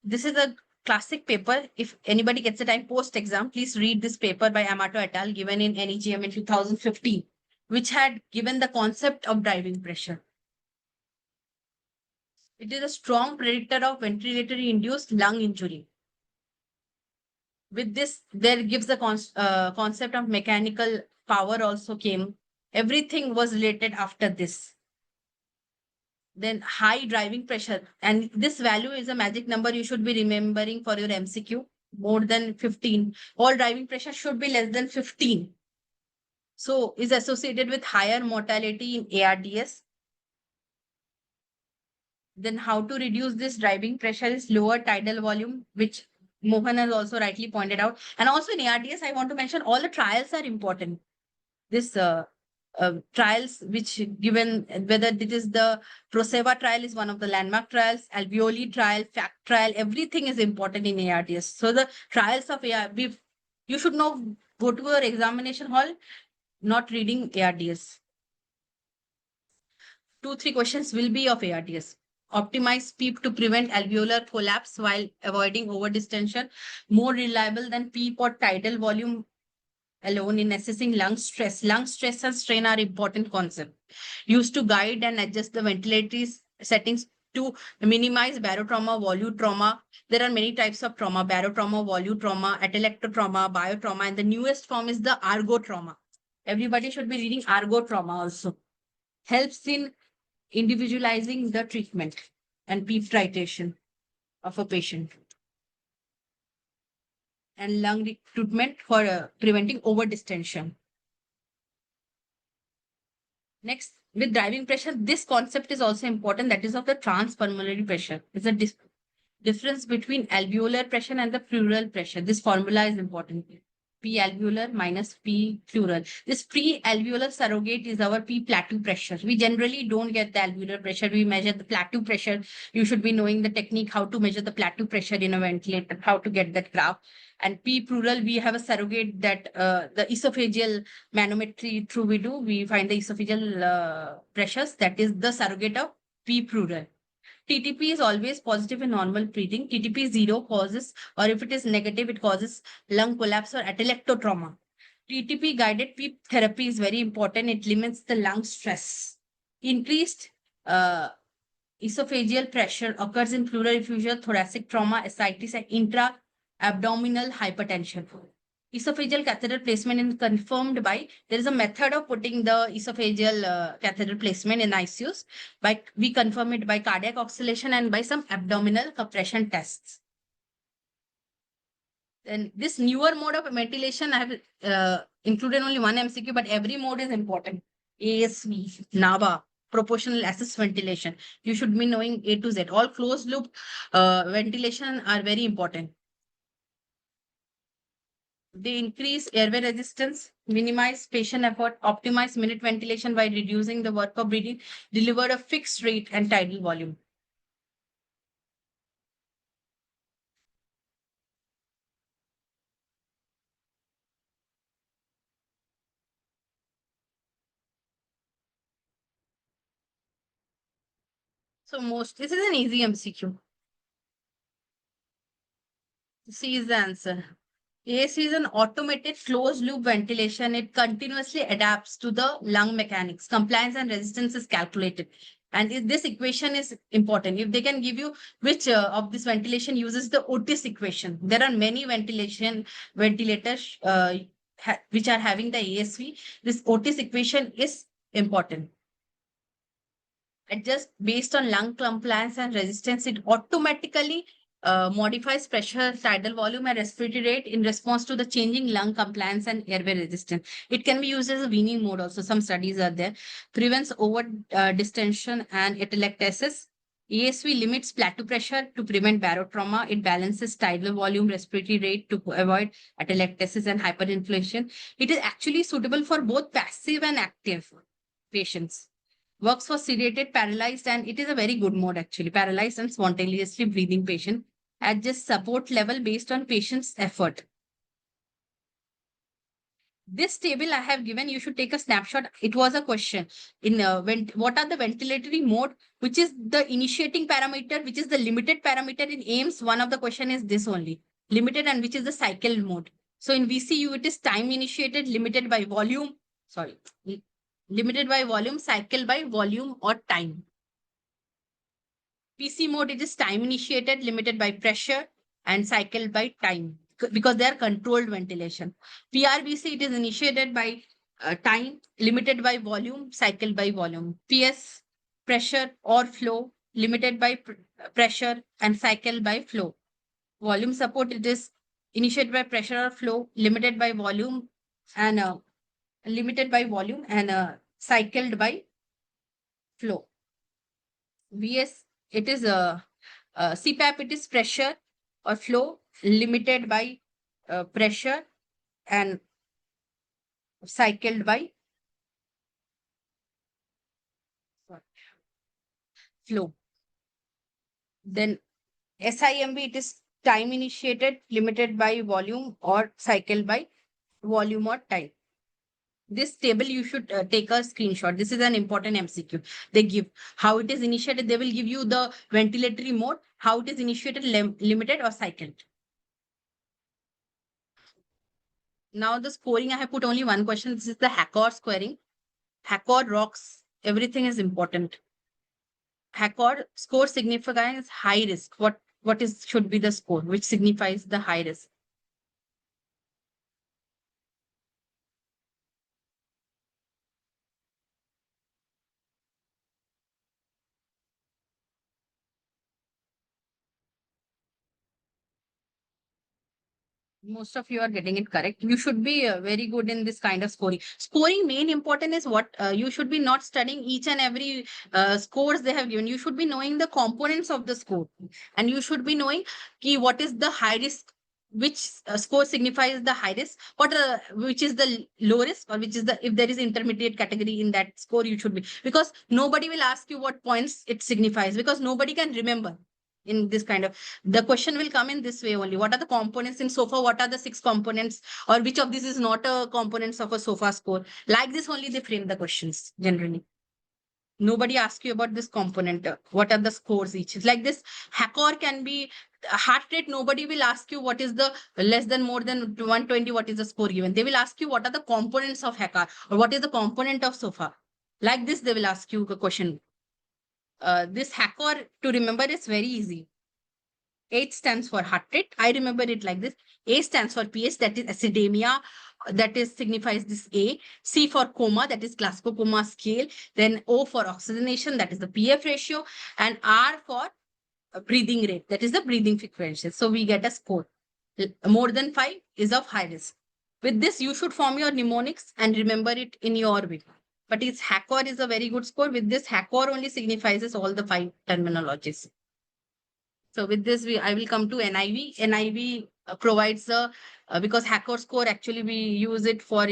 This is a classic paper. If anybody gets a time post-exam, please read this paper by Amato et al. Given in NEGM in 2015, which had given the concept of driving pressure. It is a strong predictor of ventilatory-induced lung injury. With this, there gives the concept of mechanical power also came. Everything was related after this. Then high driving pressure. And this value is a magic number you should be remembering for your MCQ. More than 15. All driving pressure should be less than 15. So is associated with higher mortality in ARDS. Then how to reduce this driving pressure is lower tidal volume, which Mohan has also rightly pointed out. And also in ARDS, I want to mention all the trials are important. This trials which given, whether it is the PROSEVA trial is one of the landmark trials, alveoli trial, FACT trial, everything is important in ARDS. So the trials of ARDS, you should know, go to your examination hall, not reading ARDS. 2-3 questions will be of ARDS. Optimize PEEP to prevent alveolar collapse while avoiding overdistension. More reliable than PEEP or tidal volume alone in assessing lung stress. Lung stress and strain are important concepts. Used to guide and adjust the ventilatory settings to minimize barotrauma, volute trauma. There are many types of trauma: barotrauma, volute trauma, atelectotrauma, biotrauma, and the newest form is the ergotrauma. Everybody should be reading ergotrauma also. Helps in individualizing the treatment and PEEP titration of a patient. And lung recruitment for preventing overdistension. Next, with driving pressure, this concept is also important. That is of the transpulmonary pressure. It's a difference between alveolar pressure and the pleural pressure. This formula is important. P alveolar minus P pleural. This pre-alveolar surrogate is our P plateau pressure. We generally don't get the alveolar pressure. We measure the plateau pressure. You should be knowing the technique, how to measure the plateau pressure in a ventilator, how to get that graph. And P pleural, we have a surrogate that the esophageal manometry through we do. We find the esophageal pressures. That is the surrogate of P pleural. TTP is always positive in normal breathing. TTP 0 causes, or if it is negative, it causes lung collapse or atelectotrauma. TTP guided PEEP therapy is very important. It limits the lung stress. Increased esophageal pressure occurs in pleural effusion, thoracic trauma, ascites, and intra-abdominal hypertension. Esophageal catheter placement is confirmed by, there is a method of putting the esophageal catheter placement in ICUs. We confirm it by cardiac oscillation and by some abdominal compression tests. Then this newer mode of ventilation, I have included only one MCQ, but every mode is important. ASV, NAVA, proportional assist ventilation. You should be knowing A to Z. All closed loop ventilation are very important. They increase airway resistance, minimize patient effort, optimize minute ventilation by reducing the work of breathing, deliver a fixed rate and tidal volume. So this is an easy MCQ. C is the answer. AC is an automated closed loop ventilation. It continuously adapts to the lung mechanics. Compliance and resistance is calculated. And this equation is important. If they can give you which of this ventilation uses the Otis equation. There are many ventilators which are having the ASV. This Otis equation is important. Adjust based on lung compliance and resistance. It automatically modifies pressure, tidal volume, and respiratory rate in response to the changing lung compliance and airway resistance. It can be used as a weaning mode also. Some studies are there. Prevents over distension and atelectasis. ASV limits plateau pressure to prevent barotrauma. It balances tidal volume, respiratory rate to avoid atelectasis and hyperinflation. It is actually suitable for both passive and active patients. Works for sedated, paralyzed, and it is a very good mode actually. Paralyzed and spontaneously breathing patient. adjust support level based on patient's effort. This table I have given, you should take a snapshot. It was a question in what are the ventilatory mode, which is the initiating parameter, which is the limited parameter in AIMS. One of the question is this only, limited, and which is the cycle mode. So in VCU, it is time initiated, limited by volume, limited by volume, cycle by volume or time. PC mode, it is time initiated, limited by pressure and cycled by time because they are controlled ventilation. PRVC, it is initiated by time, limited by volume, cycled by volume. PS, pressure or flow, limited by pressure and cycled by flow. Volume support, it is initiated by pressure or flow, limited by volume and cycled by flow. VS, it is CPAP, it is pressure or flow limited by pressure and cycled by flow. Then SIMB, it is time initiated, limited by volume or cycled by volume or time. This table you should take a screenshot. This is an important MCQ. They give how it is initiated. They will give you the ventilatory mode, how it is initiated, limited or cycled. Now the scoring, I have put only one question. This is the Hacker scoring. Hacker rocks. Everything is important. Hacker score signifies high risk. What should be the score, which signifies the high risk? Most of you are getting it correct. You should be very good in this kind of scoring. Scoring main important is what you should be not studying each and every scores they have given. You should be knowing the components of the score, and you should be knowing what is the high risk, which score signifies the high risk, which is the low risk, or which is the, if there is intermediate category in that score, you should be, because nobody will ask you what points it signifies, because nobody can remember. In this kind of, the question will come in this way only. What are the components in SOFA? What are the 6 components, or which of these is not a components of a SOFA score? Like this only they frame the questions generally. Nobody asks you about this component. What are the scores each? It's like this. Hacker can be heart rate. Nobody will ask you what is the less than more than 120. What is the score given? They will ask you what are the components of Hacker, or what is the component of SOFA. Like this, they will ask you a question. This Hacker to remember is very easy. H stands for heart rate. I remember it like this. A stands for pH, that is acidemia, that is signifies this A. C for coma, that is Glasgow coma scale. Then O for oxygenation, that is the PF ratio. And R for breathing rate, that is the breathing frequency. So we get a score. More than 5 is of high risk. With this, you should form your mnemonics and remember it in your way. But its Hacker is a very good score. With this, Hacker only signifies all the 5 terminologies. So with this, I will come to NIV. NIV provides because Hacker score, actually we use it for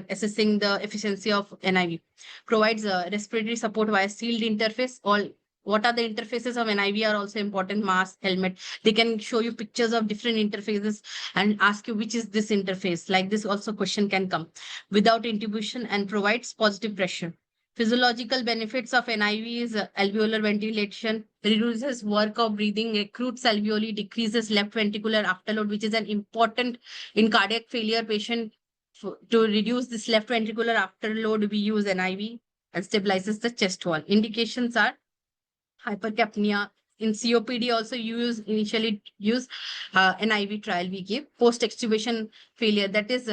assessing the efficiency of NIV. Provides respiratory support via sealed interface. What are the interfaces of NIV are also important. Mask, helmet. They can show you pictures of different interfaces and ask you which is this interface. Like this also question can come. Without intubation, and provides positive pressure. Physiological benefits of NIV is alveolar ventilation, reduces work of breathing, recruits alveoli, decreases left ventricular afterload, which is an important in cardiac failure patient. To reduce this left ventricular afterload, we use NIV, and stabilizes the chest wall. Indications are hypercapnia. In COPD also initially use NIV trial we give. Post-extubation failure, that is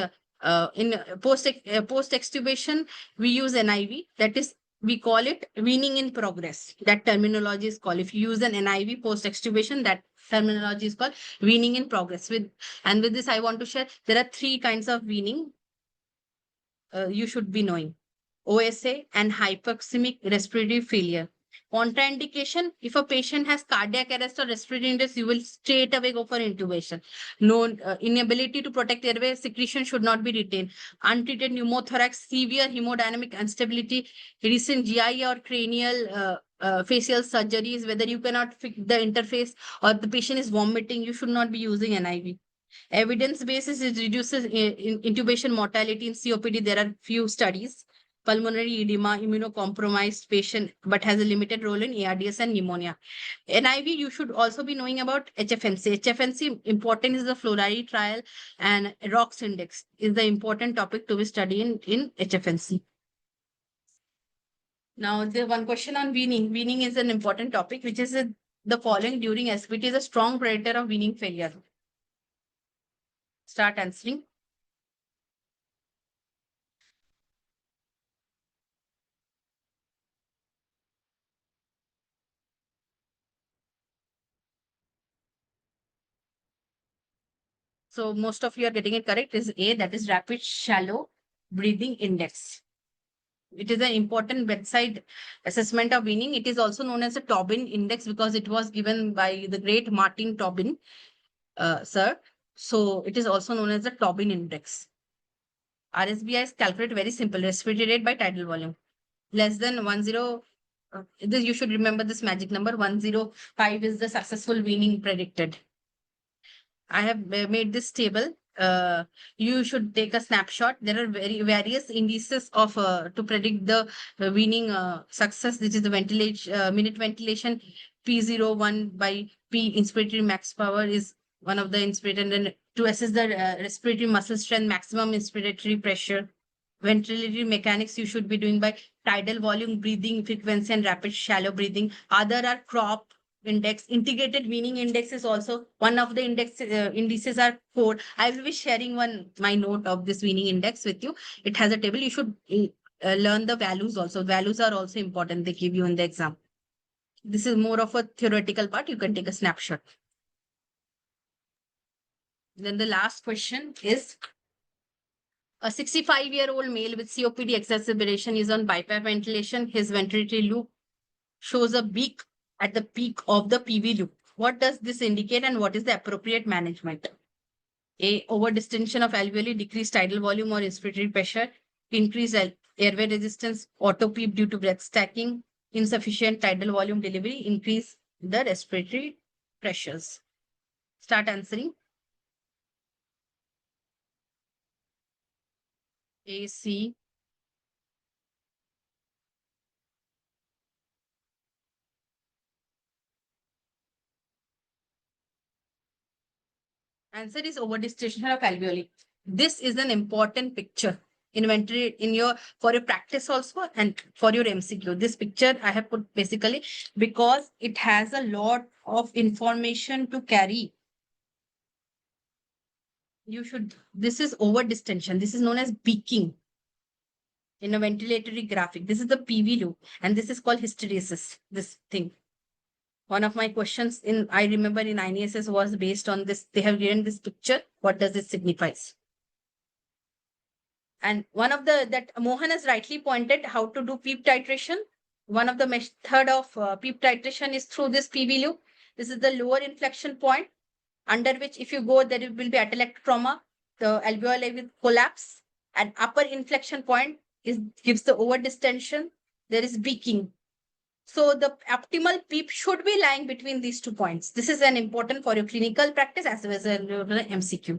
in post-extubation, we use NIV, that is, we call it weaning in progress. That terminology is called, if you use an NIV post-extubation, that terminology is called weaning in progress. With this, I want to share, there are 3 kinds of weaning you should be knowing. OSA and hypoxemic respiratory failure. Contraindication, if a patient has cardiac arrest or respiratory distress, you will straight away go for intubation. No inability to protect airway, secretion should not be retained. Untreated pneumothorax, severe hemodynamic instability, recent GI or cranial facial surgeries, whether you cannot fix the interface or the patient is vomiting, you should not be using NIV. Evidence basis, it reduces intubation mortality in COPD. There are few studies. Pulmonary edema, immunocompromised patient, but has a limited role in ARDS and pneumonia. NIV, you should also be knowing about HFNC. HFNC, important is the fluoride trial, and ROX index is the important topic to be studied in HFNC. Now, the one question on weaning. Weaning is an important topic, which is the following during SVT is a strong predictor of weaning failure. Start answering. So most of you are getting it correct. Is A, that is rapid shallow breathing index. It is an important bedside assessment of weaning. It is also known as a Tobin index because it was given by the great Martin Tobin, sir. So it is also known as the Tobin index. RSBI is calculated very simple. Respiratory rate by tidal volume. Less than 10. This, you should remember this magic number. 105 is the successful weaning predicted. I have made this table. You should take a snapshot. There are various indices of to predict the weaning success. This is the ventilation minute ventilation. P01 by P inspiratory max power is one of the inspirator. And then to assess the respiratory muscle strength, maximum inspiratory pressure. Ventilatory mechanics you should be doing by tidal volume, breathing frequency, and rapid shallow breathing. Other are crop index. Integrated weaning index is also one of the indices are 4. I will be sharing my note of this weaning index with you. It has a table. You should learn the values also. Values are also important. They give you in the exam. This is more of a theoretical part. You can take a snapshot. Then the last question is, a 65-year-old male with COPD exacerbation is on BiPAP ventilation. His ventilatory loop shows a beak at the peak of the PV loop. What does this indicate and what is the appropriate management? A, overdistension of alveoli, decreased tidal volume or inspiratory pressure, increased airway resistance, auto PEEP due to breath stacking, insufficient tidal volume delivery, increase the respiratory pressures. Start answering. A, C. Answer is overdistension of alveoli. This is an important picture inventory in your for your practice also and for your MCQ. This picture I have put basically because it has a lot of information to carry. This is overdistension. This is known as beaking in a ventilatory graphic. This is the PV loop and this is called hysteresis, this thing. One of my questions I remember in INSS was based on this. They have given this picture. What does it signify? And one of that Mohan has rightly pointed how to do PEEP titration. One of the method of PEEP titration is through this PV loop. This is the lower inflection point under which if you go, there will be atelectatic trauma. The alveoli will collapse and upper inflection point gives the overdistension. There is beaking. So the optimal PEEP should be lying between these 2 points. This is an important for your clinical practice as well as MCQ.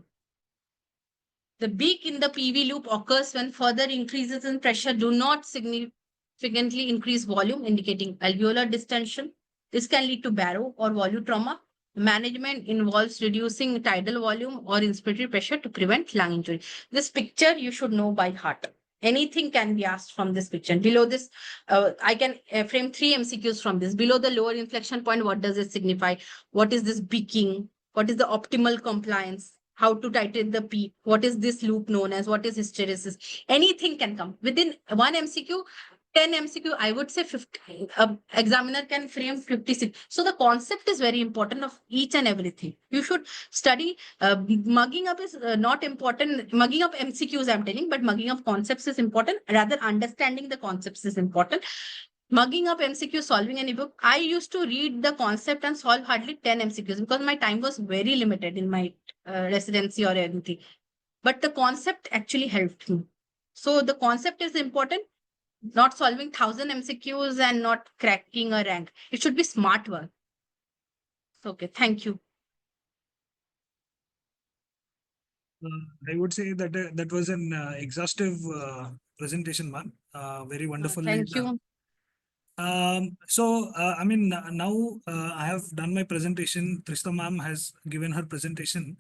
The beak in the PV loop occurs when further increases in pressure do not significantly increase volume, indicating alveolar distension. This can lead to barrow or volume trauma. Management involves reducing tidal volume or inspiratory pressure to prevent lung injury. This picture you should know by heart. Anything can be asked from this picture. Below this, I can frame 3 MCQs from this. Below the lower inflection point, what does it signify? What is this beaking? What is the optimal compliance? How to titrate the PEEP? What is this loop known as? What is hysteresis? Anything can come. Within 1 MCQ, 10 MCQ, I would say 50. Examiner can frame 56. So the concept is very important of each and everything. You should study. Mugging up is not important. Mugging up MCQs, I'm telling, but mugging up concepts is important. Rather, understanding the concepts is important. Mugging up MCQ, solving any book. I used to read the concept and solve hardly 10 MCQs because my time was very limited in my residency or anything. But the concept actually helped me. So the concept is important. not solving 1,000 MCQs and not cracking a rank. It should be smart work. Okay, thank you. I would say that that was an exhaustive presentation, ma'am. Very wonderfully Thank done. you. I mean, now I have done my presentation. Trista ma'am has given her presentation.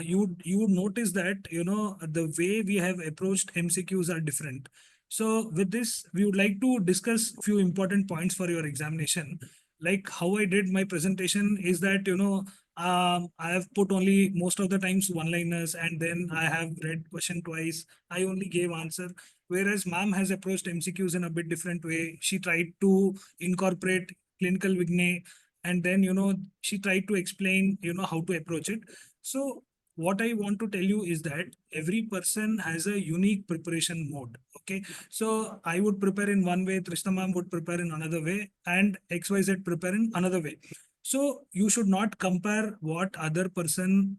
You would notice that, you know, the way we have approached MCQs are different. So with this, we would like to discuss few important points for your examination. Like how I did my presentation is that, you know, I have put only most of the times one-liners, and then I have read question twice. I only gave answer. Whereas ma'am has approached MCQs in a bit different way. She tried to incorporate clinical vignay, and then, you know, she tried to explain, you know, how to approach it. So what I want to tell you is that every person has a unique preparation mode. Okay. So I would prepare in one way, Trishna ma'am would prepare in another way, and XYZ prepare in another way. So you should not compare what other person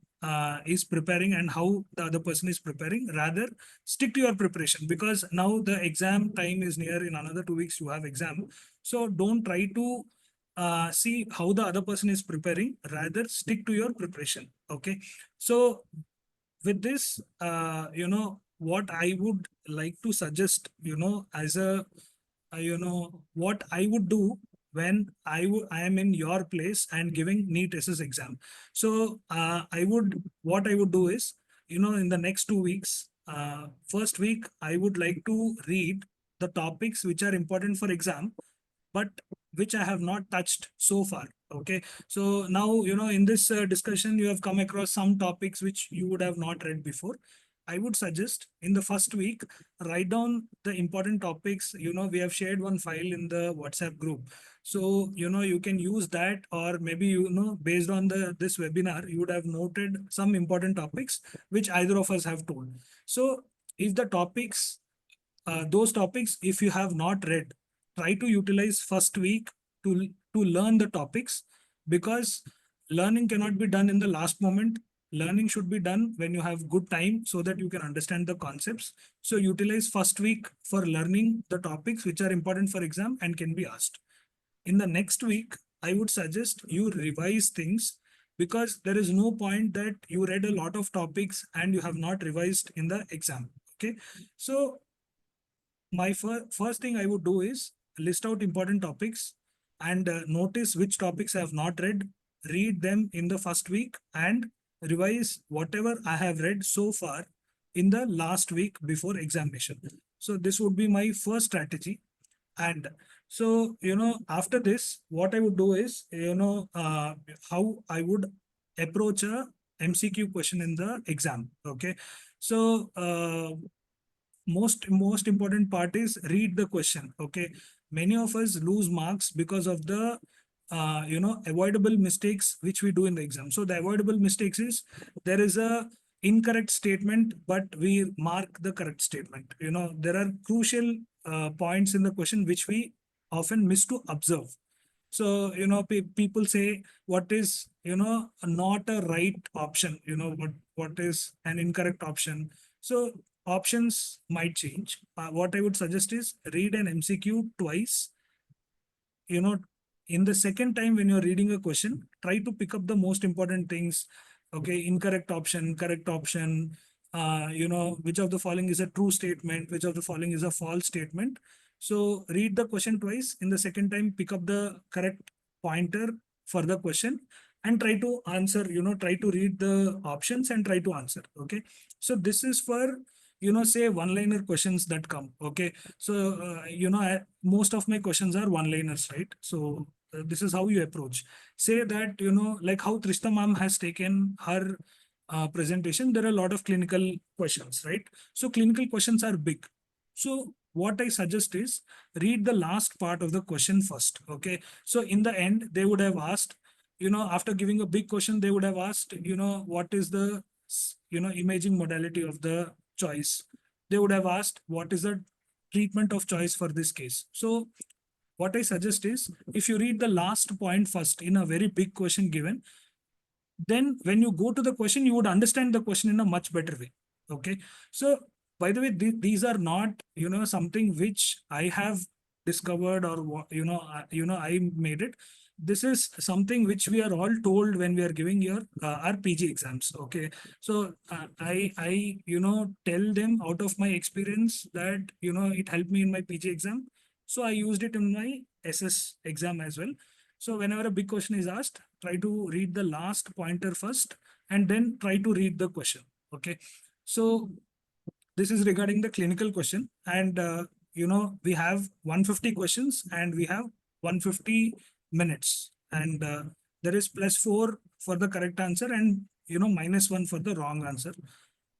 is preparing and how the other person is preparing. Rather, stick to your preparation, because now the exam time is near. In another 2 weeks, you have exam. So don't try to see how the other person is preparing. Rather, stick to your preparation. Okay. So with this, you know, what I would like to suggest, you know, as a, you know, what I would do when I am in your place and giving NEET SS exam. So what I would do is, you know, in the next 2 weeks, first week, I would like to read the topics which are important for exam, but which I have not touched so far. Okay. So now, you know, in this discussion, you have come across some topics which you would have not read before. I would suggest in the first week, write down the important topics. You know, we have shared one file in the WhatsApp group. So, you know, you can use that, or maybe, you know, based on this webinar, you would have noted some important topics which either of us have told. So if the topics, those topics, if you have not read, try to utilize first week to learn the topics, because learning cannot be done in the last moment. Learning should be done when you have good time, so that you can understand the concepts. So utilize first week for learning the topics which are important for exam and can be asked. In the next week, I would suggest you revise things, because there is no point that you read a lot of topics and you have not revised in the exam. Okay. So my first thing I would do is list out important topics, and notice which topics I have not read, read them in the first week, and revise whatever I have read so far in the last week before examination. So this would be my first strategy. And so, you know, after this, what I would do is, you know, how I would approach a MCQ question in the exam. Okay. So, most important part is read the question. Okay. Many of us lose marks because of the you know, avoidable mistakes which we do in the exam. So the avoidable mistakes is, there is a incorrect statement, but we mark the correct statement. You know, there are crucial points in the question which we often miss to observe. So, you know, people say what is, you know, not a right option, you know, what is an incorrect option. So options might change. What I would suggest is read an MCQ twice. You know, in the second time when you're reading a question, try to pick up the most important things. Okay, incorrect option, correct option, you know, which of the following is a true statement, which of the following is a false statement. So read the question twice. In the second time, pick up the correct pointer for the question and try to answer, you know, try to read the options and try to answer. Okay. So this is for, you know, say one-liner questions that come. Okay. So, you know, most of my questions are one-liners, right? So this is how you approach. Say that, you know, like how Trishta ma'am has taken her presentation, there are a lot of clinical questions, right? So clinical questions are big. So what I suggest is read the last part of the question first. Okay. So in the end, they would have asked, you know, after giving a big question, they would have asked, you know, what is the, you know, imaging modality of the choice. They would have asked, what is the treatment of choice for this case. So what I suggest is, if you read the last point first in a very big question given, then when you go to the question, you would understand the question in a much better way. Okay. So by the way, these are not, something which I have discovered or I made it. This is something which we are all told when we are giving our PG exams. Okay, so I tell them out of my experience that it helped me in my PG exam, so I used it in my SS exam as well. So whenever a big question is asked, try to read the last pointer first and then try to read the question. Okay, so this is regarding the clinical question, and we have 150 questions and we have 150 minutes, and there is +4 for the correct answer and -1 for the wrong answer,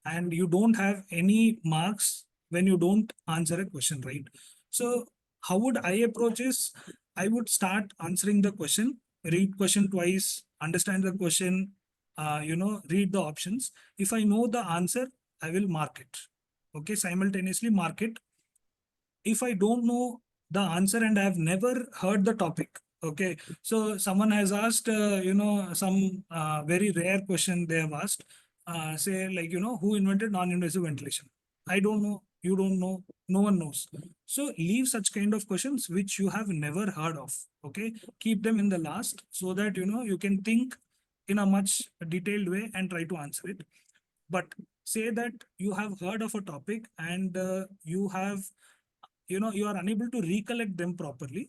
and you don't have any marks when you don't answer a question right. So how would I approach this? I would start answering the question, read question twice, understand the question, read the options. If I know the answer, I will mark it. Okay, simultaneously mark it. If I don't know the answer and I have never heard the topic, okay, so someone has asked, some very rare question they have asked, say like, who invented non-invasive ventilation? I don't know, you don't know, no one knows. So leave such kind of questions which you have never heard of. Okay, keep them in the last so that you can think in a much detailed way and try to answer it. But say that you have heard of a topic and you are unable to recollect them properly.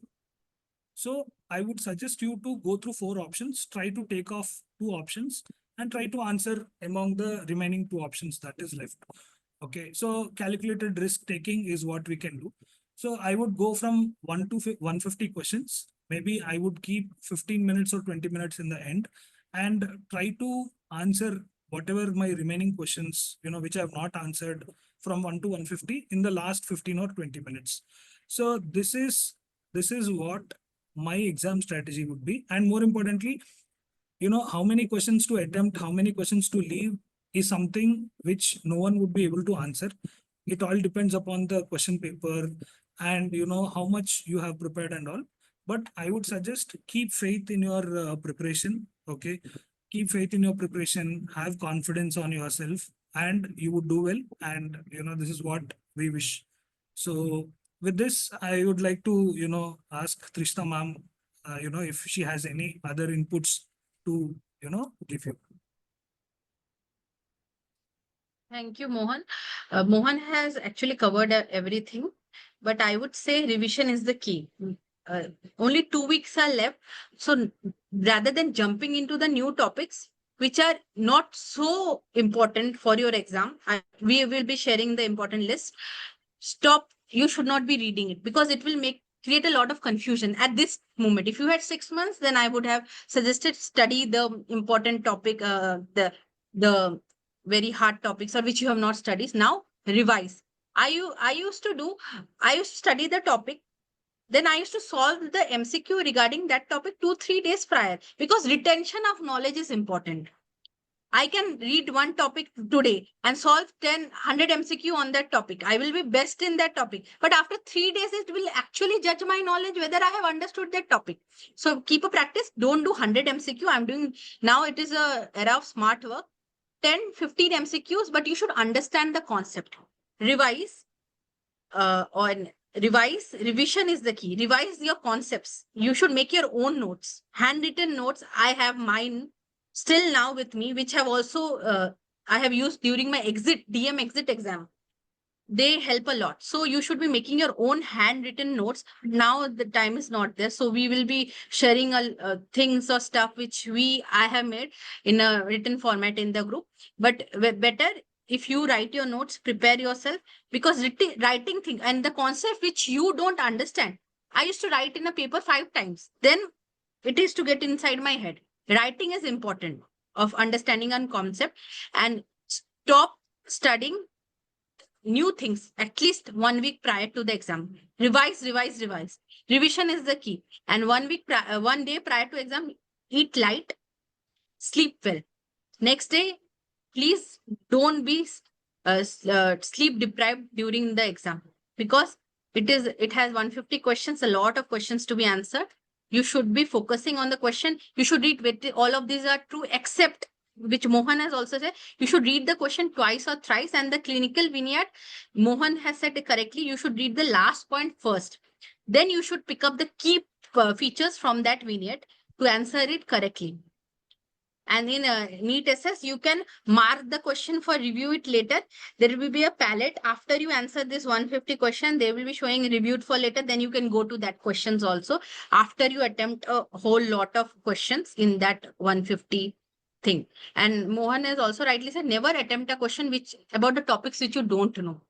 So I would suggest you to go through 4 options, try to take off 2 options and try to answer among the remaining 2 options that is left. Okay, so calculated risk taking is what we can do. So I would go from 1 to 150 questions. Maybe I would keep 15 minutes or 20 minutes in the end and try to answer whatever my remaining questions, which I have not answered from 1 to 150 in the last 15 or 20 minutes. So this is what my exam strategy would be. And more importantly, how many questions to attempt, how many questions to leave is something which no one would be able to answer. It all depends upon the question paper and how much you have prepared and all. But I would suggest keep faith in your preparation. Okay, keep faith in your preparation, have confidence on yourself, and you would do well. And this is what we wish. So with this, I would like to ask Trishna ma'am, if she has any other inputs to give you. Thank you, Mohan. Mohan has actually covered everything, but I would say revision is the key. Only 2 weeks are left. So rather than jumping into the new topics, which are not so important for your exam, we will be sharing the important list. Stop. You should not be reading it because it will create a lot of confusion at this moment. If you had 6 months, then I would have suggested study the important topic, the very hard topics or which you have not studied. Now revise. I used to study the topic, then I used to solve the MCQ regarding that topic 2-3 days prior, because retention of knowledge is important. I can read one topic today and solve 100 MCQ on that topic. I will be best in that topic. But after 3 days, it will actually judge my knowledge whether I have understood that topic. So keep a practice. Don't do 100 MCQ. I'm doing now. It is a era of smart work. 10-15 MCQs, but you should understand the concept. Revise. Revision is the key. Revise your concepts. You should make your own notes, handwritten notes. I have mine still now with me, which have also I have used during my DM exit exam. They help a lot. So you should be making your own handwritten notes. Now the time is not there, so we will be sharing things or stuff which I have made in a written format in the group. But better if you write your notes, prepare yourself, because writing thing and the concept which you don't understand, I used to write in a paper 5 times. Then it is to get inside my head. Writing is important of understanding a concept, and stop studying new things at least 1 week prior to the exam. Revise. Revision is the key. And 1 day prior to exam, eat light, sleep well. Next day, please don't be sleep deprived during the exam, because it has 150 questions, a lot of questions to be answered. You should be focusing on the question. You should read all of these are true except which Mohan has also said, you should read the question twice or thrice, and the clinical vignette, Mohan has said it correctly, you should read the last point first. Then you should pick up the key features from that vignette to answer it correctly. And in NEET SS, you can mark the question for review it later. There will be a palette. After you answer this 150 question, they will be showing reviewed for later. Then you can go to that questions also after you attempt a whole lot of questions in that 150 thing. And Mohan has also rightly said, never attempt a question which about the topics which you don't know.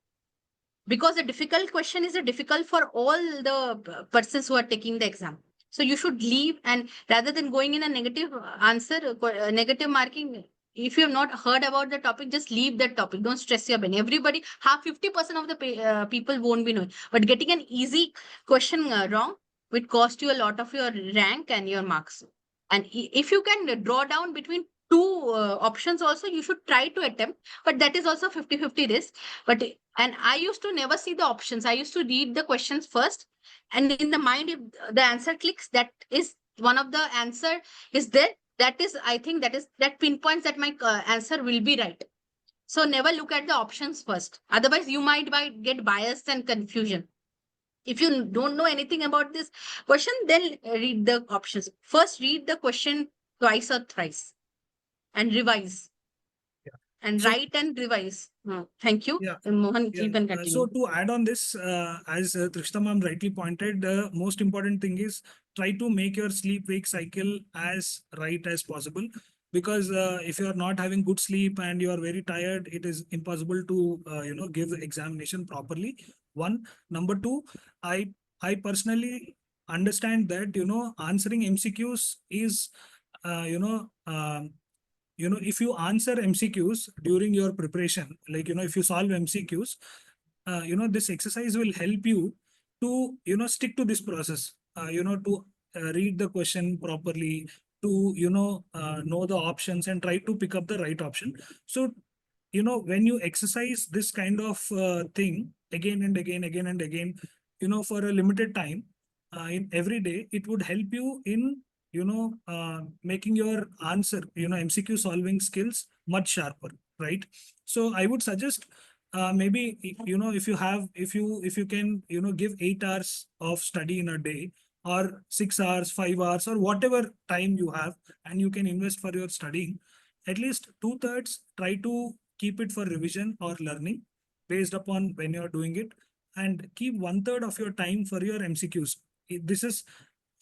Because the difficult question is difficult for all the persons who are taking the exam. So you should leave, and rather than going in a negative answer, negative marking, if you have not heard about the topic, just leave that topic. Don't stress your brain. Everybody, 50% of the people won't be knowing. But getting an easy question wrong will cost you a lot of your rank and your marks. And if you can draw down between two options also, you should try to attempt. But that is also 50-50 risk. But and I used to never see the options. I used to read the questions first. And in the mind, if the answer clicks, that is one of the answer is there. That is, I think that pinpoints that my answer will be right. So never look at the options first. Otherwise, you might get bias and confusion. If you don't know anything about this question, then read the options. First, read the question twice or thrice and revise. And So- write and revise. Thank you. Yeah. Mohan, Yeah. you can continue. So to add on this, as Trishita ma'am rightly pointed, the most important thing is try to make your sleep-wake cycle as right as possible. Because if you are not having good sleep and you are very tired, it is impossible to give the examination properly. One. Number two, I personally understand that answering MCQs is if you answer MCQs during your preparation, like, if you solve MCQs, this exercise will help you to, stick to this process, to read the question properly, to, know the options and try to pick up the right option. So, when you exercise this kind of thing again and again, for a limited time, in every day, it would help you in making your answer, MCQ solving skills much sharper, right? So I would suggest maybe, if you can, give 8 hours of study in a day, or 6 hours, 5 hours, or whatever time you have, and you can invest for your studying, at least 2/3 try to keep it for revision or learning based upon when you're doing it, and keep 1/3 of your time for your MCQs. This is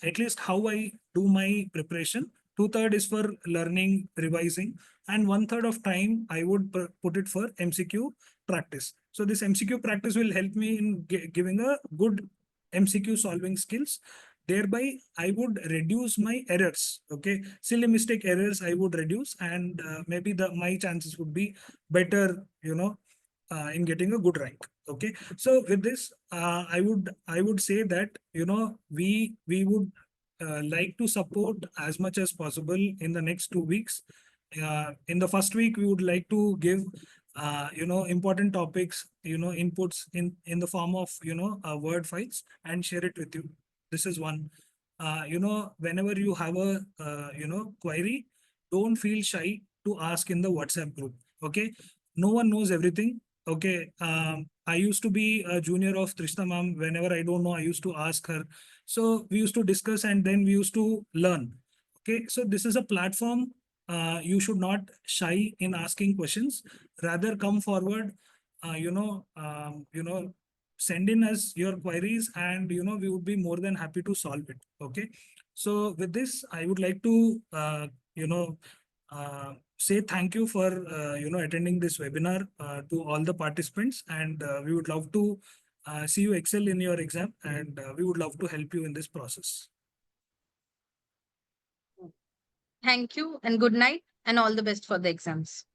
at least how I do my preparation. 2/3 is for learning, revising, and 1/3 of time I would put it for MCQ practice. So this MCQ practice will help me in giving a good MCQ solving skills. Thereby, I would reduce my errors. Okay, silly mistake errors I would reduce, and maybe my chances would be better. In getting a good rank. Okay, so with this, I would say that we would like to support as much as possible in the next 2 weeks. In the first week, we would like to give important topics, inputs in the form of Word files, and share it with you. This is one. Whenever you have a query, don't feel shy to ask in the WhatsApp group. Okay, no one knows everything. Okay, I used to be a junior of Trishta ma'am. Whenever I don't know, I used to ask her. So we used to discuss, and then we used to learn. Okay, so this is a platform. You should not shy in asking questions. Rather, come forward. Send in us your queries, and we would be more than happy to solve it. Okay, so with this, I would like to say thank you for attending this webinar to all the participants, and we would love to see you excel in your exam, and we would love to help you in this process. Thank you and good night and all the best for the exams.